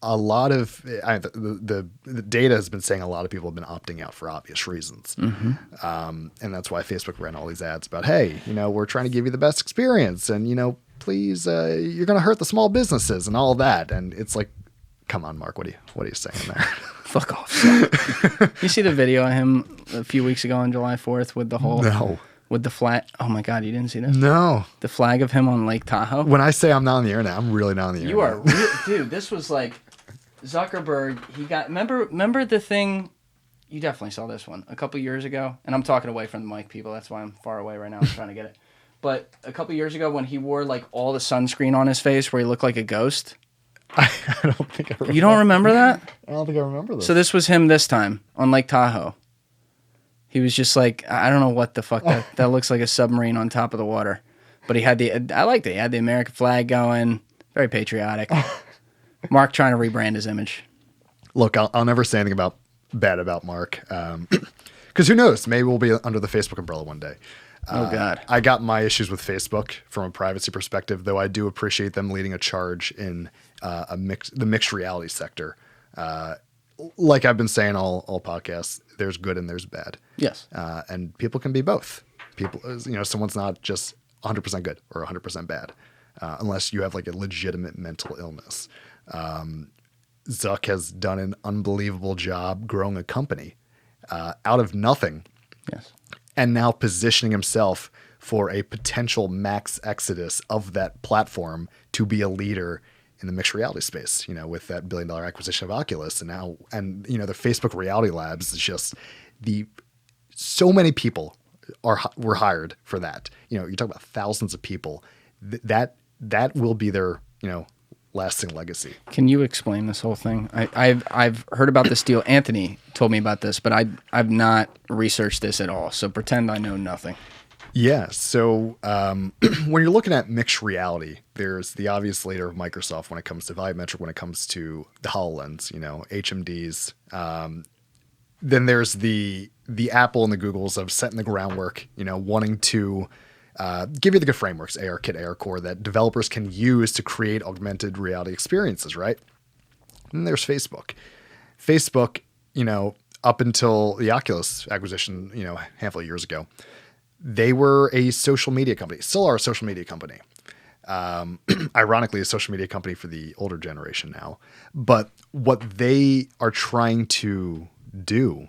A lot of the data has been saying a lot of people have been opting out for obvious reasons. And that's why Facebook ran all these ads about, hey, we're trying to give you the best experience and, please, you're going to hurt the small businesses and all that. And it's like, come on, Mark, what are you saying there? Fuck off. You see the video of him a few weeks ago on July 4th with the whole with the flag. Oh my God, you didn't see this? No. The flag of him on Lake Tahoe. When I say I'm not on the internet, I'm really not on the internet. You are dude, this was like Zuckerberg, he got remember the thing, you definitely saw this one a couple years ago, and I'm talking away from the mic, people, that's why I'm far away right now, I'm trying to get it. But a couple years ago when he wore like all the sunscreen on his face where he looked like a ghost. I don't think I remember. You don't remember that? I don't think I remember this. So this was him this time on Lake Tahoe. He was just like, I don't know what the fuck that looks like a submarine on top of the water. But he had I liked it. He had the American flag going, very patriotic. Mark trying to rebrand his image. Look, I'll never say anything bad about Mark. Because who knows? Maybe we'll be under the Facebook umbrella one day. Oh, God. I got my issues with Facebook from a privacy perspective, though I do appreciate them leading a charge in the mixed reality sector. Like I've been saying all podcasts, there's good and there's bad. Yes. And people can be both. Someone's not just 100% good or 100% bad, unless you have like a legitimate mental illness. Zuck has done an unbelievable job growing a company out of nothing. Yes. And now positioning himself for a potential max exodus of that platform to be a leader in the mixed reality space, with that $1 billion acquisition of Oculus. And now, the Facebook Reality Labs is just so many people were hired for that. You're talking about thousands of people. That will be their, lasting legacy. Can you explain this whole thing? I've heard about this deal. Anthony told me about this, but I've not researched this at all. So pretend I know nothing. Yeah. So when you're looking at mixed reality, there's the obvious leader of Microsoft when it comes to volumetric, when it comes to the HoloLens, HMDs. Then there's the Apple and the Googles of setting the groundwork, wanting to give you the good frameworks, ARKit, ARCore, that developers can use to create augmented reality experiences, right? And there's Facebook. Facebook, up until the Oculus acquisition, a handful of years ago, they were a social media company, still are a social media company. Ironically, a social media company for the older generation now. But what they are trying to do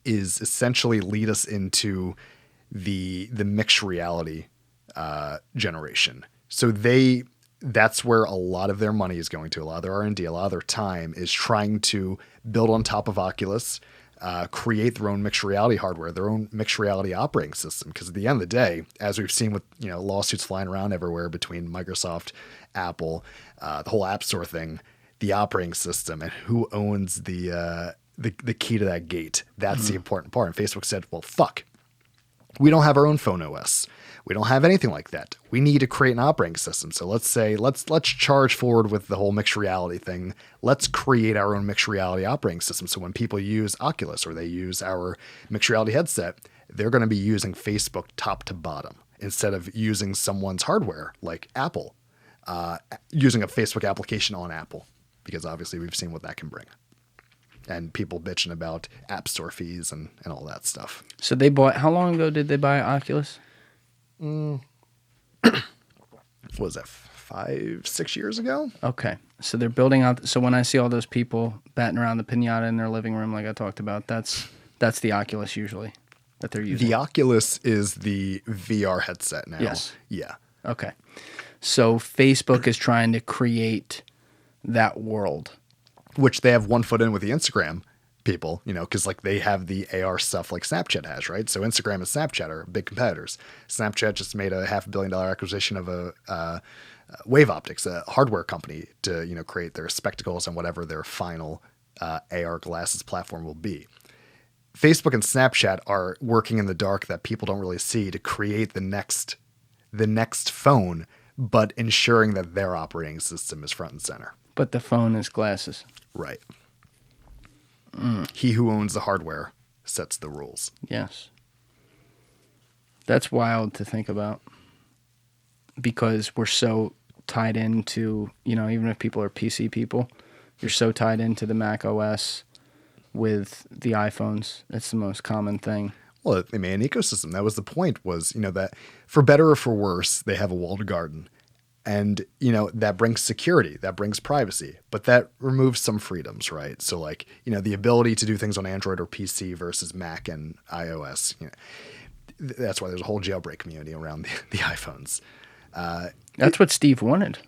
is essentially lead us into the mixed reality generation. So that's where a lot of their money is going to. A lot of their R&D, a lot of their time is trying to build on top of Oculus, create their own mixed reality hardware, their own mixed reality operating system. Because at the end of the day, as we've seen with lawsuits flying around everywhere between Microsoft, Apple, the whole App Store thing, the operating system, and who owns the key to that gate. That's the important part. And Facebook said, well, fuck. We don't have our own phone OS. We don't have anything like that. We need to create an operating system. So let's charge forward with the whole mixed reality thing. Let's create our own mixed reality operating system. So when people use Oculus or they use our mixed reality headset, they're going to be using Facebook top to bottom instead of using someone's hardware like Apple, using a Facebook application on Apple, because obviously we've seen what that can bring. And people bitching about App Store fees and all that stuff. So how long ago did they buy Oculus? What was that, 5-6 years ago? Okay. So they're building out. So when I see all those people batting around the pinata in their living room like I talked about, that's the Oculus usually that they're using. The Oculus is the VR headset now. Yes. Yeah. Okay. So Facebook is trying to create that world. Which they have one foot in with the Instagram, people, because like they have the AR stuff like Snapchat has, right? So Instagram and Snapchat are big competitors. Snapchat just made a $500 million acquisition of a Wave Optics, a hardware company, to create their spectacles and whatever their final AR glasses platform will be. Facebook and Snapchat are working in the dark that people don't really see to create the next phone, but ensuring that their operating system is front and center. But the phone is glasses. Right. He who owns the hardware sets the rules. Yes. That's wild to think about, because we're so tied into, even if people are PC people, you're so tied into the Mac OS with the iPhones. It's the most common thing. Well, they made an ecosystem. That was the point, was, that for better or for worse, they have a walled garden. And, that brings security, that brings privacy, but that removes some freedoms, right? So like, the ability to do things on Android or PC versus Mac and iOS, that's why there's a whole jailbreak community around the iPhones. That's what Steve wanted.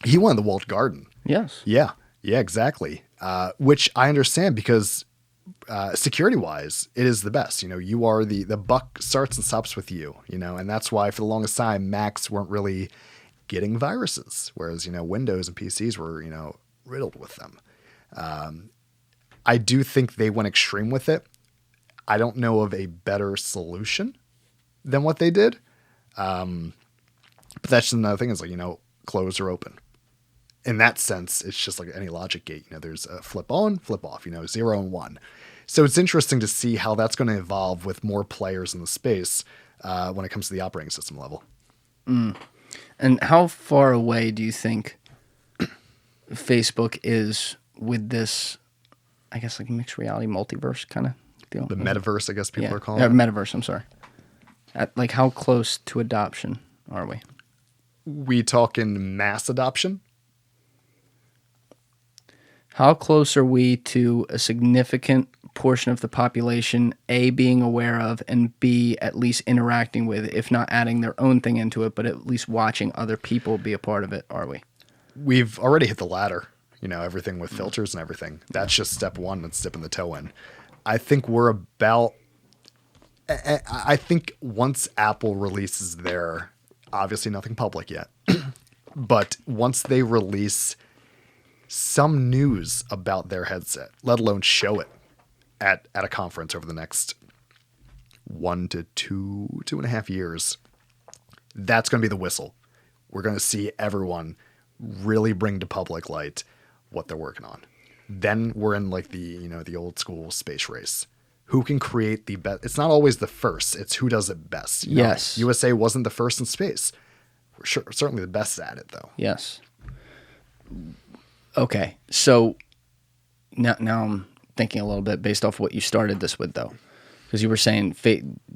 He wanted the walled garden. Yes. Yeah, exactly. Which I understand, because security-wise, it is the best. You are the buck starts and stops with you, and that's why for the longest time, Macs weren't really getting viruses, whereas, Windows and PCs were, riddled with them. I do think they went extreme with it. I don't know of a better solution than what they did. But that's just another thing, is like, close or open. In that sense, it's just like any logic gate. There's a flip on, flip off, 0 and 1. So it's interesting to see how that's going to evolve with more players in the space when it comes to the operating system level. And how far away do you think Facebook is with this, I guess, like mixed reality multiverse kind of deal? The metaverse, I guess people are calling it. Metaverse, I'm sorry. Like, how close to adoption are we? We talking mass adoption? How close are we to a significant portion of the population, A, being aware of, and B, at least interacting with, if not adding their own thing into it, but at least watching other people be a part of it, are we? We've already hit the ladder, everything with filters and everything. That's just step one. That's dipping the toe in. I think I think once Apple releases their, obviously nothing public yet, but once they release some news about their headset, let alone show it at a conference over the next 1 to 2.5 years, that's going to be the whistle. We're going to see everyone really bring to public light what they're working on. Then we're in like the old school space race. Who can create the best? It's not always the first. It's who does it best. Yes. USA wasn't the first in space. We're certainly the best at it, though. Yes. Okay. So now I'm thinking a little bit based off what you started this with, though, because you were saying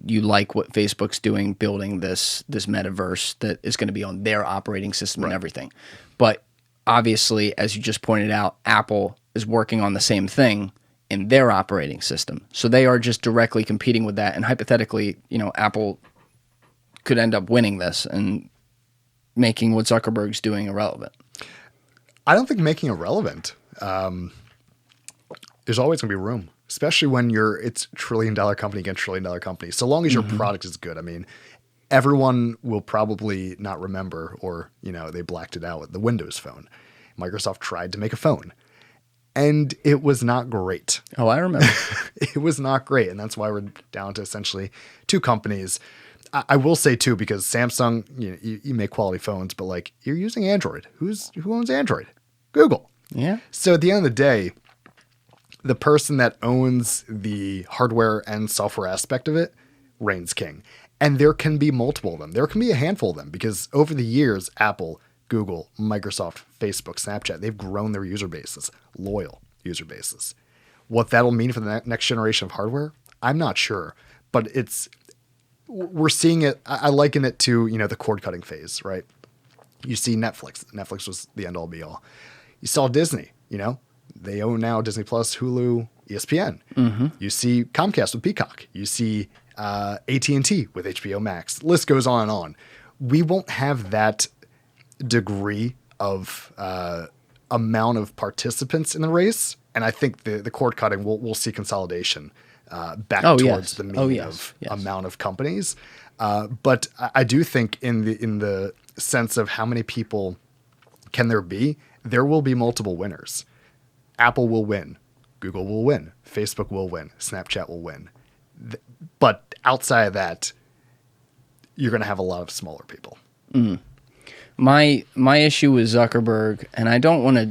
you like what Facebook's doing, building this metaverse that is going to be on their operating system and everything. But obviously, as you just pointed out, Apple is working on the same thing in their operating system. So they are just directly competing with that. And hypothetically, Apple could end up winning this and making what Zuckerberg's doing irrelevant. I don't think making it relevant. There's always going to be room, especially when it's $1 trillion company against $1 trillion company. So long as your product is good. I mean, everyone will probably not remember, or, they blacked it out with the Windows Phone. Microsoft tried to make a phone, and it was not great. Oh, I remember. It was not great. And that's why we're down to essentially two companies. I will say too, because Samsung, you make quality phones, but like, you're using Android. Who owns Android? Google. Yeah. So at the end of the day, the person that owns the hardware and software aspect of it reigns king. And there can be multiple of them. There can be a handful of them, because over the years, Apple, Google, Microsoft, Facebook, Snapchat, they've grown their user bases, loyal user bases. What that'll mean for the next generation of hardware, I'm not sure. But we're seeing it. I liken it to, the cord cutting phase, right? You see Netflix. Netflix was the end all be all. You saw Disney, they own now Disney Plus, Hulu, ESPN. Mm-hmm. You see Comcast with Peacock. You see AT&T with HBO Max. The list goes on and on. We won't have that degree of amount of participants in the race And I think the cord cutting, we'll see consolidation back Oh, towards yes. the mean Oh, yes. of amount of companies. But I do think in the sense of how many people can there be, there will be multiple winners. Apple will win. Google will win. Facebook will win. Snapchat will win. But outside of that, you're going to have a lot of smaller people. My issue with Zuckerberg, and I don't want to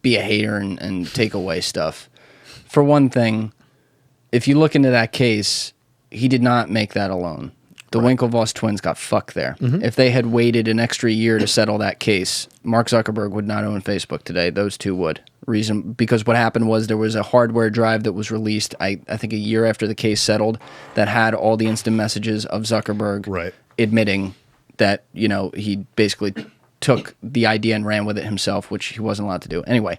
be a hater and take away stuff. For one thing, if you look into that case, he did not make that alone. The Winklevoss twins got fucked there. If they had waited an extra year to settle that case, Mark Zuckerberg would not own Facebook today. Those two would. Because what happened was there was a hardware drive that was released, I think a year after the case settled, that had all the instant messages of Zuckerberg admitting that, he basically took the idea and ran with it himself, which he wasn't allowed to do. Anyway,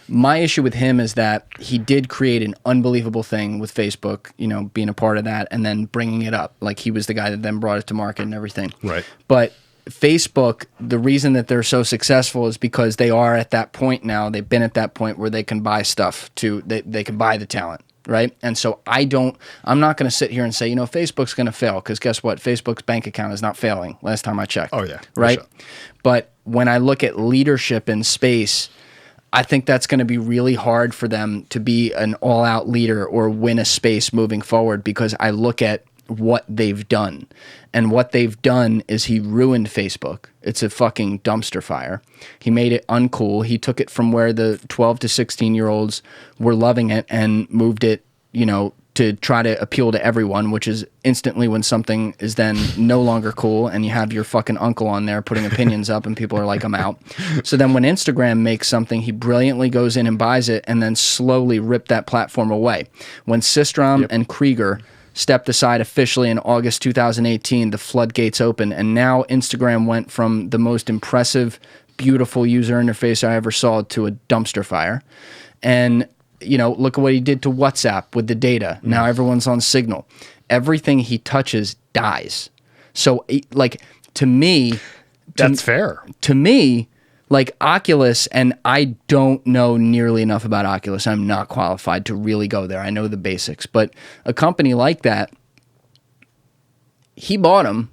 my issue with him is that he did create an unbelievable thing with Facebook, being a part of that and then bringing it up. Like, he was the guy that then brought it to market and everything. Right. But Facebook, the reason that they're so successful is because they are at that point now. They've been at that point where they can buy stuff they can buy the talent. Right. And so I'm not going to sit here and say, Facebook's going to fail, because guess what? Facebook's bank account is not failing last time I checked. Oh, yeah. Right. Sure. But when I look at leadership in space, I think that's going to be really hard for them to be an all out leader or win a space moving forward, because I look at what they've done. And what they've done is he ruined Facebook. It's a fucking dumpster fire. He made it uncool. He took it from where the 12 to 16-year-olds were loving it and moved it, to try to appeal to everyone, which is instantly when something is then no longer cool and you have your fucking uncle on there putting opinions up and people are like, I'm out. So then when Instagram makes something, he brilliantly goes in and buys it and then slowly ripped that platform away. When Systrom and Krieger stepped aside officially in August 2018, the floodgates opened, and now Instagram went from the most impressive, beautiful user interface I ever saw to a dumpster fire. And, look at what he did to WhatsApp with the data. Now everyone's on Signal. Everything he touches dies. So, to me... That's fair. To me, like Oculus, and I don't know nearly enough about Oculus. I'm not qualified to really go there. I know the basics. But a company like that, he bought them.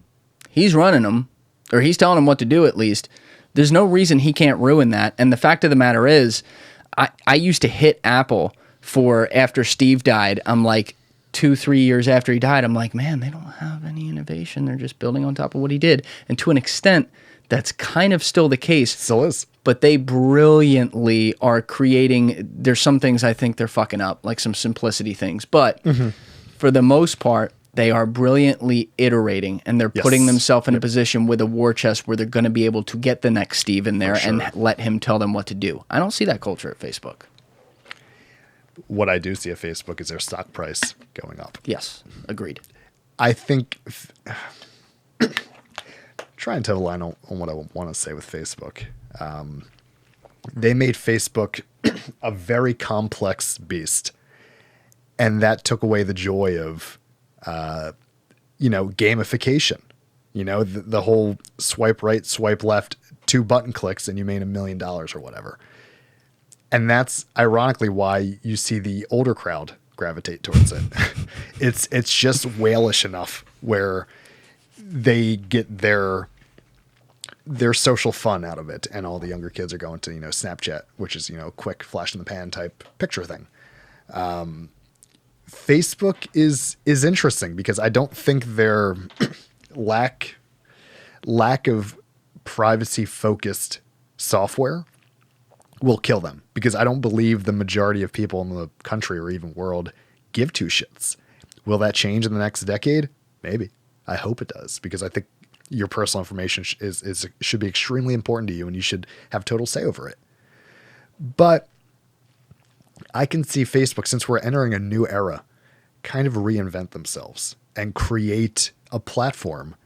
He's running them, or he's telling them what to do at least. There's no reason he can't ruin that. And the fact of the matter is, I used to hit Apple for after Steve died. I'm like 2-3 years after he died, I'm like, man, they don't have any innovation. They're just building on top of what he did. And to an extent, that's kind of still the case. Still is. But they brilliantly are creating, there's some things I think they're fucking up, like some simplicity things. But for the most part, they are brilliantly iterating, and they're putting themselves in a position with a war chest where they're going to be able to get the next Steve in there and let him tell them what to do. I don't see that culture at Facebook. What I do see at Facebook is their stock price going up. Yes, agreed. I think... trying to align on what I want to say with Facebook. They made Facebook a very complex beast, and that took away the joy of, gamification. The whole swipe right, swipe left, 2 button clicks, and you made $1 million or whatever. And that's ironically why you see the older crowd gravitate towards it. It's just whalish enough where they get their social fun out of it, and all the younger kids are going to Snapchat, which is quick flash in the pan type picture thing. Facebook is interesting because I don't think their lack of privacy focused software will kill them, because I don't believe the majority of people in the country or even world give two shits. Will that change in the next decade? Maybe. I hope it does, because I think your personal information should be extremely important to you, and you should have total say over it. But I can see Facebook, since we're entering a new era, kind of reinvent themselves and create a platform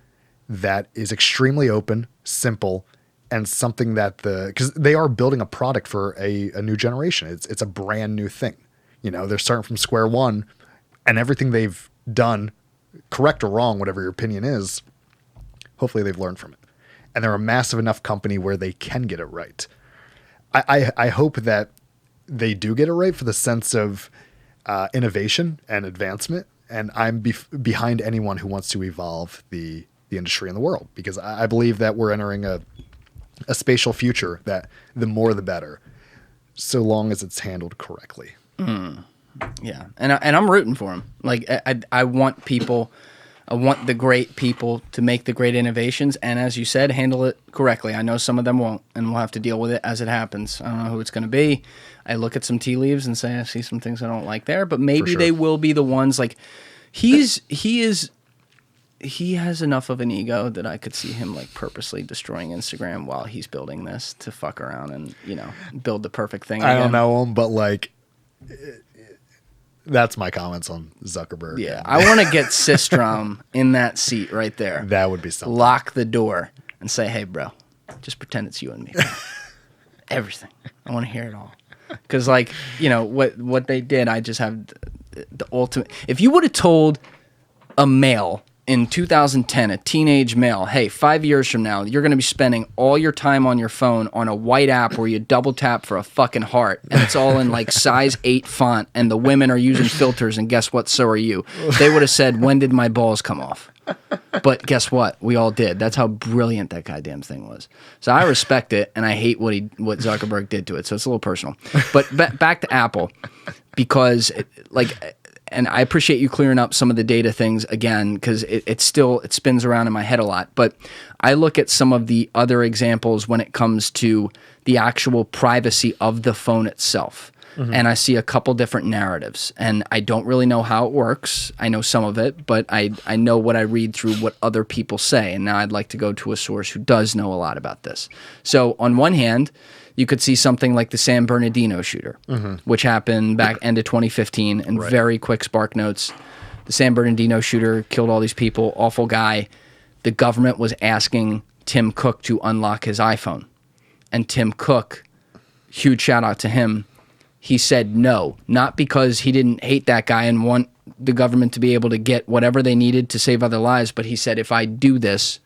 that is extremely open, simple, and something that because they are building a product for a new generation. It's a brand new thing. They're starting from square one, and everything they've done, correct or wrong, whatever your opinion is, hopefully they've learned from it. And they're a massive enough company where they can get it right. I hope that they do get it right for the sense of innovation and advancement. And I'm behind anyone who wants to evolve the industry in the world, because I believe that we're entering a spatial future that the more the better, so long as it's handled correctly. Yeah, and I'm rooting for them. Like I want people, I want the great people to make the great innovations, and as you said, handle it correctly. I know some of them won't, and we'll have to deal with it as it happens. I don't know who it's going to be. I look at some tea leaves and say I see some things I don't like there, but maybe they will be the ones. Like he has enough of an ego that I could see him like purposely destroying Instagram while he's building this to fuck around and, you know, build the perfect thing. I don't know him, but like, that's my comments on Zuckerberg. Yeah, I want to get Systrom in that seat right there. That would be something. Lock the door and say, hey, bro, just pretend it's you and me. Everything. I want to hear it all. Because, like, you know, what they did, I just have the ultimate. If you would have told a male in 2010, a teenage male, hey, 5 years from now, you're going to be spending all your time on your phone on a white app where you double tap for a fucking heart, and it's all in like size 8 font, and the women are using filters, and guess what? So are you. They would have said, when did my balls come off? But guess what? We all did. That's how brilliant that goddamn thing was. So I respect it, and I hate what Zuckerberg did to it. So it's a little personal. But back to Apple, because and I appreciate you clearing up some of the data things again, because it spins around in my head a lot. But I look at some of the other examples when it comes to the actual privacy of the phone itself. Mm-hmm. And I see a couple different narratives, and I don't really know how it works. I know some of it, but I know what I read through what other people say. And now I'd like to go to a source who does know a lot about this. So on one hand, you could see something like the San Bernardino shooter, which happened back end of 2015, and very quick spark notes. The San Bernardino shooter killed all these people, awful guy. The government was asking Tim Cook to unlock his iPhone. And Tim Cook, huge shout out to him, he said no, not because he didn't hate that guy and want the government to be able to get whatever they needed to save other lives, but he said, if I do this,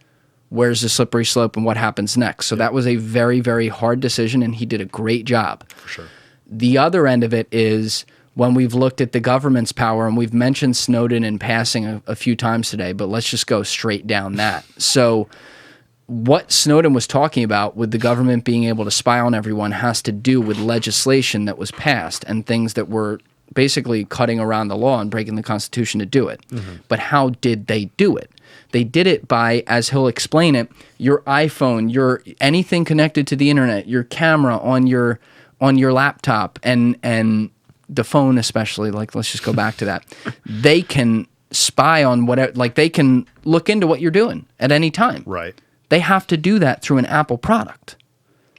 where's the slippery slope and what happens next? So that was a very, very hard decision, and he did a great job. For sure. The other end of it is when we've looked at the government's power, and we've mentioned Snowden in passing a few times today, but let's just go straight down that. So what Snowden was talking about with the government being able to spy on everyone has to do with legislation that was passed and things that were basically cutting around the law and breaking the Constitution to do it. But how did they do it? They did it by, as he'll explain it, your iPhone, your anything connected to the internet, your camera on your laptop, and the phone especially. Like, let's just go back to that. They can spy on whatever. Like, they can look into what you're doing at any time. Right. They have to do that through an Apple product.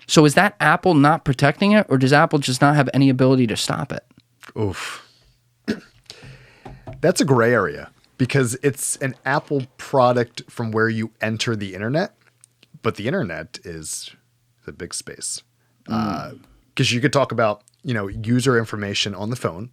So is that Apple not protecting it, or does Apple just not have any ability to stop it? Oof. That's a gray area, because it's an Apple product from where you enter the internet, but the internet is the big space. Because you could talk about, you know, user information on the phone.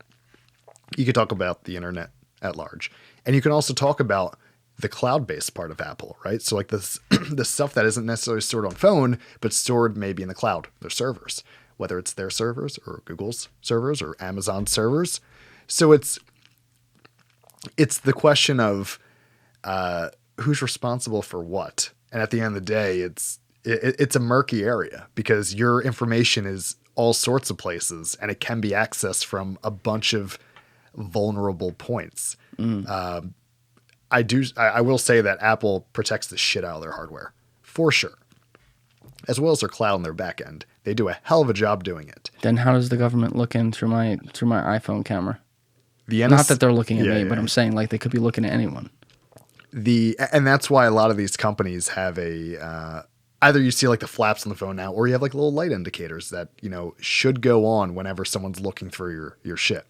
You could talk about the internet at large. And you can also talk about the cloud-based part of Apple, right? So like this, the stuff that isn't necessarily stored on phone, but stored maybe in the cloud, their servers, whether it's their servers or Google's servers or Amazon servers. So it's the question of who's responsible for what. And at the end of the day, it's a murky area, because your information is all sorts of places, and it can be accessed from a bunch of vulnerable points. I will say that Apple protects the shit out of their hardware, for sure, as well as their cloud and their back end. They do a hell of a job doing it. Then how does the government look in through my iPhone camera? Not that they're looking at me, but I'm saying, like, they could be looking at anyone. And that's why a lot of these companies have either you see like the flaps on the phone now, or you have like little light indicators that, you know, should go on whenever someone's looking through your shit,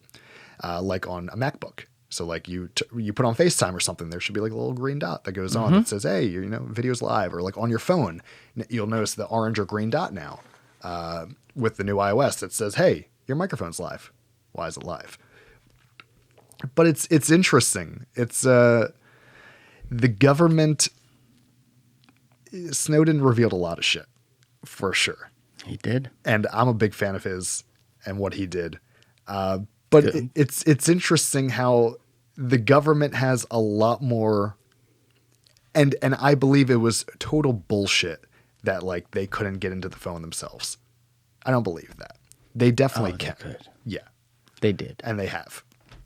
like on a MacBook. So like you put on FaceTime or something, there should be like a little green dot that goes on that says, hey, you know, video's live. Or like on your phone, you'll notice the orange or green dot now with the new iOS that says, hey, your microphone's live. Why is it live? But it's interesting. It's the government. Snowden revealed a lot of shit, for sure. He did. And I'm a big fan of his. and what he did. But it's interesting how the government has a lot more, and I believe it was total bullshit that like they couldn't get into the phone themselves. I don't believe that. They definitely can. Could. Yeah. They did. And they have.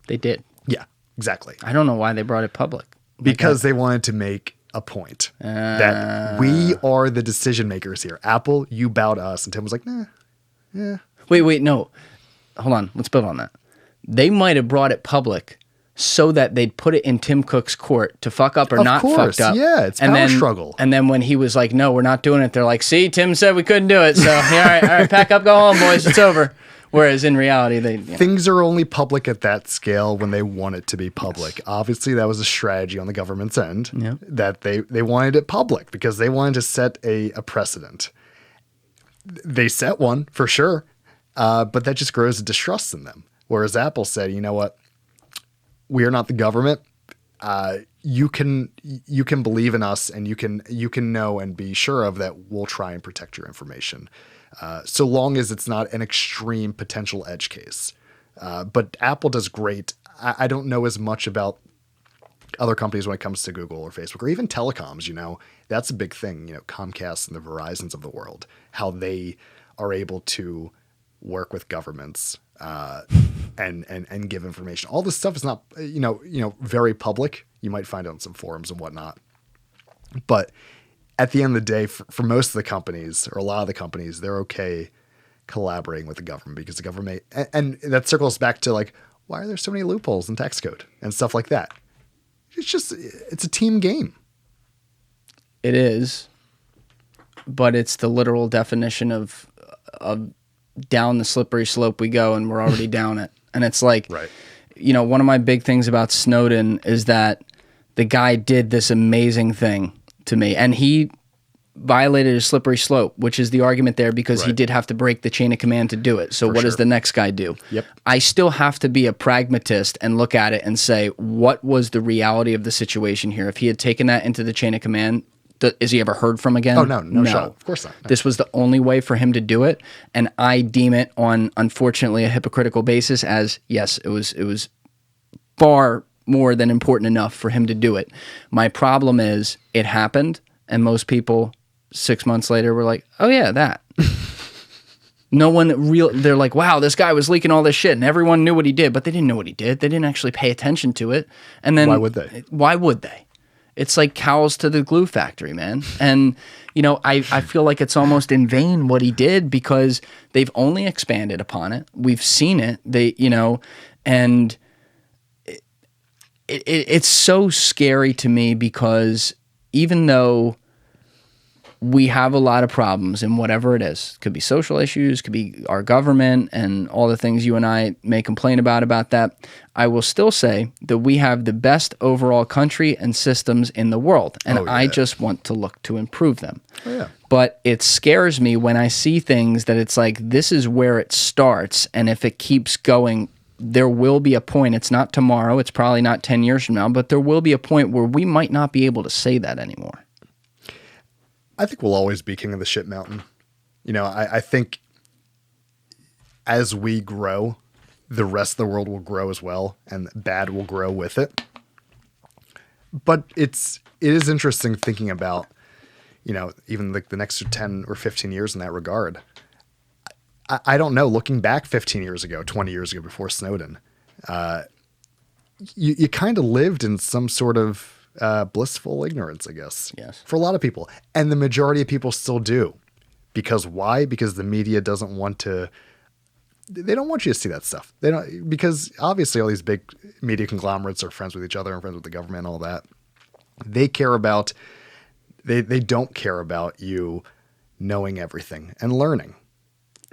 They did. Yeah, exactly. I don't know why they brought it public. Because they wanted to make a point that we are the decision makers here. Apple, you bow to us. And Tim was like, nah, yeah. Wait, no. Hold on. Let's build on that. They might have brought it public so that they'd put it in Tim Cook's court to fuck up or not fucked up. Yeah, it's power struggle. And then when he was like, no, we're not doing it, they're like, see, Tim said we couldn't do it. So, yeah, all right, pack up, go home, boys. It's over. Whereas in reality, things are only public at that scale when they want it to be public. Yes. Obviously, that was a strategy on the government's end that they wanted it public because they wanted to set a precedent. They set one for sure, but that just grows a distrust in them. Whereas Apple said, you know what? We are not the government. You can believe in us, and you can know and be sure of that we'll try and protect your information. So long as it's not an extreme potential edge case. But Apple does great. I don't know as much about other companies when it comes to Google or Facebook or even telecoms, that's a big thing, Comcast and the Verizons of the world, how they are able to work with governments and give information. All this stuff is not, very public. You might find it on some forums and whatnot. But at the end of the day, for most of the companies or a lot of the companies, they're okay collaborating with the government because the government, and that circles back to like, why are there so many loopholes in tax code and stuff like that? It's a team game. It is, but it's the literal definition of down the slippery slope we go, and we're already down it. And it's like, right. One of my big things about Snowden is that the guy did this amazing thing to me, and he violated a slippery slope, which is the argument there because he did have to break the chain of command to do it. So what does the next guy do? Yep. I still have to be a pragmatist and look at it and say, what was the reality of the situation here? If he had taken that into the chain of command, is he ever heard from again? Oh, no shot. Of course not. No. This was the only way for him to do it, and I deem it on, unfortunately, a hypocritical basis as, yes, it was far more than important enough for him to do it. My problem is it happened, and most people 6 months later were like, oh yeah, that. No one they're like, wow, this guy was leaking all this shit, and everyone knew what he did, but they didn't know what he did. They didn't actually pay attention to it. And then Why would they? It's like cows to the glue factory, man. And, I feel like it's almost in vain what he did because they've only expanded upon it. We've seen it. And it's so scary to me because even though we have a lot of problems in whatever it is, could be social issues, could be our government and all the things you and I may complain about that, I will still say that we have the best overall country and systems in the world. And I just want to look to improve them. Oh, yeah. But it scares me when I see things that it's like, this is where it starts. And if it keeps going, there will be a point, it's not tomorrow, it's probably not 10 years from now, but there will be a point where we might not be able to say that anymore. I think we'll always be king of the shit mountain. I think as we grow, the rest of the world will grow as well, and bad will grow with it. But it is interesting thinking about, even like the next 10 or 15 years in that regard. I don't know, looking back 15 years ago, 20 years ago before Snowden, you kind of lived in some sort of blissful ignorance, I guess. Yes. For a lot of people. And the majority of people still do. Because why? Because the media doesn't want to, they don't want you to see that stuff. They don't, because obviously all these big media conglomerates are friends with each other and friends with the government and all that. They don't care about you knowing everything and learning.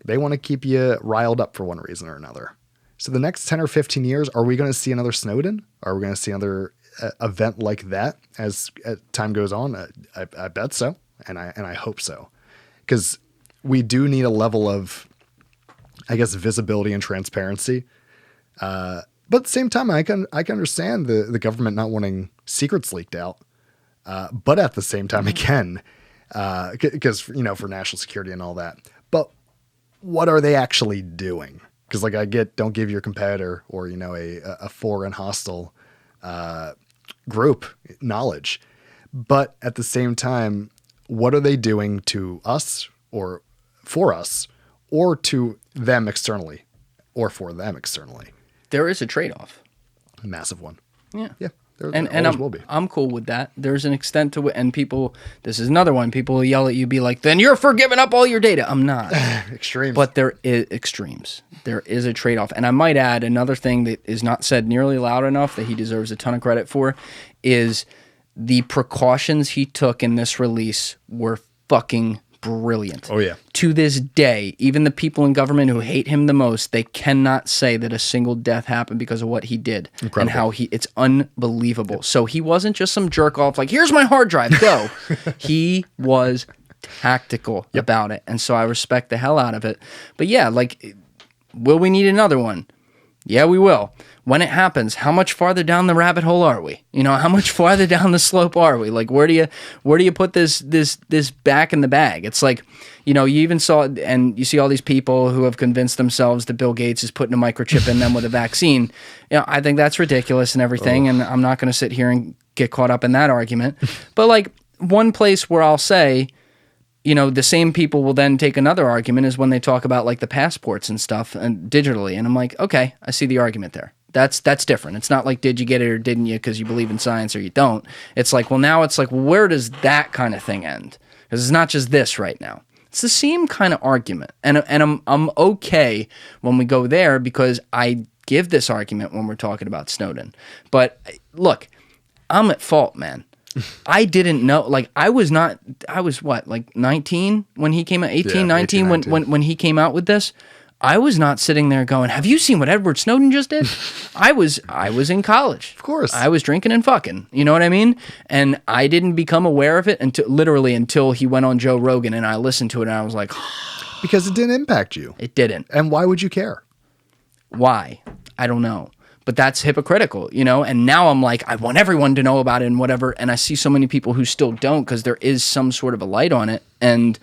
They want to keep you riled up for one reason or another. So the next 10 or 15 years, are we going to see another Snowden? Are we going to see another event like that as time goes on? I bet so. And I hope so. Because we do need a level of, I guess, visibility and transparency. But at the same time, I can understand the government not wanting secrets leaked out. But at the same time, again, because, for national security and all that. But what are they actually doing? Because like don't give your competitor or, you know, a foreign hostile group knowledge. But at the same time, what are they doing to us or for us or to them externally or for them externally? There is a trade-off. A massive one. Yeah. Yeah. There And will be. I'm cool with that. There's an extent to it. And people, this is another one. People will yell at you, be like, then you're for giving up all your data. I'm not. Extremes. But there is extremes. There is a trade-off. And I might add another thing that is not said nearly loud enough that he deserves a ton of credit for is the precautions he took in this release were fucking brilliant. Oh, yeah. To this day, even the people in government who hate him the most, they cannot say that a single death happened because of what he did. Incredible. And how it's unbelievable. Yep. So he wasn't just some jerk off like, here's my hard drive, go. He was tactical about it. And so I respect the hell out of it. But yeah, like, will we need another one? Yeah, we will. When it happens, how much farther down the rabbit hole are we? You know, how much farther down the slope are we? Like, where do you put this back in the bag? It's like, you know, you even saw, and you see all these people who have convinced themselves that Bill Gates is putting a microchip in them with a vaccine. You know, I think that's ridiculous and everything, and I'm not going to sit here and get caught up in that argument. But like, one place where I'll say, you know, the same people will then take another argument is when they talk about like the passports and stuff and digitally. And I'm like, okay, I see the argument there. That's different. It's not like, did you get it or didn't you because you believe in science or you don't. It's like, well, now it's like, well, where does that kind of thing end? Because it's not just this right now. It's the same kind of argument. And I'm okay when we go there because I give this argument when we're talking about Snowden. But look, I'm at fault, man. I didn't know, like, I was what, like 19 when he came out, 18, 19, 19 when he came out with this. I was not sitting there going, have you seen what Edward Snowden just did? I was in college. Of course. I was drinking and fucking, you know what I mean? And I didn't become aware of it until he went on Joe Rogan and I listened to it and I was like, because it didn't impact you. It didn't. And why would you care? Why? I don't know. But that's hypocritical, you know? And now I'm like, I want everyone to know about it and whatever. And I see so many people who still don't because there is some sort of a light on it. And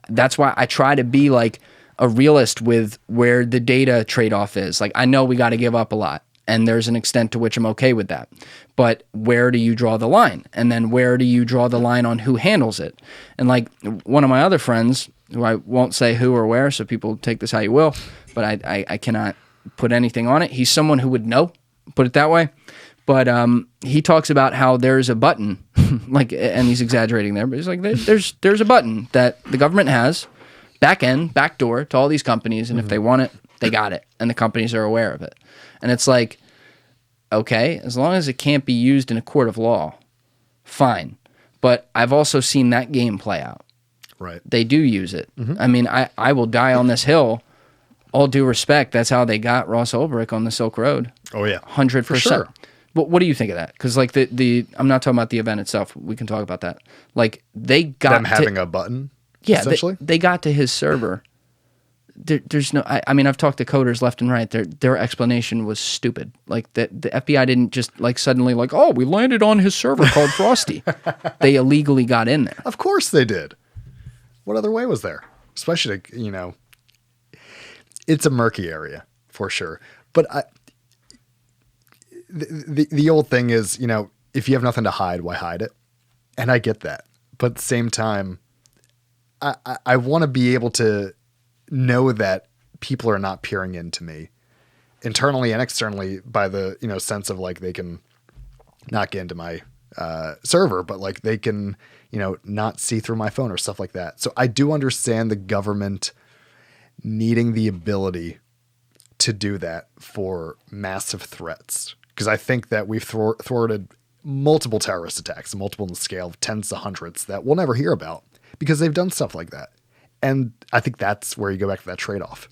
that's why I try to be like a realist with where the data trade-off is. Like, I know we got to give up a lot. And there's an extent to which I'm okay with that. But where do you draw the line? And then where do you draw the line on who handles it? And like one of my other friends, who I won't say who or where, so people take this how you will, but I cannot put anything on it. He's someone who would know, put it that way. But he talks about how there's a button, like, and he's exaggerating there, but he's like, there's a button that the government has, back door to all these companies, and if they want it, they got it, and the companies are aware of it. And it's like, okay, as long as it can't be used in a court of law, fine. But I've also seen that game play out. Right. They do use it. Mm-hmm. I mean, I will die on this hill. All due respect, that's how they got Ross Ulbricht on the Silk Road. Oh, yeah. 100%. For sure. But what do you think of that? Because, like, I'm not talking about the event itself. We can talk about that. Like, they got them having a button, essentially? They got to his server. There's no... I mean, I've talked to coders left and right. Their explanation was stupid. Like, the FBI didn't just, like, suddenly, like, oh, we landed on his server called Frosty. They illegally got in there. Of course they did. What other way was there? Especially, you know... It's a murky area for sure, but the old thing is, you know, if you have nothing to hide, why hide it? And I get that, but at the same time, I want to be able to know that people are not peering into me internally and externally by the, you know, sense of like they can not get into my server, but like they can, you know, not see through my phone or stuff like that. So I do understand the government needing the ability to do that for massive threats. Because I think that we've thwarted multiple terrorist attacks, multiple in the scale of tens to hundreds that we'll never hear about because they've done stuff like that. And I think that's where you go back to that trade-off.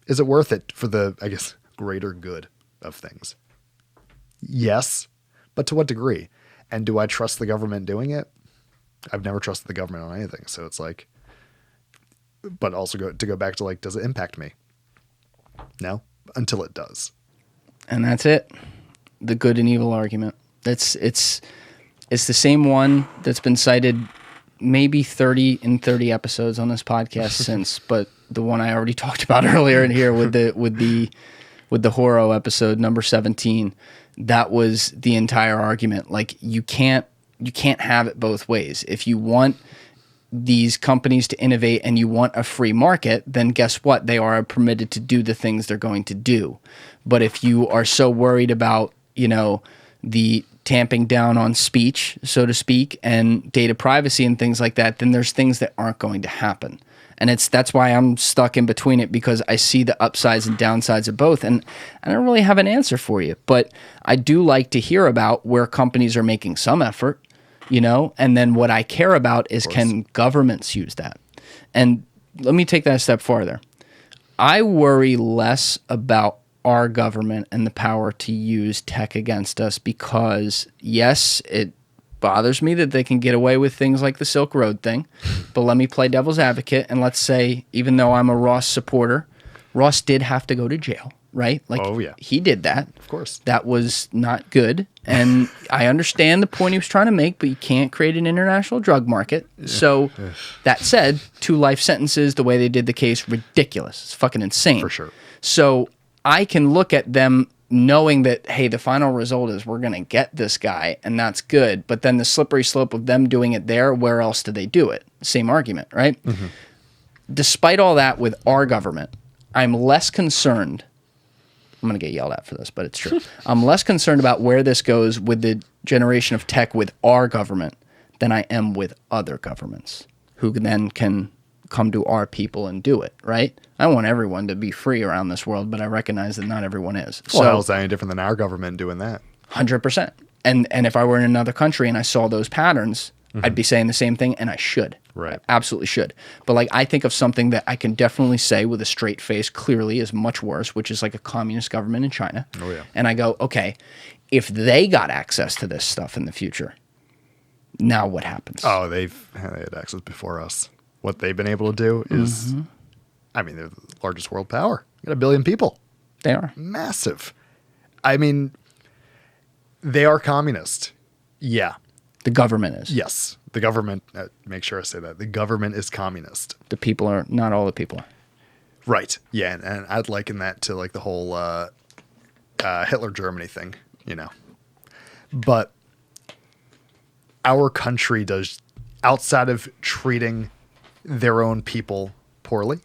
Is it worth it for the, I guess, greater good of things? Yes, but to what degree? And do I trust the government doing it? I've never trusted the government on anything. So it's like, but also go back to like, does it impact me? No, until it does. And that's it. The good and evil argument. It's the same one that's been cited maybe 30 episodes on this podcast since, but the one I already talked about earlier in here with the Horo episode number 17. That was the entire argument. Like you can't have it both ways. If you want these companies to innovate and you want a free market, then guess what? They are permitted to do the things they're going to do. But if you are so worried about, the tamping down on speech, so to speak, and data privacy and things like that, then there's things that aren't going to happen. And that's why I'm stuck in between it, because I see the upsides and downsides of both. And I don't really have an answer for you, but I do like to hear about where companies are making some effort, and then what I care about is, can governments use that? And let me take that a step farther. I worry less about our government and the power to use tech against us, because yes, it bothers me that they can get away with things like the Silk Road thing, but let me play devil's advocate, and let's say, even though I'm a Ross supporter, Ross did have to go to jail, right? Like, oh, yeah. He did that. Of course. That was not good, and I understand the point he was trying to make, but you can't create an international drug market. Yeah. So, that said, 2 life sentences, the way they did the case, ridiculous. It's fucking insane. For sure. So, I can look at them knowing that, hey, the final result is we're going to get this guy, and that's good. But then the slippery slope of them doing it there, where else do they do it? Same argument, right? Mm-hmm. Despite all that, with our government, I'm less concerned. I'm going to get yelled at for this, but it's true. I'm less concerned about where this goes with the generation of tech with our government than I am with other governments, who then can come to our people and do it, right? I want everyone to be free around this world, but I recognize that not everyone is. Well, how is that any different than our government doing that? 100%. And if I were in another country and I saw those patterns, I'd be saying the same thing, and I should. Right. I absolutely should. But like, I think of something that I can definitely say with a straight face clearly is much worse, which is like a communist government in China. Oh, yeah. And I go, okay, if they got access to this stuff in the future, now what happens? Oh, they had access before us. What they've been able to do is, I mean, they're the largest world power. You got 1 billion people. They are. Massive. I mean, they are communist. Yeah. The government is. Yes. The government, make sure I say that. The government is communist. The people are, not all the people are. Right. Yeah. And I'd liken that to like the whole Hitler Germany thing, But our country does, outside of treating their own people poorly,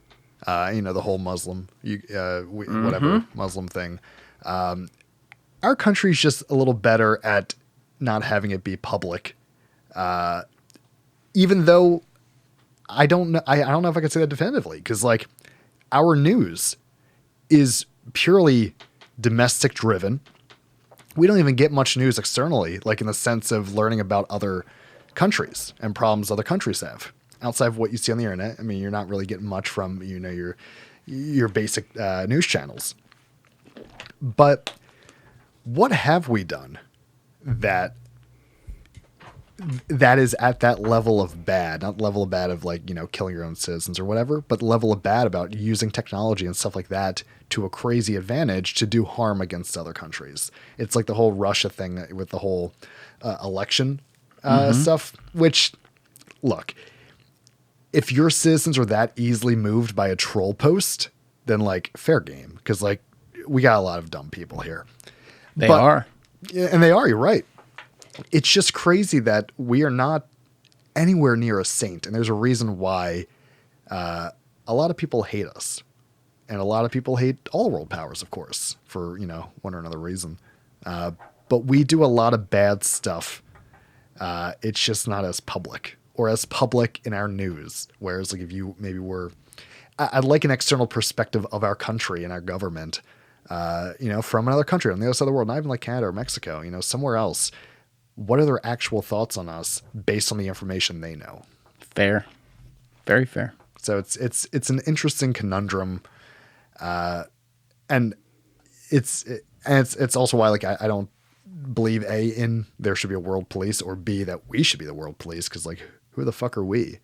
the whole Muslim, whatever Muslim thing. Our country's just a little better at not having it be public. Even though I don't know if I can say that definitively, because like our news is purely domestic driven. We don't even get much news externally, like in the sense of learning about other countries and problems other countries have. Outside of what you see on the internet, I mean, you're not really getting much from, your basic news channels. But what have we done that is at that level of bad, not level of bad of like, killing your own citizens or whatever, but level of bad about using technology and stuff like that to a crazy advantage to do harm against other countries? It's like the whole Russia thing with the whole election stuff, which, look, if your citizens are that easily moved by a troll post, then like fair game. Cause like we got a lot of dumb people here. They are. Yeah, and they are, you're right. It's just crazy that we are not anywhere near a saint. And there's a reason why a lot of people hate us. And a lot of people hate all world powers, of course, for, one or another reason. But we do a lot of bad stuff. It's just not as public. Or as public in our news. Whereas like if you maybe were, I'd like an external perspective of our country and our government, from another country on the other side of the world, not even like Canada or Mexico, somewhere else. What are their actual thoughts on us based on the information they know? Fair. Very fair. So it's an interesting conundrum. And it's also why like I don't believe in there should be a world police, or B, that we should be the world police, because like who the fuck are we?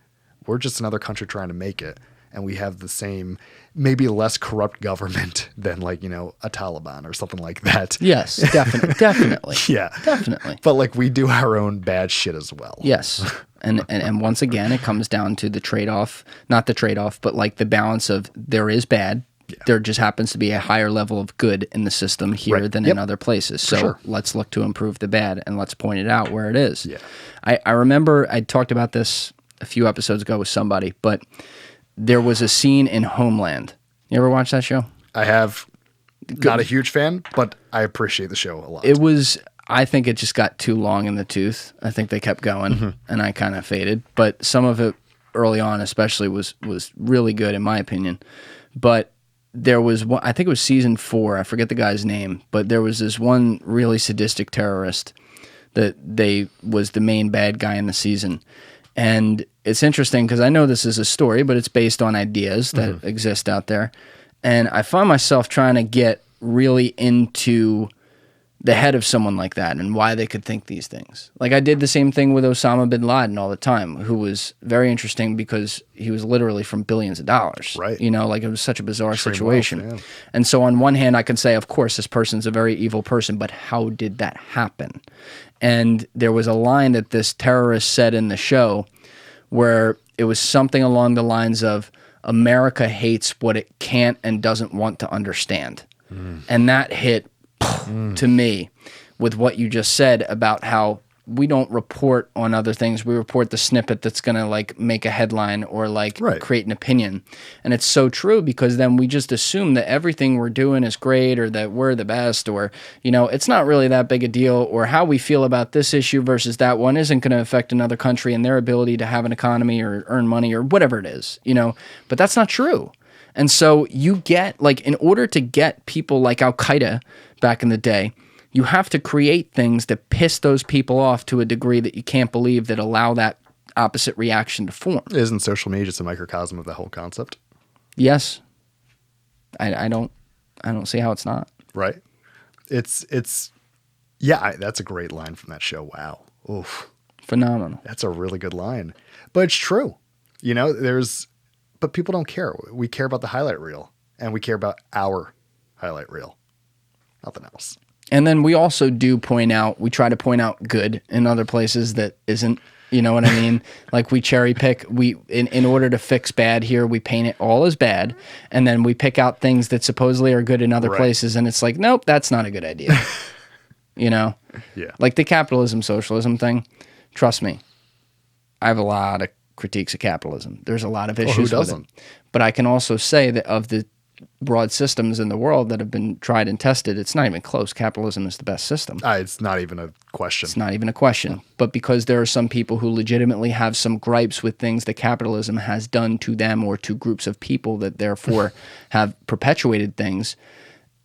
We're just another country trying to make it, and we have the same, maybe less corrupt government than like, you know, a Taliban or something like that. Yes, definitely. Yeah. Definitely. But like we do our own bad shit as well. Yes. And once again, it comes down to the trade-off, not the trade-off, but like the balance of there is bad. Yeah. There just happens to be a higher level of good in the system here than in other places. So let's look to improve the bad and let's point it out where it is. Yeah. I remember I talked about this a few episodes ago with somebody, but there was a scene in Homeland. You ever watch that show? I have. Not a huge fan, but I appreciate the show a lot. I think it just got too long in the tooth. I think they kept going, and I kind of faded. But some of it early on especially was really good in my opinion. But there was one, I think it was season 4, I forget the guy's name, but there was this one really sadistic terrorist that was the main bad guy in the season. And it's interesting because I know this is a story, but it's based on ideas that exist out there. And I find myself trying to get really into the head of someone like that and why they could think these things. Like I did the same thing with Osama bin Laden all the time, who was very interesting because he was literally from billions of dollars. Right. You know, like it was such a bizarre Extreme situation. wealth, yeah. And so on one hand, I can say, of course, this person's a very evil person, but how did that happen? And there was a line that this terrorist said in the show where it was something along the lines of, America hates what it can't and doesn't want to understand. And that hit to me with what you just said about how we don't report on other things. We report the snippet that's going to like make a headline or like create an opinion. And it's so true because then we just assume that everything we're doing is great or that we're the best or, you know, it's not really that big a deal or how we feel about this issue versus that one isn't going to affect another country and their ability to have an economy or earn money or whatever it is, you know, but that's not true. And so you get like, in order to get people like Al-Qaeda back in the day, you have to create things that piss those people off to a degree that you can't believe that allow that opposite reaction to form. Isn't social media just a microcosm of the whole concept? Yes. I don't see how it's not. Right. That's a great line from that show. Wow. Oof. Phenomenal. That's a really good line. But it's true. You know, but people don't care. We care about the highlight reel and we care about our highlight reel. Nothing else. And then we also do we try to point out good in other places that isn't, you know what I mean? Like we cherry pick, in order to fix bad here, we paint it all as bad. And then we pick out things that supposedly are good in other places. And it's like, nope, that's not a good idea. You know? Yeah. Like the capitalism, socialism thing. Trust me, I have a lot of critiques of capitalism. There's a lot of issues with it. But I can also say that of the broad systems in the world that have been tried and tested, it's not even close. Capitalism is the best system. It's not even a question. It's not even a question. But because there are some people who legitimately have some gripes with things that capitalism has done to them or to groups of people that therefore have perpetuated things,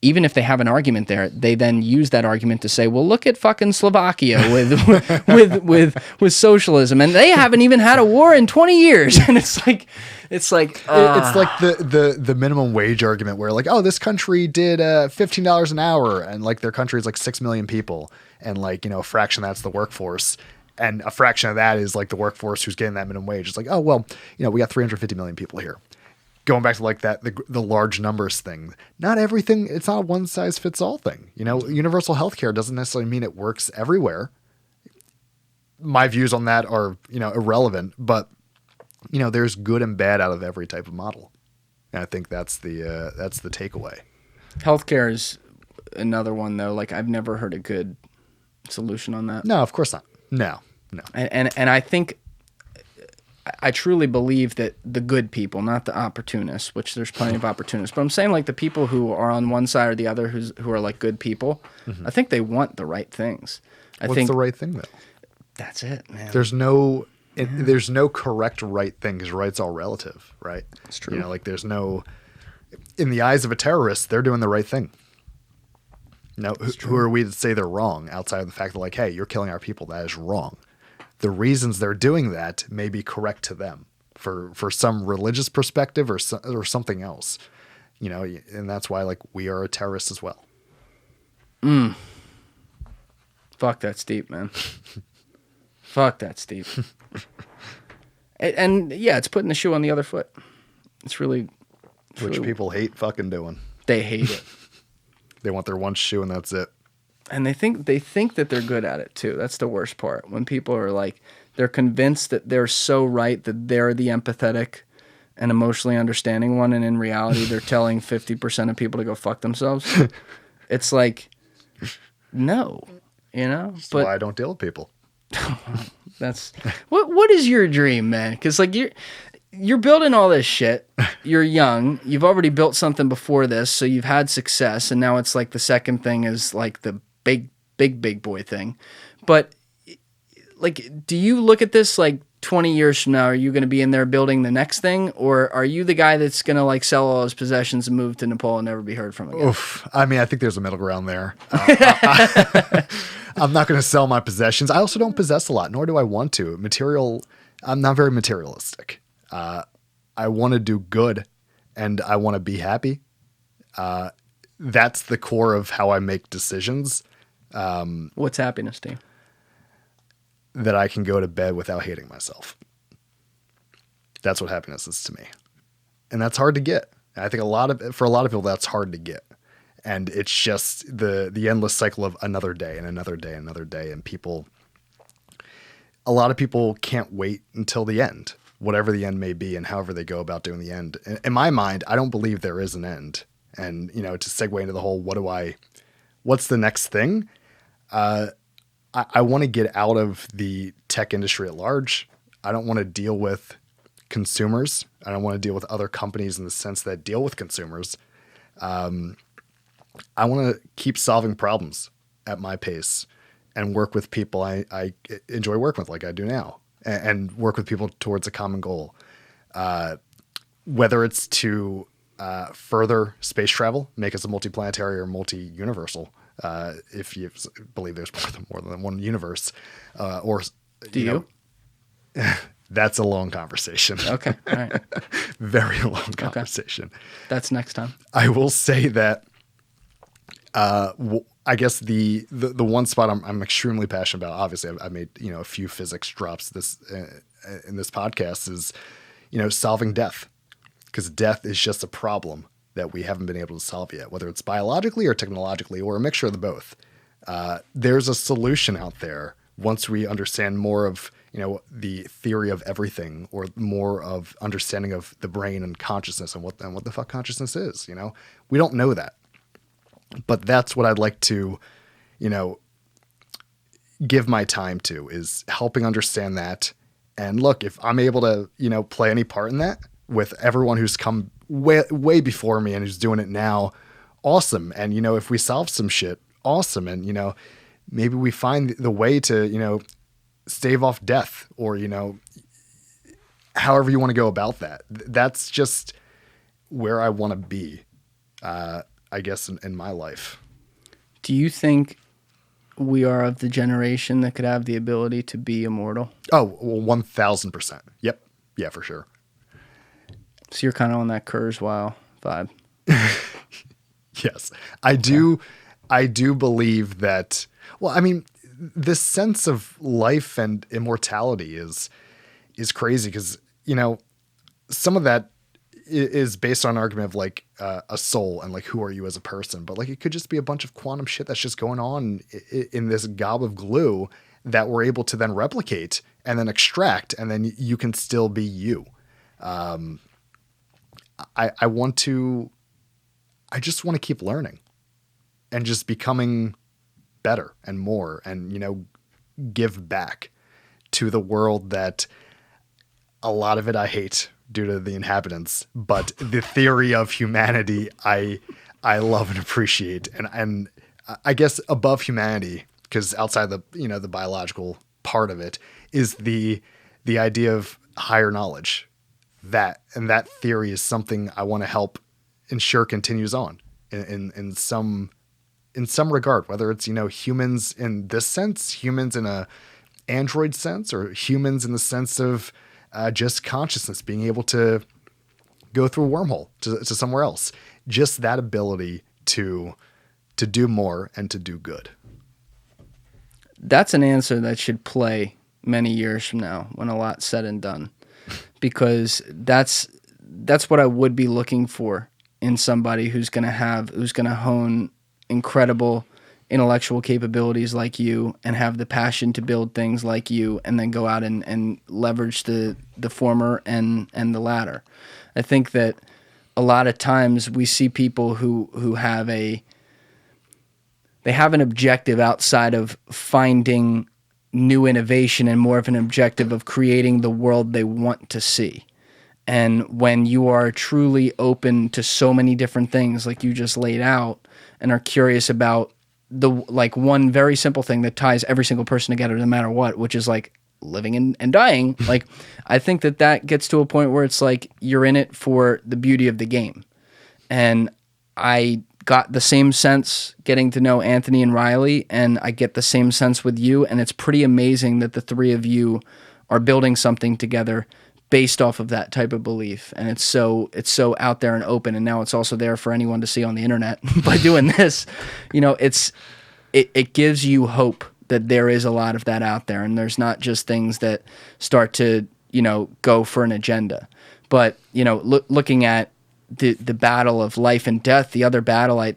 even if they have an argument there, they then use that argument to say, well, look at fucking Slovakia with socialism, and they haven't even had a war in 20 years. And it's like it's like the minimum wage argument where like, oh, this country did $15 an hour and like their country is like 6 million people and like, you know, a fraction of that's the workforce and a fraction of that is like the workforce who's getting that minimum wage. It's like, oh, well, you know, we got 350 million people here. Going back to like that, the large numbers thing, not everything, it's not a one size fits all thing. You know, universal healthcare doesn't necessarily mean it works everywhere. My views on that are, you know, irrelevant, but you know, there's good and bad out of every type of model. And I think that's the takeaway. Healthcare is another one though. Like I've never heard a good solution on that. No, of course not. No. And I think, I truly believe that the good people, not the opportunists, which there's plenty of opportunists, but I'm saying like the people who are on one side or the other who are like good people, I think they want the right things. What's the right thing though? That's it, man. There's no correct right thing because right's all relative, right? It's true. You know, like there's no, in the eyes of a terrorist, they're doing the right thing. No, who are we to say they're wrong outside of the fact that like, hey, you're killing our people. That is wrong. The reasons they're doing that may be correct to them for some religious perspective or something else, you know, and that's why like we are a terrorist as well. Fuck, that's deep, man. Fuck, that's deep. And yeah, it's putting the shoe on the other foot. It's really... Which people hate fucking doing. They hate it. They want their one shoe and that's it. And they think that they're good at it too. That's the worst part. When people are like, they're convinced that they're so right, that they're the empathetic and emotionally understanding one, and in reality, they're telling 50% of people to go fuck themselves. It's like, no, you know? That's why I don't deal with people. That's what is your dream, man? Because like you're building all this shit. You're young. You've already built something before this, so you've had success, and now it's like the second thing is like the big boy thing. But like, do you look at this like 20 years from now? Are you going to be in there building the next thing, or are you the guy that's going to like sell all his possessions and move to Nepal and never be heard from again? Oof. I mean, I think there's a middle ground there. I'm not going to sell my possessions. I also don't possess a lot, nor do I want to. I'm not very materialistic. I want to do good and I want to be happy. That's the core of how I make decisions. What's happiness to you? That I can go to bed without hating myself. That's what happiness is to me. And that's hard to get. I think for a lot of people, that's hard to get. And it's just the endless cycle of another day and another day and another day. And a lot of people can't wait until the end, whatever the end may be and however they go about doing the end. In my mind, I don't believe there is an end. And, you know, to segue into the whole, what's the next thing? I want to get out of the tech industry at large. I don't want to deal with consumers. I don't want to deal with other companies in the sense that deal with consumers. I want to keep solving problems at my pace and work with people I enjoy working with, like I do now, and work with people towards a common goal. Whether it's to further space travel, make us a multi-planetary or multi-universal, if you believe there's more than one universe, or do you? That's a long conversation. Okay, all right. Very long conversation. Okay. That's next time. I will say that I guess the one spot I'm extremely passionate about. Obviously, I made a few physics drops in this podcast is solving death, because death is just a problem that we haven't been able to solve yet, whether it's biologically or technologically or a mixture of the both. There's a solution out there once we understand more of the theory of everything, or more of understanding of the brain and consciousness and what the fuck consciousness is. We don't know that, but that's what I'd like to give my time to, is helping understand that. And look, if I'm able to play any part in that with everyone who's come way before me and who's doing it now, awesome. And if we solve some shit, awesome. And maybe we find the way to stave off death, or however you want to go about that. That's just where I want to be, I guess, in my life. Do you think we are of the generation that could have the ability to be immortal? Oh, well, 1,000%. Yep. Yeah, for sure. So you're kind of on that Kurzweil vibe. Yes, I do. I do believe that. Well, I mean, this sense of life and immortality is crazy, because some of that is based on an argument of like a soul and like who are you as a person, but like it could just be a bunch of quantum shit that's just going on in this gob of glue that we're able to then replicate and then extract, and then you can still be you. I just want to keep learning and just becoming better and more, and, give back to the world that a lot of it I hate due to the inhabitants, but the theory of humanity, I love and appreciate. And I guess above humanity, because outside the biological part of it, is the idea of higher knowledge. That theory is something I want to help ensure continues on in some regard, whether it's humans in this sense, humans in a android sense, or humans in the sense of just consciousness being able to go through a wormhole to somewhere else. Just that ability to do more and to do good. That's an answer that should play many years from now when a lot's said and done. Because that's that's what I would be looking for in somebody who's going to hone incredible intellectual capabilities like you and have the passion to build things like you, and then go out and leverage the former and the latter. I think that a lot of times we see people who have an objective outside of finding new innovation and more of an objective of creating the world they want to see. And when you are truly open to so many different things like you just laid out and are curious about the one very simple thing that ties every single person together no matter what, which is like living and dying, like I think that gets to a point where it's like you're in it for the beauty of the game. And I got the same sense getting to know Anthony and Riley, and I get the same sense with you, and it's pretty amazing that the three of you are building something together based off of that type of belief. And it's so out there and open, and now it's also there for anyone to see on the internet by doing this. It gives you hope that there is a lot of that out there, and there's not just things that start to go for an agenda. But looking at the battle of life and death, the other battle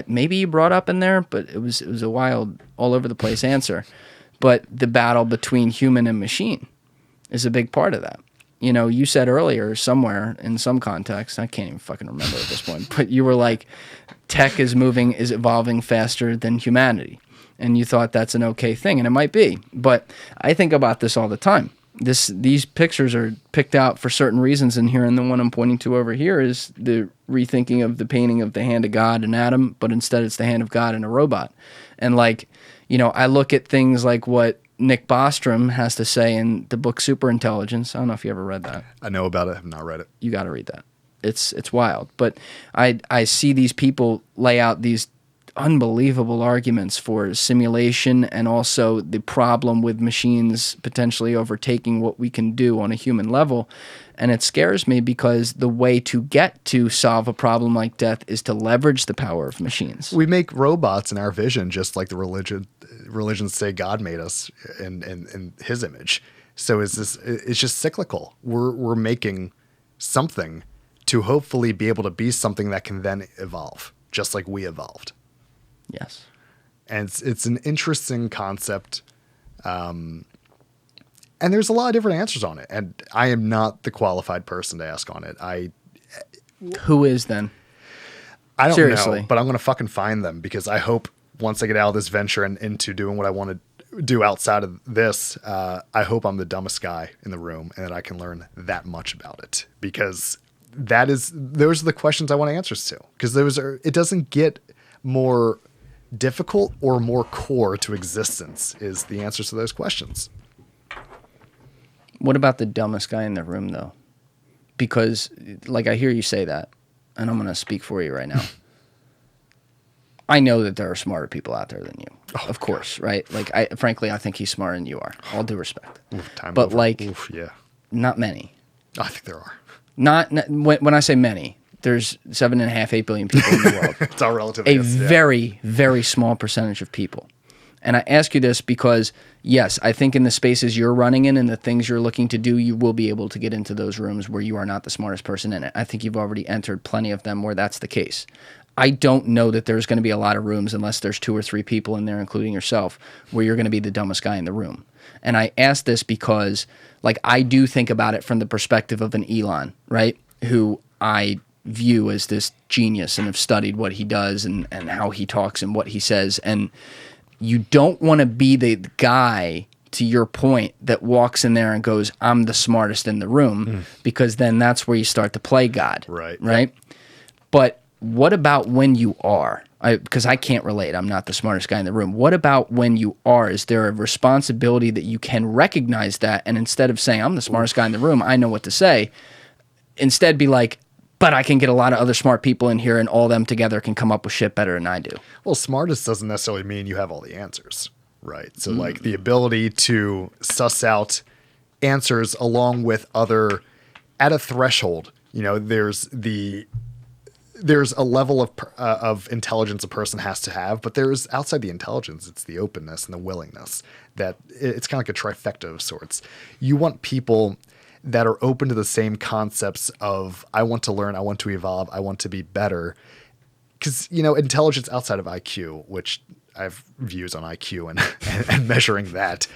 maybe you brought up in there, but it was a wild, all over the place answer. But the battle between human and machine is a big part of that. You said earlier somewhere in some context, I can't even fucking remember at this point, but you were like, tech is evolving faster than humanity. And you thought that's an okay thing, and it might be. But I think about this all the time. These pictures are picked out for certain reasons in here, and the one I'm pointing to over here is the rethinking of the painting of the hand of God in Adam, but instead it's the hand of God in a robot. And I look at things like what Nick Bostrom has to say in the book Superintelligence. I don't know if you ever read that. I know about it. I have not read it. You got to read that. It's wild. But I see these people lay out these unbelievable arguments for simulation, and also the problem with machines potentially overtaking what we can do on a human level. And it scares me because the way to get to solve a problem like death is to leverage the power of machines. We make robots in our vision, just like the religions say God made us in his image. So it's just cyclical. We're making something to hopefully be able to be something that can then evolve, just like we evolved. Yes. And it's an interesting concept. And there's a lot of different answers on it. And I am not the qualified person to ask on it. Who is then? I don't Seriously. know, but I'm going to fucking find them, because I hope once I get out of this venture and into doing what I want to do outside of this, I hope I'm the dumbest guy in the room and that I can learn that much about it, because those are the questions I want answers to, because it doesn't get more difficult or more core to existence is the answers to those questions. What about the dumbest guy in the room, though? Because, I hear you say that, and I'm going to speak for you right now. I know that there are smarter people out there than you, of course, right? Frankly, I think he's smarter than you are. All due respect. Yeah. Not many. I think there are. Not when I say many, there's 7.5, 8 billion people in the world. It's all relative. Very, very small percentage of people. And I ask you this because, yes, I think in the spaces you're running in and the things you're looking to do, you will be able to get into those rooms where you are not the smartest person in it. I think you've already entered plenty of them where that's the case. I don't know that there's going to be a lot of rooms, unless there's 2 or 3 people in there, including yourself, where you're going to be the dumbest guy in the room. And I ask this because, I do think about it from the perspective of an Elon, right, who I view as this genius and have studied what he does and how he talks and what he says. And you don't want to be the guy, to your point, that walks in there and goes, I'm the smartest in the room, because then that's where you start to play God. Right? But what about when you are? Because I can't relate. I'm not the smartest guy in the room. What about when you are? Is there a responsibility that you can recognize that, and instead of saying, I'm the smartest guy in the room, I know what to say, instead be like, but I can get a lot of other smart people in here, and all them together can come up with shit better than I do. Well, smartest doesn't necessarily mean you have all the answers, right? So the ability to suss out answers along with other at a threshold, there's a level of intelligence a person has to have, but there's outside the intelligence, it's the openness and the willingness that it's kind of like a trifecta of sorts. You want people, that are open to the same concepts of, I want to learn, I want to evolve, I want to be better. Because, intelligence outside of IQ, which I have views on IQ and measuring that,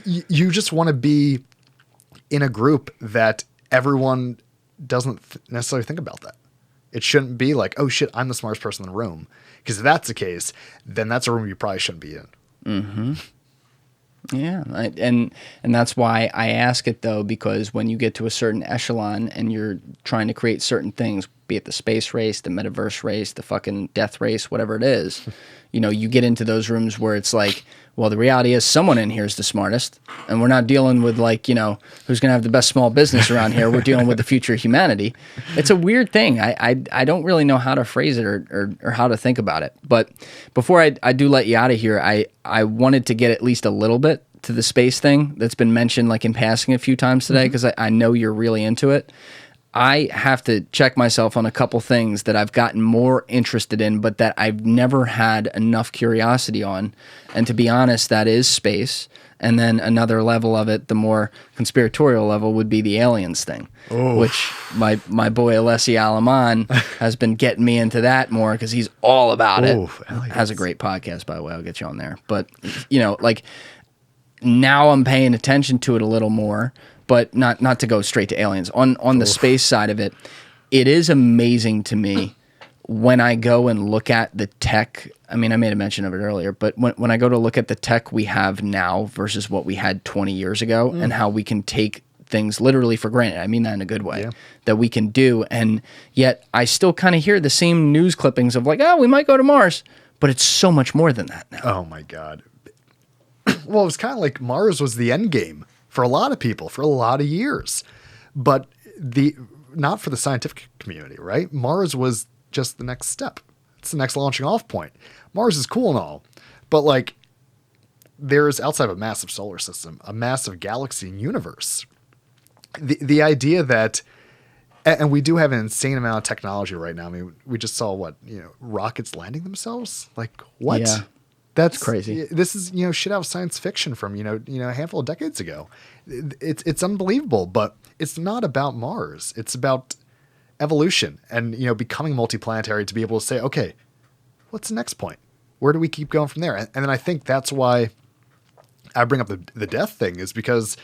you just want to be in a group that everyone doesn't necessarily think about that. It shouldn't be like, oh shit, I'm the smartest person in the room. Because if that's the case, then that's a room you probably shouldn't be in. Mm-hmm. Yeah, and that's why I ask it, though, because when you get to a certain echelon and you're trying to create certain things, be it the space race, the metaverse race, the fucking death race, whatever it is, you get into those rooms where it's like, well, the reality is someone in here is the smartest, and we're not dealing with who's going to have the best small business around here. We're dealing with the future of humanity. It's a weird thing. I don't really know how to phrase it or how to think about it. But before I do let you out of here, I wanted to get at least a little bit to the space thing that's been mentioned in passing a few times today, because I know you're really into it. I have to check myself on a couple things that I've gotten more interested in, but that I've never had enough curiosity on. And to be honest, that is space. And then another level of it, the more conspiratorial level, would be the aliens thing, which my boy Alessi Alaman has been getting me into that more because he's all about it. Has a great podcast, by the way. I'll get you on there. But, now I'm paying attention to it a little more. But not to go straight to aliens. On the space side of it, it is amazing to me when I go and look at the tech. I mean, I made a mention of it earlier, but when I go to look at the tech we have now versus what we had 20 years ago and how we can take things literally for granted. I mean that in a good way, that we can do. And yet I still kind of hear the same news clippings of we might go to Mars, but it's so much more than that now. Oh my God. Well, it was kind of like Mars was the end game for a lot of people, for a lot of years, but not for the scientific community, right? Mars was just the next step. It's the next launching off point. Mars is cool and all, but there's outside of a massive solar system, a massive galaxy and universe. The idea that, and we do have an insane amount of technology right now. I mean, we just saw rockets landing themselves. What? Yeah. That's crazy. This is, shit out of science fiction from, a handful of decades ago. It's unbelievable, but it's not about Mars. It's about evolution and, becoming multi-planetary to be able to say, okay, what's the next point? Where do we keep going from there? And then I think that's why I bring up the death thing, is because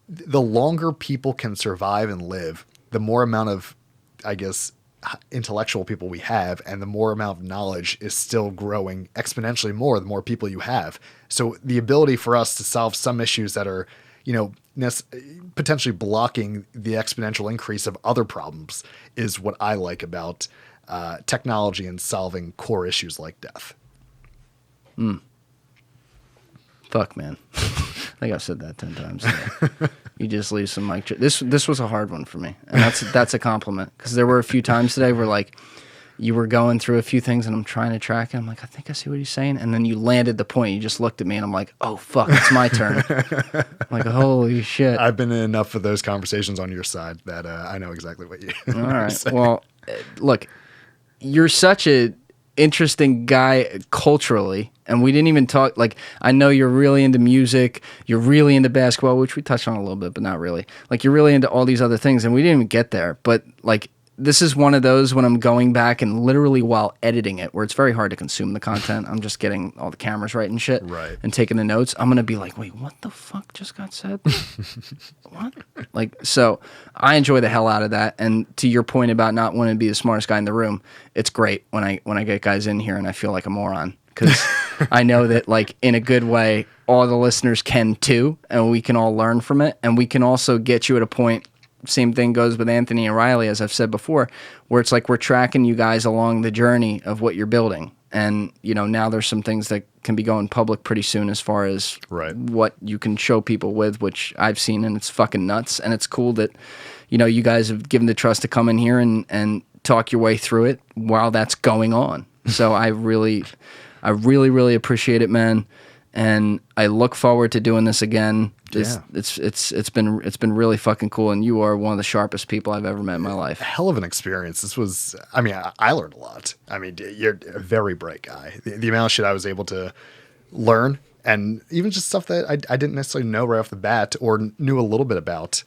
the longer people can survive and live, the more amount of, I guess, intellectual people we have, and the more amount of knowledge is still growing exponentially more the more people you have. So the ability for us to solve some issues that are, potentially blocking the exponential increase of other problems is what I like about technology and solving core issues like death. Fuck, man. I think I've said that 10 times today. You just leave some mic. This was a hard one for me, and that's a compliment, because there were a few times today where you were going through a few things, and I'm trying to track it. I'm like, I think I see what he's saying, and then you landed the point. You just looked at me, and I'm like, oh fuck, it's my turn. I'm like, holy shit. I've been in enough of those conversations on your side that I know exactly what you. All right. Well, look, you're such a interesting guy culturally, and we didn't even talk. I know you're really into music, you're really into basketball, which we touched on a little bit, but not really. You're really into all these other things, and we didn't even get there. But this is one of those when I'm going back and literally while editing it, where it's very hard to consume the content, I'm just getting all the cameras right and shit, right, and taking the notes. I'm gonna be like, wait, what the fuck just got said? What? So I enjoy the hell out of that. And to your point about not wanting to be the smartest guy in the room, it's great when I get guys in here and I feel like a moron, because I know that in a good way, all the listeners can too, and we can all learn from it, and we can also get you at a point. Same thing goes with Anthony and Riley, as I've said before, where it's we're tracking you guys along the journey of what you're building. And, now there's some things that can be going public pretty soon as far as what you can show people with, which I've seen, and it's fucking nuts. And it's cool that, you guys have given the trust to come in here and talk your way through it while that's going on. So I really, really appreciate it, man. And I look forward to doing this again. It's been really fucking cool, and you are one of the sharpest people I've ever met in my life. Hell of an experience. This was, I learned a lot. You're a very bright guy. The amount of shit I was able to learn and even just stuff that I didn't necessarily know right off the bat or knew a little bit about.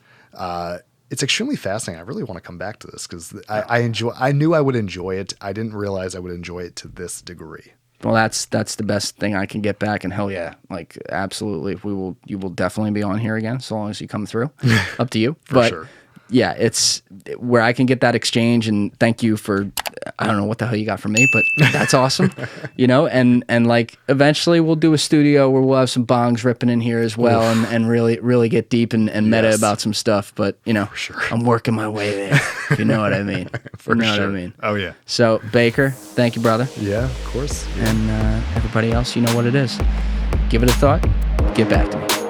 It's extremely fascinating. I really want to come back to this because I knew I would enjoy it. I didn't realize I would enjoy it to this degree. Well, that's the best thing I can get back, and hell yeah, like absolutely, you will definitely be on here again, so long as you come through. Up to you, For sure. Yeah, it's where I can get that exchange, and thank you for, I don't know what the hell you got from me, but that's awesome, and like eventually we'll do a studio where we'll have some bongs ripping in here as well, and really get deep and meta about some stuff, but For sure. I'm working my way there, if you know what I mean. For you know sure. what I mean. Oh yeah. So Baker, thank you, brother. Yeah, of course. And everybody else, you know what it is. Give it a thought. Get back to me.